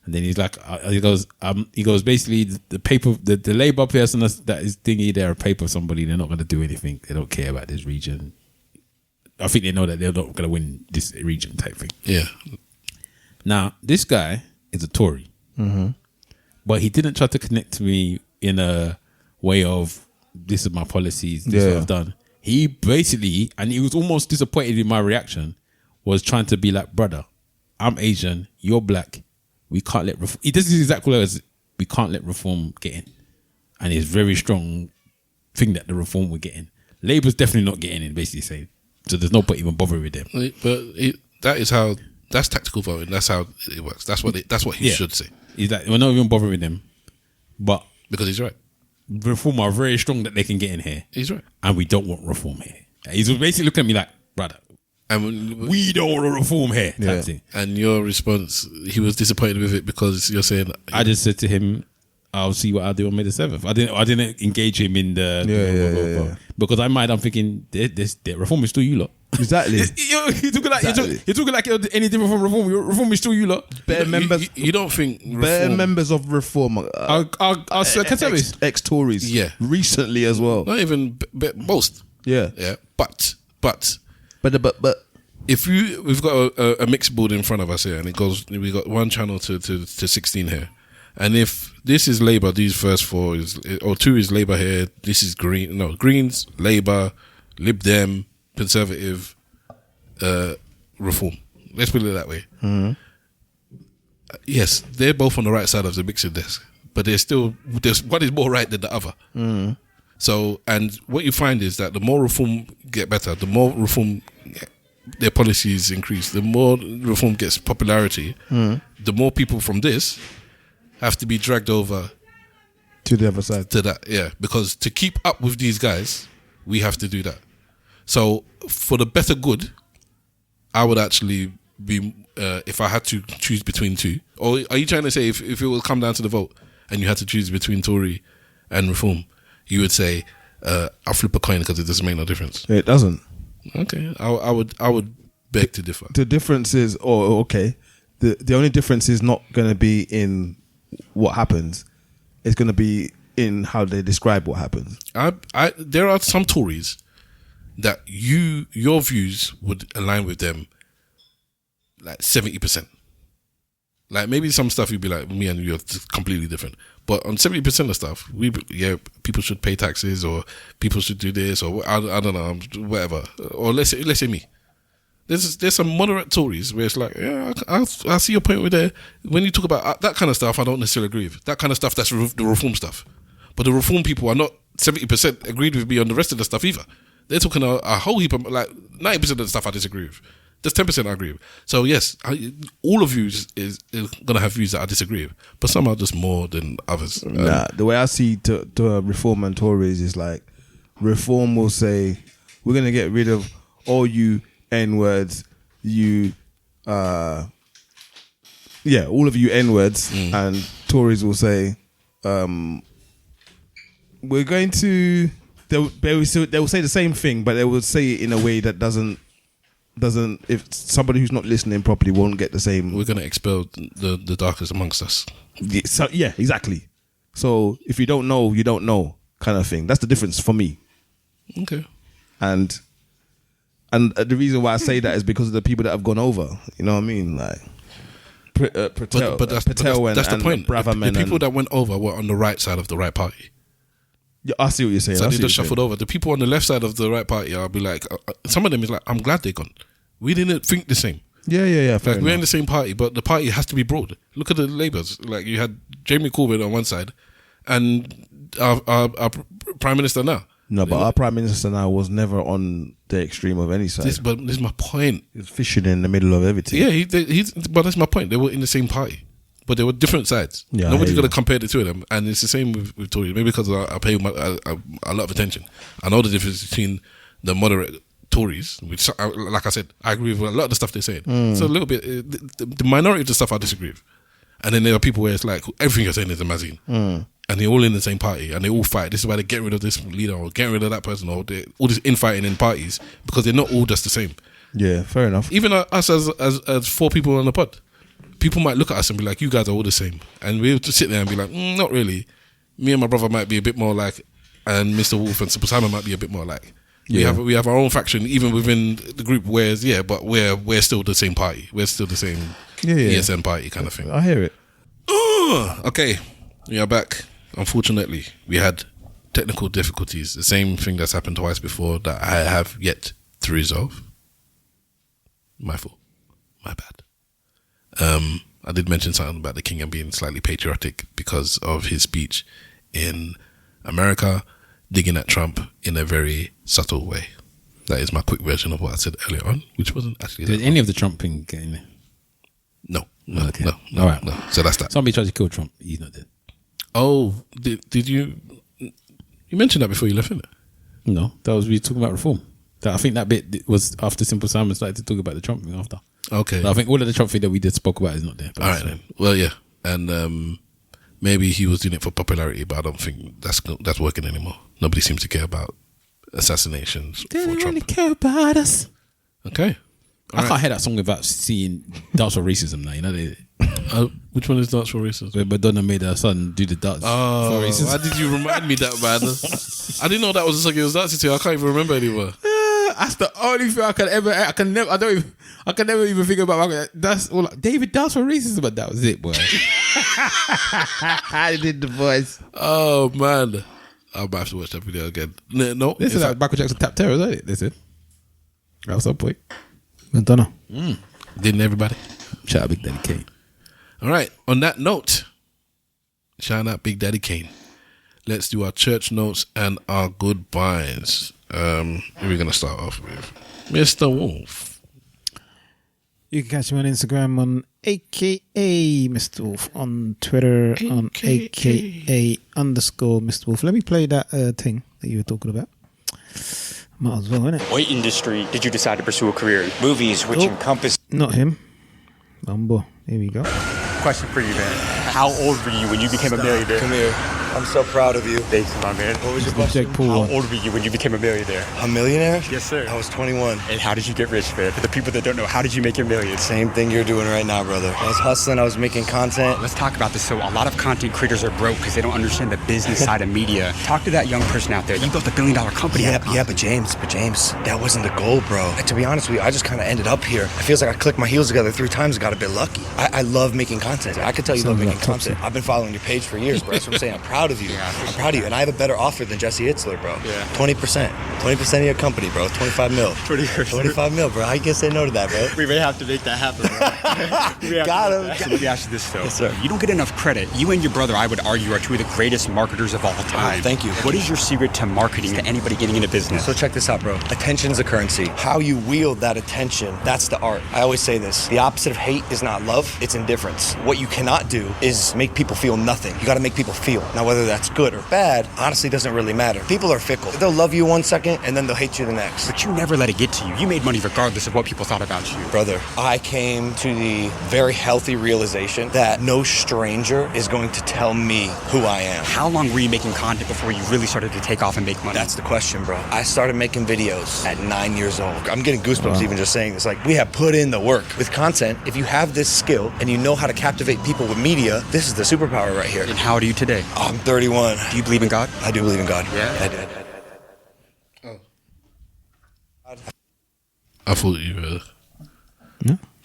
And then he's like, he goes, basically, the paper, the Labour person that is thingy, they're a paper somebody, they're not going to do anything. They don't care about this region. I think they know that they're not going to win this region type thing. Yeah. Now, this guy is a Tory. But he didn't try to connect to me in a way of, this is my policies, this is what I've done. He basically, and he was almost disappointed in my reaction, was trying to be like, brother, I'm Asian, you're black, we can't let reform. He does this exact words, we can't let reform get in. And it's very strong thing that the reform we're getting. Labour's definitely not getting in, basically saying. So there's no point even bothering with them. But that's tactical voting. That's how it works. That's what he should say. He's like, we're not even bothering with them. But because he's right. Reform are very strong that they can get in here. He's right. And we don't want reform here. He's basically looking at me like, brother, and we don't want to reform here. Yeah. And your response, he was disappointed with it because you're saying, I just said to him, I'll see what I'll do on May the 7th. I didn't engage him in the because I'm thinking this reform is still you lot. Exactly. You're talking like any different from reform. Reform is still you lot. Better members. You don't think better members of reform are ex-Tories. Yeah, recently as well. Not even most. Yeah. But if we've got a mixed board in front of us here, and we got one channel to 16 here. And if this is Labour, these first four or two is Labour here, this is Greens, Labour, Lib Dem, Conservative, Reform. Let's put it that way. Yes, they're both on the right side of the mixing desk, but there's one is more right than the other. So, and what you find is that the more reform get better, the more reform their policies increase, the more reform gets popularity, the more people from this have to be dragged over to the other side. To that, yeah. Because to keep up with these guys, we have to do that. So for the better good, I would actually be, if I had to choose between two, or are you trying to say if it will come down to the vote and you had to choose between Tory and Reform, you would say, I'll flip a coin because it doesn't make no difference? It doesn't. Okay. I would beg to differ. The difference is, the only difference is not going to be in what happens. It's going to be in how they describe what happens. There are some Tories that your views would align with them like 70%. Like maybe some stuff you'd be like, me and you are completely different. But on 70% of stuff, people should pay taxes, or people should do this, or I don't know, whatever. Or let's say me. There's some moderate Tories where it's like, yeah, I see your point with there. When you talk about that kind of stuff, I don't necessarily agree with. That kind of stuff, that's the reform stuff. But the reform people are not 70% agreed with me on the rest of the stuff either. They're talking a whole heap of, like 90% of the stuff I disagree with. Just 10% I agree with. So yes, all of you is going to have views that I disagree with, but some are just more than others. The way I see to Reform and Tories is like, Reform will say, we're going to get rid of all you N-words, all of you N-words, and Tories will say, we're going to... They'll say the same thing, but they will say it in a way that doesn't, if somebody who's not listening properly won't get the same. We're going to expel the darkest amongst us. Yeah, exactly. So if you don't know, you don't know, kind of thing. That's the difference for me. Okay. And the reason why I say that is because of the people that have gone over. You know what I mean? Like Patel, that's the point. The people that went over were on the right side of the right party. Yeah, I see what you're saying. So they just shuffled over. The people on the left side of the right party, I'll be like, some of them is like, I'm glad they're gone. We didn't think the same. Yeah. Like we're in the same party, but the party has to be broad. Look at the Labours. Like you had Jamie Corbyn on one side, and our Prime Minister now. No, but our Prime Minister now was never on the extreme of any side. But this is my point. He's fishing in the middle of everything. Yeah, but that's my point. They were in the same party, but they were different sides. Yeah, nobody's going to compare the two of them, and it's the same with Tories. Maybe because I pay a lot of attention. I know the difference between the moderate Tories, which, like I said, I agree with a lot of the stuff they're saying. So a little bit, the minority of the stuff I disagree with, and then there are people where it's like everything you're saying is a mazine. And they're all in the same party and they all fight. This is why they get rid of this leader or get rid of that person, or all this infighting in parties, because they're not all just the same. Yeah, fair enough. Even us as four people on the pod, people might look at us and be like, you guys are all the same. And we'll just sit there and be like, not really. Me and my brother might be a bit more like, and Mr. Wolf and Super Simon might be a bit more like. Yeah. We have our own faction even within the group, but we're still the same party. We're still the same ESN party kind of thing. I hear it. Okay, we are back. Unfortunately, we had technical difficulties. The same thing that's happened twice before that I have yet to resolve. My fault. My bad. I did mention something about the king and being slightly patriotic because of his speech in America, digging at Trump in a very subtle way. That is my quick version of what I said earlier on, which wasn't actually... Did any of the Trump thing get in there? No. All right. No. So that's that. Somebody tried to kill Trump. He's not dead. Oh, did you... You mentioned that before you left, innit? No, that was we talking about reform. I think that bit was after Simple Simon started to talk about the Trump thing after. Okay. So I think all of the Trump thing that we did spoke about is not there. All right then. Well, yeah. And maybe he was doing it for popularity, but I don't think that's working anymore. Nobody seems to care about assassinations for Trump. Really care about us. Okay. I can't hear that song without seeing Dance for Racism now. You know which one is Dance for Racism? Where Madonna made her son do the dance for racism. Why did you remind me that, man? I didn't know that was the song he was dancing to. I can't even remember anymore. That's the only thing I can never even think about. That's all. David Dance for Racism, but that was it, boy. I did the voice. Oh man, I might have to watch that video again. No, this is like Michael Jackson tap terror, isn't it? Listen, at some point, Madonna. Didn't everybody? Shout out Big Daddy Kane. All right. On that note, shout out Big Daddy Kane. Let's do our church notes and our goodbyes. Who are we going to start off with? Mr. Wolf. You can catch me on Instagram on AKA Mr. Wolf, on Twitter on AKA _Mr. Wolf. Let me play that thing that you were talking about. Might as well, innit? What industry did you decide to pursue a career in? Movies, which encompass... Not him. Bumbo. Here we go. Question for you, man. How old were you when you became a millionaire? Come here. I'm so proud of you. Thanks, my man. What was your question? How old were you when you became a millionaire? A millionaire? Yes, sir. I was 21. And how did you get rich, man? For the people that don't know, how did you make your millions? Same thing you're doing right now, brother. I was hustling. I was making content. Let's talk about this. So a lot of content creators are broke because they don't understand the business side of media. Talk to that young person out there. You built $1 billion company. Yeah, but James, that wasn't the goal, bro. To be honest with you, I just kind of ended up here. It feels like I clicked my heels together 3 times and got a bit lucky. I love making content. I could tell you love making content. I've been following your page for years, bro. That's what I'm saying. I'm proud proud of you. I'm proud of you. And I have a better offer than Jesse Itzler, bro. 20%. 20% of your company, bro. 25 mil. 25 mil, bro. How you gonna say no to that, bro? We may have to make that happen, bro. Got him. So let me ask you this, though. Yes, sir. You don't get enough credit. You and your brother, I would argue, are two of the greatest marketers of all time. Thank you. What is your secret to marketing to anybody getting into business? So check this out, bro. Attention is a currency. How you wield that attention, that's the art. I always say this. The opposite of hate is not love, it's indifference. What you cannot do is make people feel nothing. You gotta make people feel. Now, whether that's good or bad, honestly doesn't really matter. People are fickle. They'll love you one second, and then they'll hate you the next. But you never let it get to you. You made money regardless of what people thought about you. Brother, I came to the very healthy realization that no stranger is going to tell me who I am. How long were you making content before you really started to take off and make money? That's the question, bro. I started making videos at 9 years old. I'm getting goosebumps even just saying this. Like, we have put in the work. With content, if you have this skill and you know how to captivate people with media, this is the superpower right here. And how old are you today? I'm 31. Do you believe in God? I do believe in God. Yeah? I do. I thought you were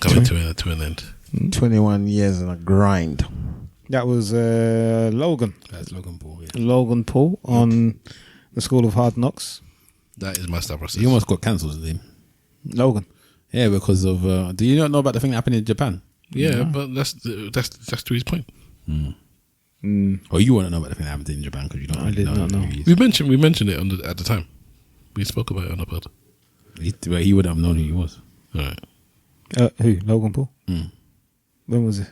coming to an end. 21 years in a grind. That was Logan. That's Logan Paul. Yeah. Logan Paul on the School of Hard Knocks. That is my style process. He almost got cancelled, his name. Logan. Yeah, because of. Do you not know about the thing that happened in Japan? Yeah, but that's to his point. Or you want to know about the thing that happened in Japan because you don't. I did not know. We mentioned it at the time. We spoke about it on the pod. He would have known who he was. All right. Who? Logan Paul? When was it?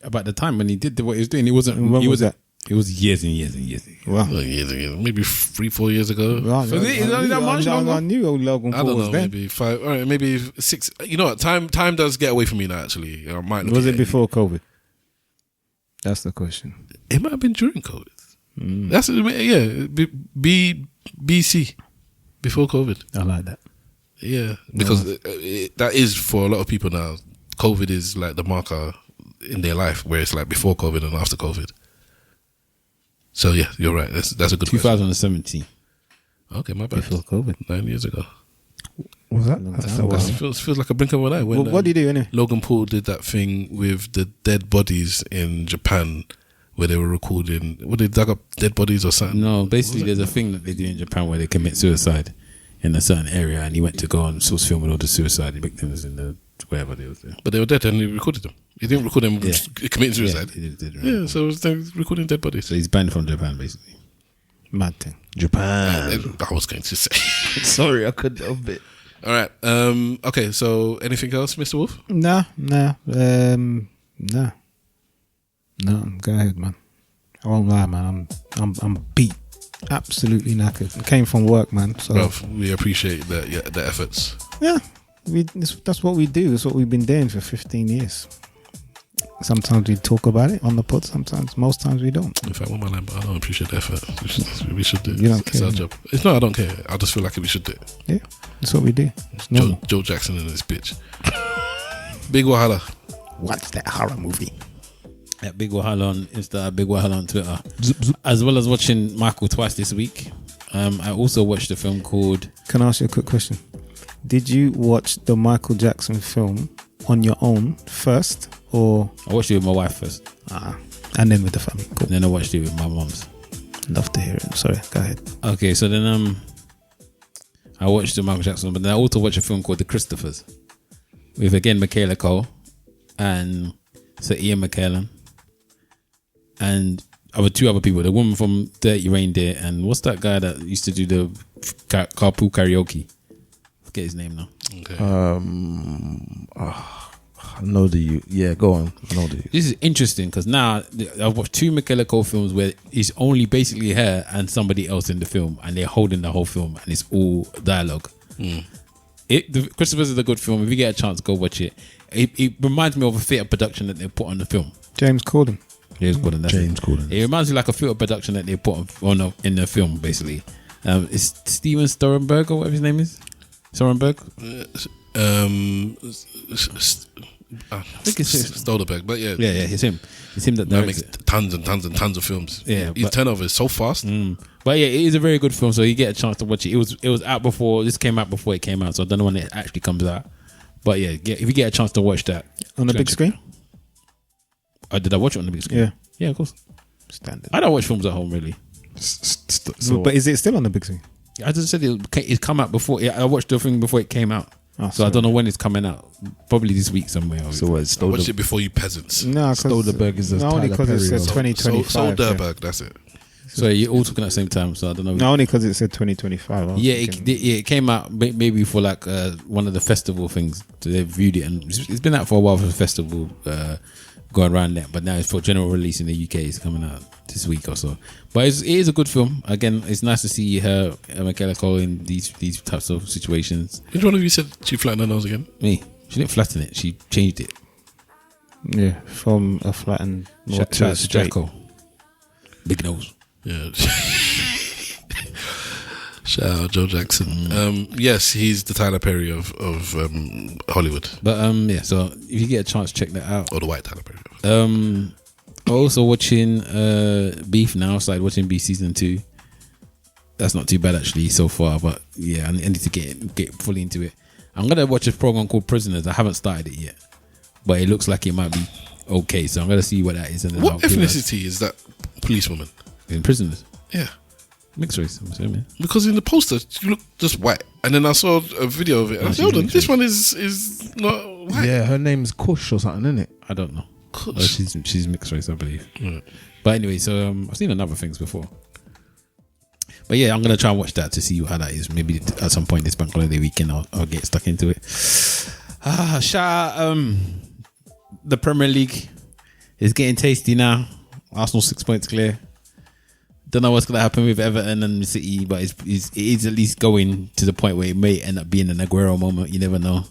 About the time when he did what he was doing. It wasn't. When was that? It was years and years and years. Wow. Like years ago. Maybe 3-4 years ago. Is it only that much longer? I knew old Logan Paul I don't was know, there. maybe 5. All right, maybe 6. You know what? Time does get away from me now. Actually, I might. Was it before COVID? That's the question. It might have been during COVID. That's BC before COVID. I like that. Yeah, because that is for a lot of people now. COVID is like the marker in their life, where it's like before COVID and after COVID. So yeah, you're right. That's a good 2017. Question. Okay, my bad. Before COVID. 9 years ago. Was that? Feels like a blink of an eye. When, what did he do anyway? Logan Paul did that thing with the dead bodies in Japan, where they were recording. What, they dug up dead bodies or something? No, basically there's a thing that they do in Japan where they commit suicide in a certain area, and he went to go and source film with all the suicide victims in the wherever they was there. But they were dead, and he recorded them. He didn't record them committing suicide. Yeah, he did, yeah, so it was them recording dead bodies. So he's banned from Japan, basically. Mad thing. Japan. I was going to say. Sorry, I couldn't help it. All right. Okay. So, anything else, Mr. Wolf? No. Go ahead, man. I won't lie, man. I'm beat. Absolutely knackered. I came from work, man. So Well, we appreciate the efforts. yeah, that's what we do. That's what we've been doing for 15 years. Sometimes we talk about it on the pod. Most times we don't. In fact, I don't appreciate the effort. We should do it. You don't It's care, our man. job. It's not. I don't care. I just feel like we should do it. Yeah, that's what we do. It's normal. Joe Jackson and this bitch. Big Wahala. Watch that horror movie. At Big Wahala on Insta, Big Wahala on Twitter. As well as watching Michael twice this week. I also watched a film called... Can I ask you a quick question? Did you watch the Michael Jackson film on your own first, or... I watched it with my wife first. And then with the family. Cool. And then I watched it with my mum's. Love to hear it. Sorry, go ahead. Okay, so then I watched the Michael Jackson, but then I also watched a film called The Christophers with, again, Michaela Cole and Sir Ian McKellen and two other people. The woman from Dirty Reindeer and what's that guy that used to do the carpool karaoke? Forget his name now. Okay. I know go on. I know This is interesting because now I've watched 2 Michaela Cole films where it's only basically her and somebody else in the film, and they're holding the whole film, and it's all dialogue. The Christopher's is a good film. If you get a chance, go watch it. It reminds me of a theatre production that they put on the film. James Corden. It reminds me like a theatre production that they put in the film, basically. It's Steven Soderbergh or whatever his name is. Soderbergh? I think it's Soderbergh, but yeah. Yeah, it's him. It's him that makes tons and tons and tons of films. Yeah, his turnover is so fast. But yeah, it is a very good film, so you get a chance to watch it. It was out before this came out before it came out, so I don't know when it actually comes out. But yeah, if you get a chance to watch that on the big screen. Did I watch it on the big screen? Yeah, of course. Standard. I don't watch films at home really. But is it still on the big screen? I just said it's come out before. I watched the thing before it came out. So I don't know when it's coming out. Probably this week somewhere. So what? I watched it before you peasants. No, Stolderberg is only because it said 2025. Soderbergh, that's it. So you're all talking at the same time. So I don't know. No, only because it said 2025. Yeah, it came out maybe for like one of the festival things. So they viewed it, and it's been out for a while for the festival going around there. But now it's for general release in the UK. It's coming out this week or so. But it is a good film. Again, it's nice to see her, Michaela Cole, in these types of situations. Which one of you said she flattened her nose again? Me. She didn't flatten it. She changed it. Yeah, from a flattened more to a straight. Jacko. Big nose. Yeah. Shout out Joe Jackson. Yes, he's the Tyler Perry of Hollywood. But yeah, so if you get a chance, check that out. Or the white Tyler Perry. Also watching Beef now. Started watching Beef season 2. That's not too bad actually so far. But yeah, I need to get fully into it. I'm gonna watch a program called Prisoners. I haven't started it yet, but it looks like it might be okay. So I'm gonna see what that is. And then what ethnicity is that policewoman in Prisoners? Yeah, mixed race. I'm assuming. Because in the poster you look just white, and then I saw a video of it. And I said, hold on, this one is not white. Yeah, her name's Kush or something, isn't it? I don't know. She's mixed race, I believe. Right. But anyway, so I've seen other things before. But yeah, I'm gonna try and watch that to see how that is. Maybe at some point this bank holiday weekend, I'll get stuck into it. Shout out, the Premier League is getting tasty now. Arsenal 6 points clear. Don't know what's gonna happen with Everton and City, but it is at least going to the point where it may end up being an Aguero moment. You never know.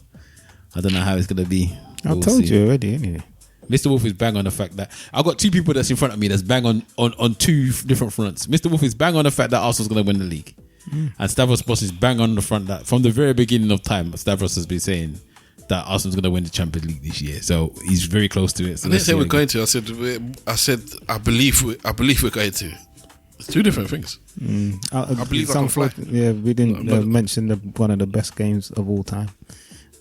I don't know how it's gonna be. I told you already, anyway. Mr. Wolf is bang on the fact that I've got two people that's in front of me that's bang on two different fronts. Mr. Wolf is bang on the fact that Arsenal's going to win the league. And Stavros Boss is bang on the front that from the very beginning of time, Stavros has been saying that Arsenal's going to win the Champions League this year. So he's very close to it. So I didn't say we're going to. I said I believe we're going to. It's two different things. I believe I can fly. Yeah, we didn't mention one of the best games of all time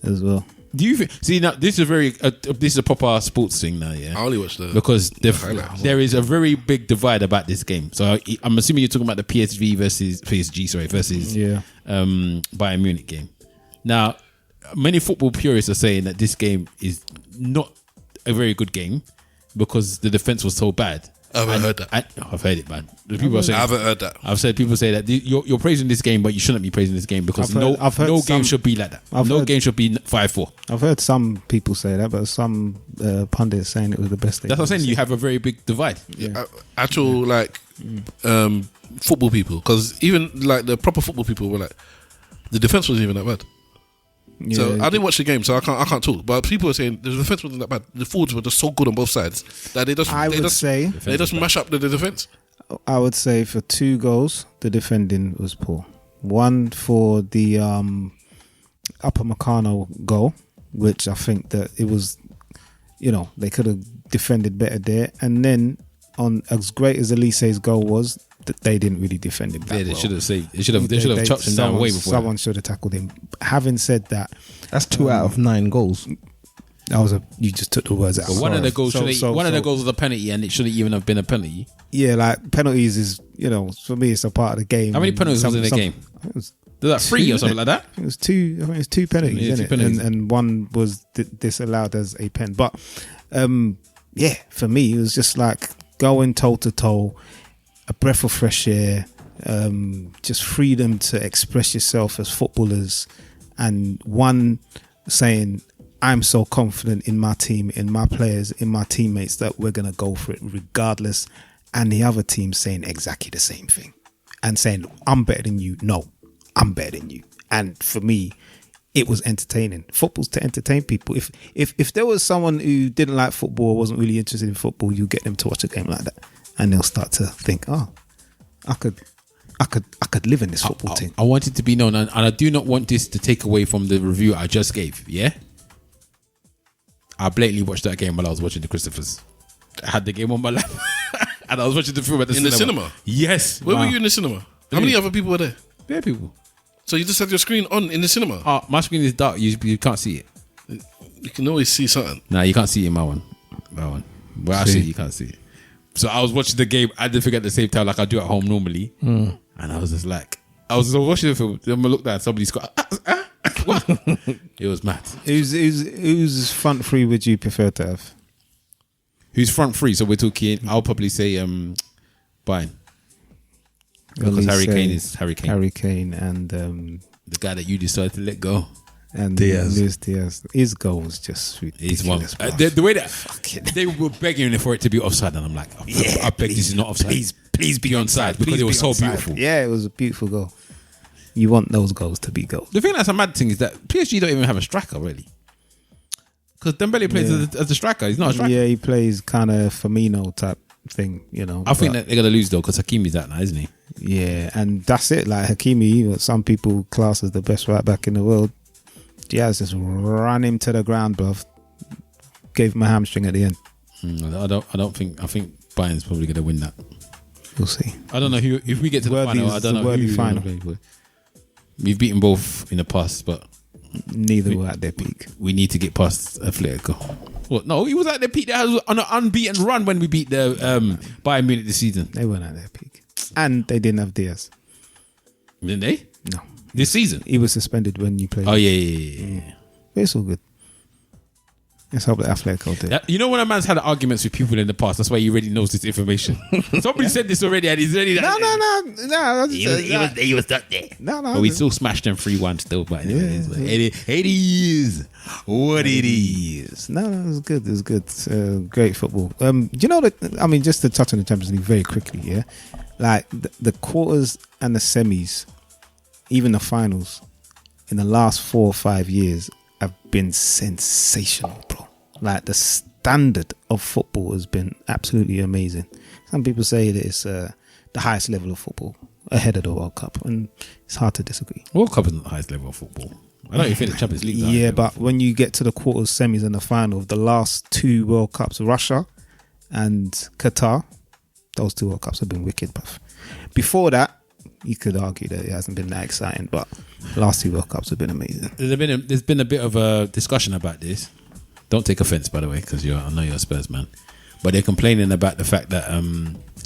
as well. Do you think? See, now this is a proper sports thing now, yeah. I only watched because there is a very big divide about this game. So I'm assuming you're talking about the PSG versus Bayern Munich game. Now, many football purists are saying that this game is not a very good game because the defense was so bad. I haven't heard that. I've heard it, man. People are saying, I haven't heard that. I've said people say that you're praising this game, but you shouldn't be praising this game because no game should be like that. No game should be 5-4. I've heard some people say that, but some pundits saying it was the best thing. That's what I'm saying. You have a very big divide. Yeah. Actual football people, because even like the proper football people were like, the defense wasn't even that bad. Yeah, so I didn't watch the game, so I can't talk. But people were saying the defense wasn't that bad. The forwards were just so good on both sides that they just mash up the defense. I would say for 2 goals, the defending was poor. One for the Upper Meccano goal, which I think that it was, they could have defended better there. And then on as great as Elise's goal was, that they didn't really defend him that well. They should have saved. They should have chopped him down way before. Someone should have tackled him. Having said that, that's 2 out of 9 goals. You just took the words out. But one of the goals was a penalty, and it shouldn't even have been a penalty. Yeah, like penalties is for me it's a part of the game. How many penalties was in the game? Was that 3 or something like that? It was 2. I think it was 2 penalties, yeah, 2 penalties. And one was disallowed as a pen. But for me it was just like going toe to toe. A breath of fresh air, just freedom to express yourself as footballers, and one saying, I'm so confident in my team, in my players, in my teammates that we're going to go for it regardless, and the other team saying exactly the same thing and saying, I'm better than you. No, I'm better than you. And for me, it was entertaining. Football's to entertain people. If there was someone who didn't like football or wasn't really interested in football, you get them to watch a game like that. And they'll start to think, I could live in this football team. I want it to be known, and I do not want this to take away from the review I just gave. Yeah, I blatantly watched that game while I was watching the Christophers. I had the game on my lap, and I was watching the film at the cinema. Yes. Where were you in the cinema? How many other people were there? Bare people. So you just had your screen on in the cinema? My screen is dark. You can't see it. You can always see something. Nah, you can't see it in my one. Well, I see it. You can't see it. So I was watching the game and the thing at the same time, like I do at home normally. And I was just like, I was watching the film. Then I looked down, somebody's got. What? It was mad. Who's front three would you prefer to have? Who's front three? So we're talking. I'll probably say Bayern. Because Harry Kane is Harry Kane. Harry Kane and the guy that you decided to let go. And Luis Diaz. His goal was just ridiculous. The way that they were begging for it to be offside, and I'm like, I beg this is not offside. Please be onside because it was so beautiful. Yeah, it was a beautiful goal. You want those goals to be goals. The thing that's a mad thing is that PSG don't even have a striker really. Because Dembele plays as a striker. He's not a striker. Yeah, he plays kind of Firmino type thing, you know. I think that they're going to lose though because Hakimi's out now, isn't he? Yeah, and that's it. Like Hakimi, some people class as the best right back in the world. Diaz just ran him to the ground, bruv. Gave him a hamstring at the end. I think Bayern's probably going to win that. We'll see. I don't know who. If we get to the final, I don't know who final. We've beaten both in the past, but neither were at their peak. We need to get past Atletico. What? No, he was at their peak. That was on an unbeaten run when we beat the Bayern Munich this season. They weren't at their peak, and they didn't have Diaz. Didn't they? No. This season? He was suspended when you played. Oh, yeah. But it's all good. Let's hope that Atletico did. You know when a man's had arguments with people in the past, that's why he already knows this information. Somebody said this already and he's already... No. He was not there. No. But we still smashed them 3-1 still. But it is what it is. No, it was good. It was good. Great football. Do you know that... I mean, just to touch on the Champions League very quickly, yeah? Like, the quarters and the semis, even the finals, in the last 4 or 5 years have been sensational, bro. Like the standard of football has been absolutely amazing. Some people say that it's the highest level of football ahead of the World Cup, and it's hard to disagree. World Cup isn't the highest level of football. I don't even think the Champions League. Yeah, but when you get to the quarters, semis, and the final of the last 2 World Cups, Russia and Qatar, those 2 World Cups have been wicked, bruv. Before that, you could argue that it hasn't been that exciting, but the last 2 World Cups have been amazing. There's been a bit of a discussion about this. Don't take offense, by the way, because I know you're a Spurs man. But they're complaining about the fact that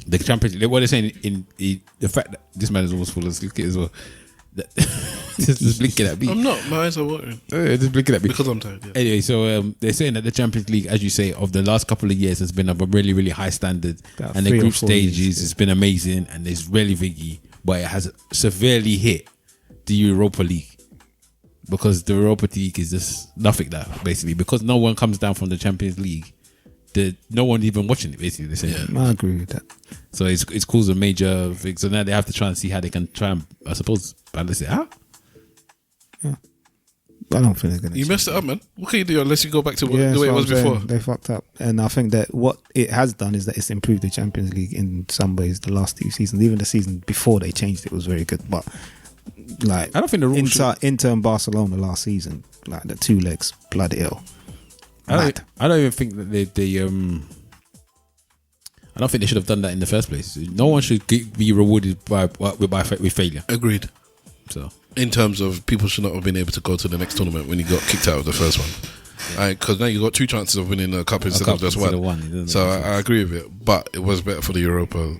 the Champions League, what they're saying in the fact that this man is almost full of sleep as well. Just blinking at me. I'm not. My eyes are watering. Just blinking at me because I'm tired. Yeah. Anyway, so they're saying that the Champions League, as you say, of the last couple of years has been of a really, really high standard, and the group stages has been amazing, and it's really viggy, but it has severely hit the Europa League because the Europa League is just nothing now, basically, because no one comes down from the Champions League. No one even watching it, basically. They're saying. I agree with that. So it's caused a major thing. So now they have to try and see how they can try and, I suppose, balance it out. Yeah. I don't think they're going to. You messed it up, man. What can you do unless you go back to the way it was before? They fucked up. And I think that what it has done is that it's improved the Champions League in some ways the last 2 seasons. Even the season before they changed it was very good. But like, I don't think the rules Inter and Barcelona last season, like the 2 legs, bloody hell. I don't even think that they I don't think they should have done that in the first place. No one should be rewarded with failure. Agreed. So, in terms of people should not have been able to go to the next tournament when you got kicked out of the first one, because now you got 2 chances of winning a cup instead of just one. So I agree with it, but it was better for the Europa.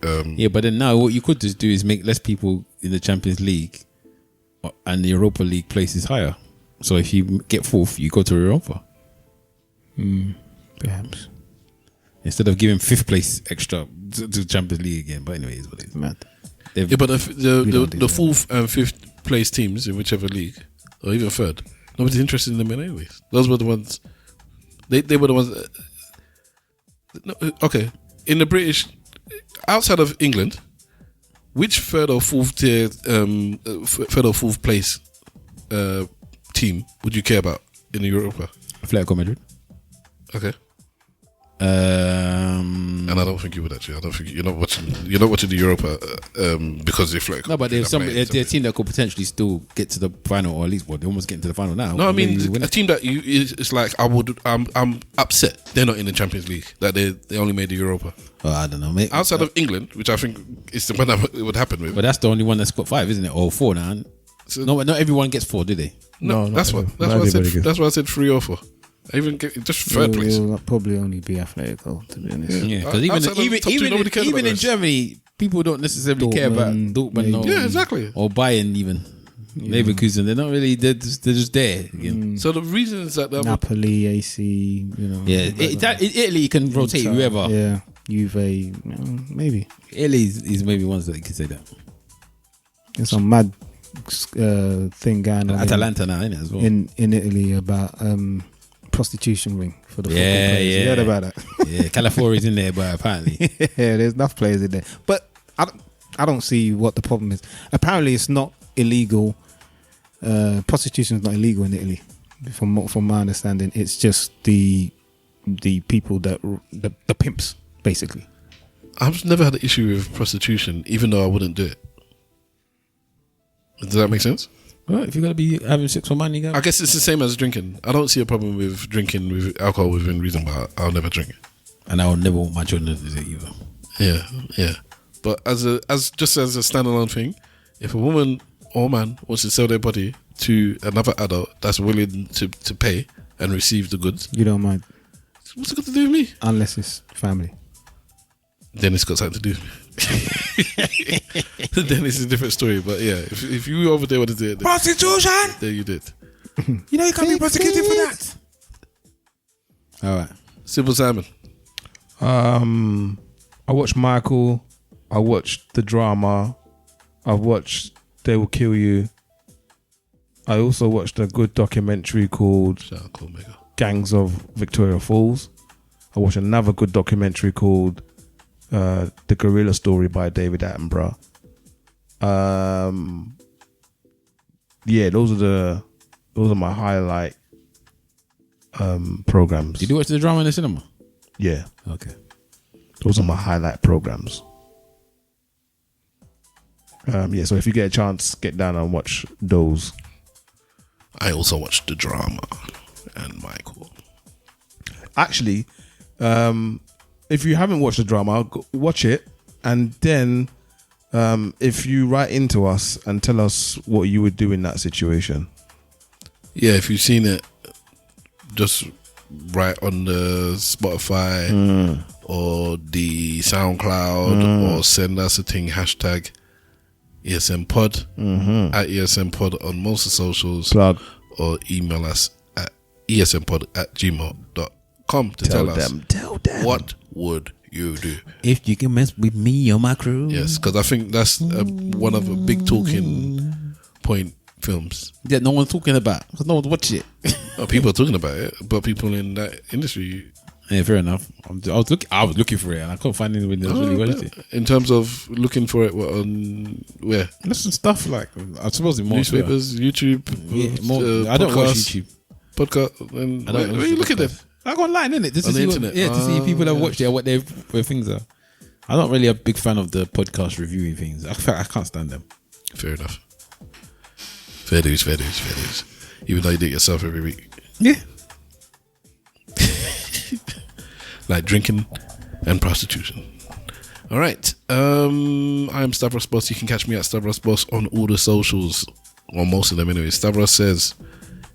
Yeah, but then now what you could just do is make less people in the Champions League, and the Europa League places higher. So if you get 4th, you go to Europa. Perhaps instead of giving 5th place extra to Champions League again. But anyway, it's what it is. Mad. Yeah, but the 4th and 5th place teams in whichever league, or even 3rd, nobody's interested in them anyways. Those were the ones. They were the ones. Okay, in the British, outside of England, which 3rd or 4th tier, 3rd or 4th place team would you care about in Europa? Atletico Madrid. Okay. And I don't think you would actually. I don't think you're not watching the Europa because they're Atletico. No, but there's a team that could potentially still get to the final, or at least they're almost getting to the final now. No, I mean a team that it's like I'm upset they're not in the Champions League, that they only made the Europa. Oh, I don't know, mate. Outside of England, which I think is the one that it would happen with. But that's the only one that's got 5, isn't it? Or 4 now. So, no, not everyone gets 4, do they? No, that's why I said 3 or 4. Even just third place. It'll probably only be Atletico, to be honest. Yeah, because even in Germany, people don't necessarily care about Dortmund exactly. or Bayern even. Leverkusen, they're not really. They're just there again. So the reasons that Napoli, AC, Italy you can rotate whoever. Yeah, Juve, maybe. Italy is maybe ones that you can say that. There's some mad thing going on. Atalanta now, isn't it, as well? In Italy about prostitution ring for the football players. You heard about that? Yeah, Calafiori's in there, but apparently, there's enough players in there. But I don't see what the problem is. Apparently, it's not illegal. Prostitution is not illegal in Italy, from my understanding. It's just the people that the pimps, basically. I've never had an issue with prostitution, even though I wouldn't do it. Does that make sense? Well, if you're gonna be having sex for money, I guess it's the same as drinking. I don't see a problem with drinking with alcohol within reason, but I'll never drink it, and I will never want my children to do it either. Yeah. But as just as a standalone thing, if a woman or man wants to sell their body to another adult that's willing to pay and receive the goods, you don't mind. What's it got to do with me? Unless it's family. Then it's got something to do with me. Then it's a different story. But yeah, if you over there want to do it, prostitution, there you did. You know you can't be prosecuted for that. All right, Simple Simon. I watched Michael. I watched the drama. I've watched They Will Kill You. I also watched a good documentary called Gangs of Victoria Falls. I watched another good documentary called The Gorilla Story by David Attenborough. Those are my highlight programs. Did you watch the drama in the cinema? Yeah. Okay. Those are my highlight programs. So if you get a chance, get down and watch those. I also watched the drama and Michael. Actually, if you haven't watched the drama, watch it, and then if you write into us and tell us what you would do in that situation. Yeah, if you've seen it, just write on the Spotify or the SoundCloud or send us a thing, hashtag ESN Pod at ESN Pod on most of the socials. Plug. Or email us at esnpod@gmail.com to tell us what would you do if you can mess with me or my crew. Yes, because I think that's one of the big talking point films. Yeah, no one's talking about because no one's watching it. People are talking about it, but people in that industry. Yeah, fair enough. I was looking for it and I couldn't find anyone that really watched it. In terms of looking for it, on where? There's some stuff like I suppose in more newspapers, YouTube. I don't watch YouTube. Podcast. And where you look at it? I go online, innit? Just on to the see internet. to see people that watched it and what their things are. I'm not really a big fan of the podcast reviewing things. I can't stand them. Fair enough. Fair dues. Even though you do it yourself every week. Yeah. Like drinking and prostitution. All right. I am Stavros Boss. You can catch me at Stavros Boss on all the socials. Well, most of them anyway. Stavros Says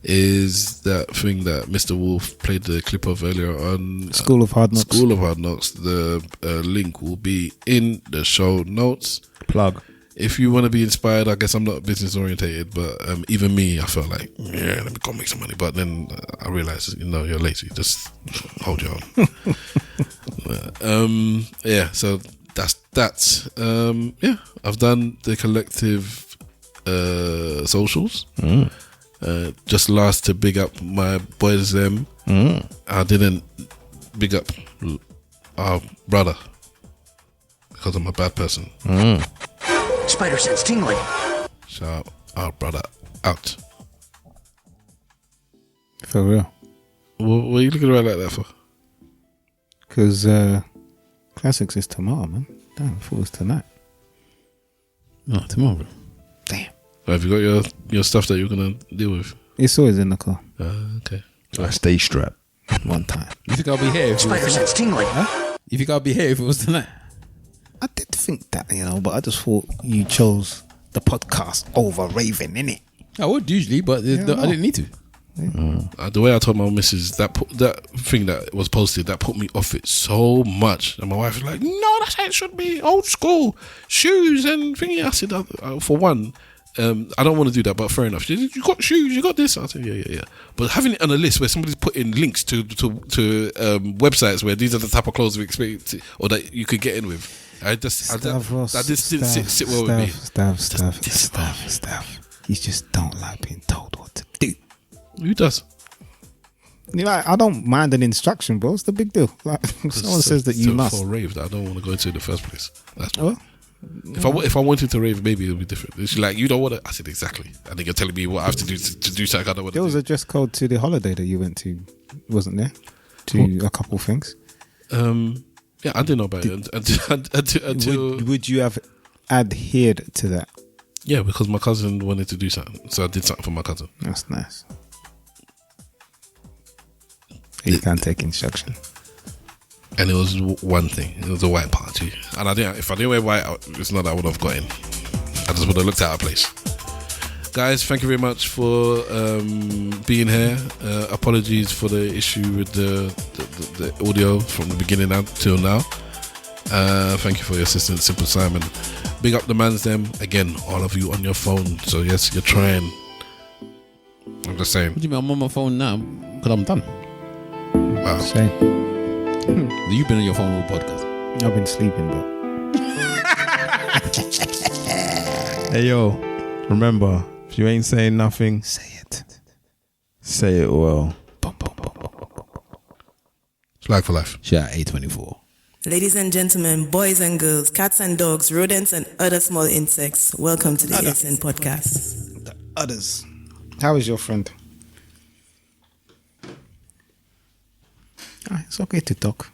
is that thing that Mr. Wolf played the clip of earlier on. School of Hard Knocks. School of Hard Knocks. The link will be in the show notes. Plug. If you want to be inspired, I guess I'm not business orientated, but even me, I felt like, let me go make some money. But then I realized, you're lazy. Just hold your own. So that's I've done the collective socials. Just last to big up my boys them. I didn't big up our brother because I'm a bad person. Spider sense tingling. Shout our brother out. For real. What are you looking around like that for? Because Classics is tomorrow, man. Damn, I thought it was tonight. No, tomorrow, bro. Damn. Have you got your stuff that you're going to deal with? It's always in the car. Okay. I stay strapped. One time. You think I'll be here? Spider sense tingling. Huh? You think I'll be here if it was tonight? I did think that, but I just thought you chose the podcast over Raven, innit? I would usually, but I didn't need to. The way I told my missus that thing that was posted, that put me off it so much, and my wife was like, "No, that's how it should be. Old school shoes and thingy." I said, for one, I don't want to do that, but fair enough. You got shoes, you got this. I said, yeah. But having it on a list where somebody's putting links to websites where these are the type of clothes we expect or that you could get in with, that just didn't sit well with me. Stuff. You just don't like being told what to do. Who does? You know, I don't mind an instruction, bro. What's the big deal? Like, someone says that you must. For a rave that I don't want to go into in the first place. That's all. If I wanted to rave, maybe it would be different. It's like, you don't want to. I said, exactly. I think you're telling me what I have to do to do something I don't want to do. There was a dress code to the holiday that you went to, wasn't there? To a couple things. Yeah, I didn't know about it until. Would you have adhered to that? Yeah, because my cousin wanted to do something, so I did something for my cousin. That's nice. You can't take instruction. And it was one thing. It was a white party, and if I didn't wear white, it's not that I would have got in. I just would have looked at our place. Guys, thank you very much for being here. Apologies for the issue with the audio from the beginning until now. Thank you for your assistance, Simple Simon. Big up the mans them. Again, all of you on your phone. So yes, you're trying. I'm just saying. What do you mean? I'm on my phone now because I'm done. Wow. Same. You've been on your phone all podcast. I've been sleeping, but Hey yo, remember, if you ain't saying nothing, say it. Say it well. It's like for life. Shout out A24. Ladies and gentlemen, boys and girls, cats and dogs, rodents and other small insects, welcome to the ESN podcast. The others. How is your friend? It's okay to talk.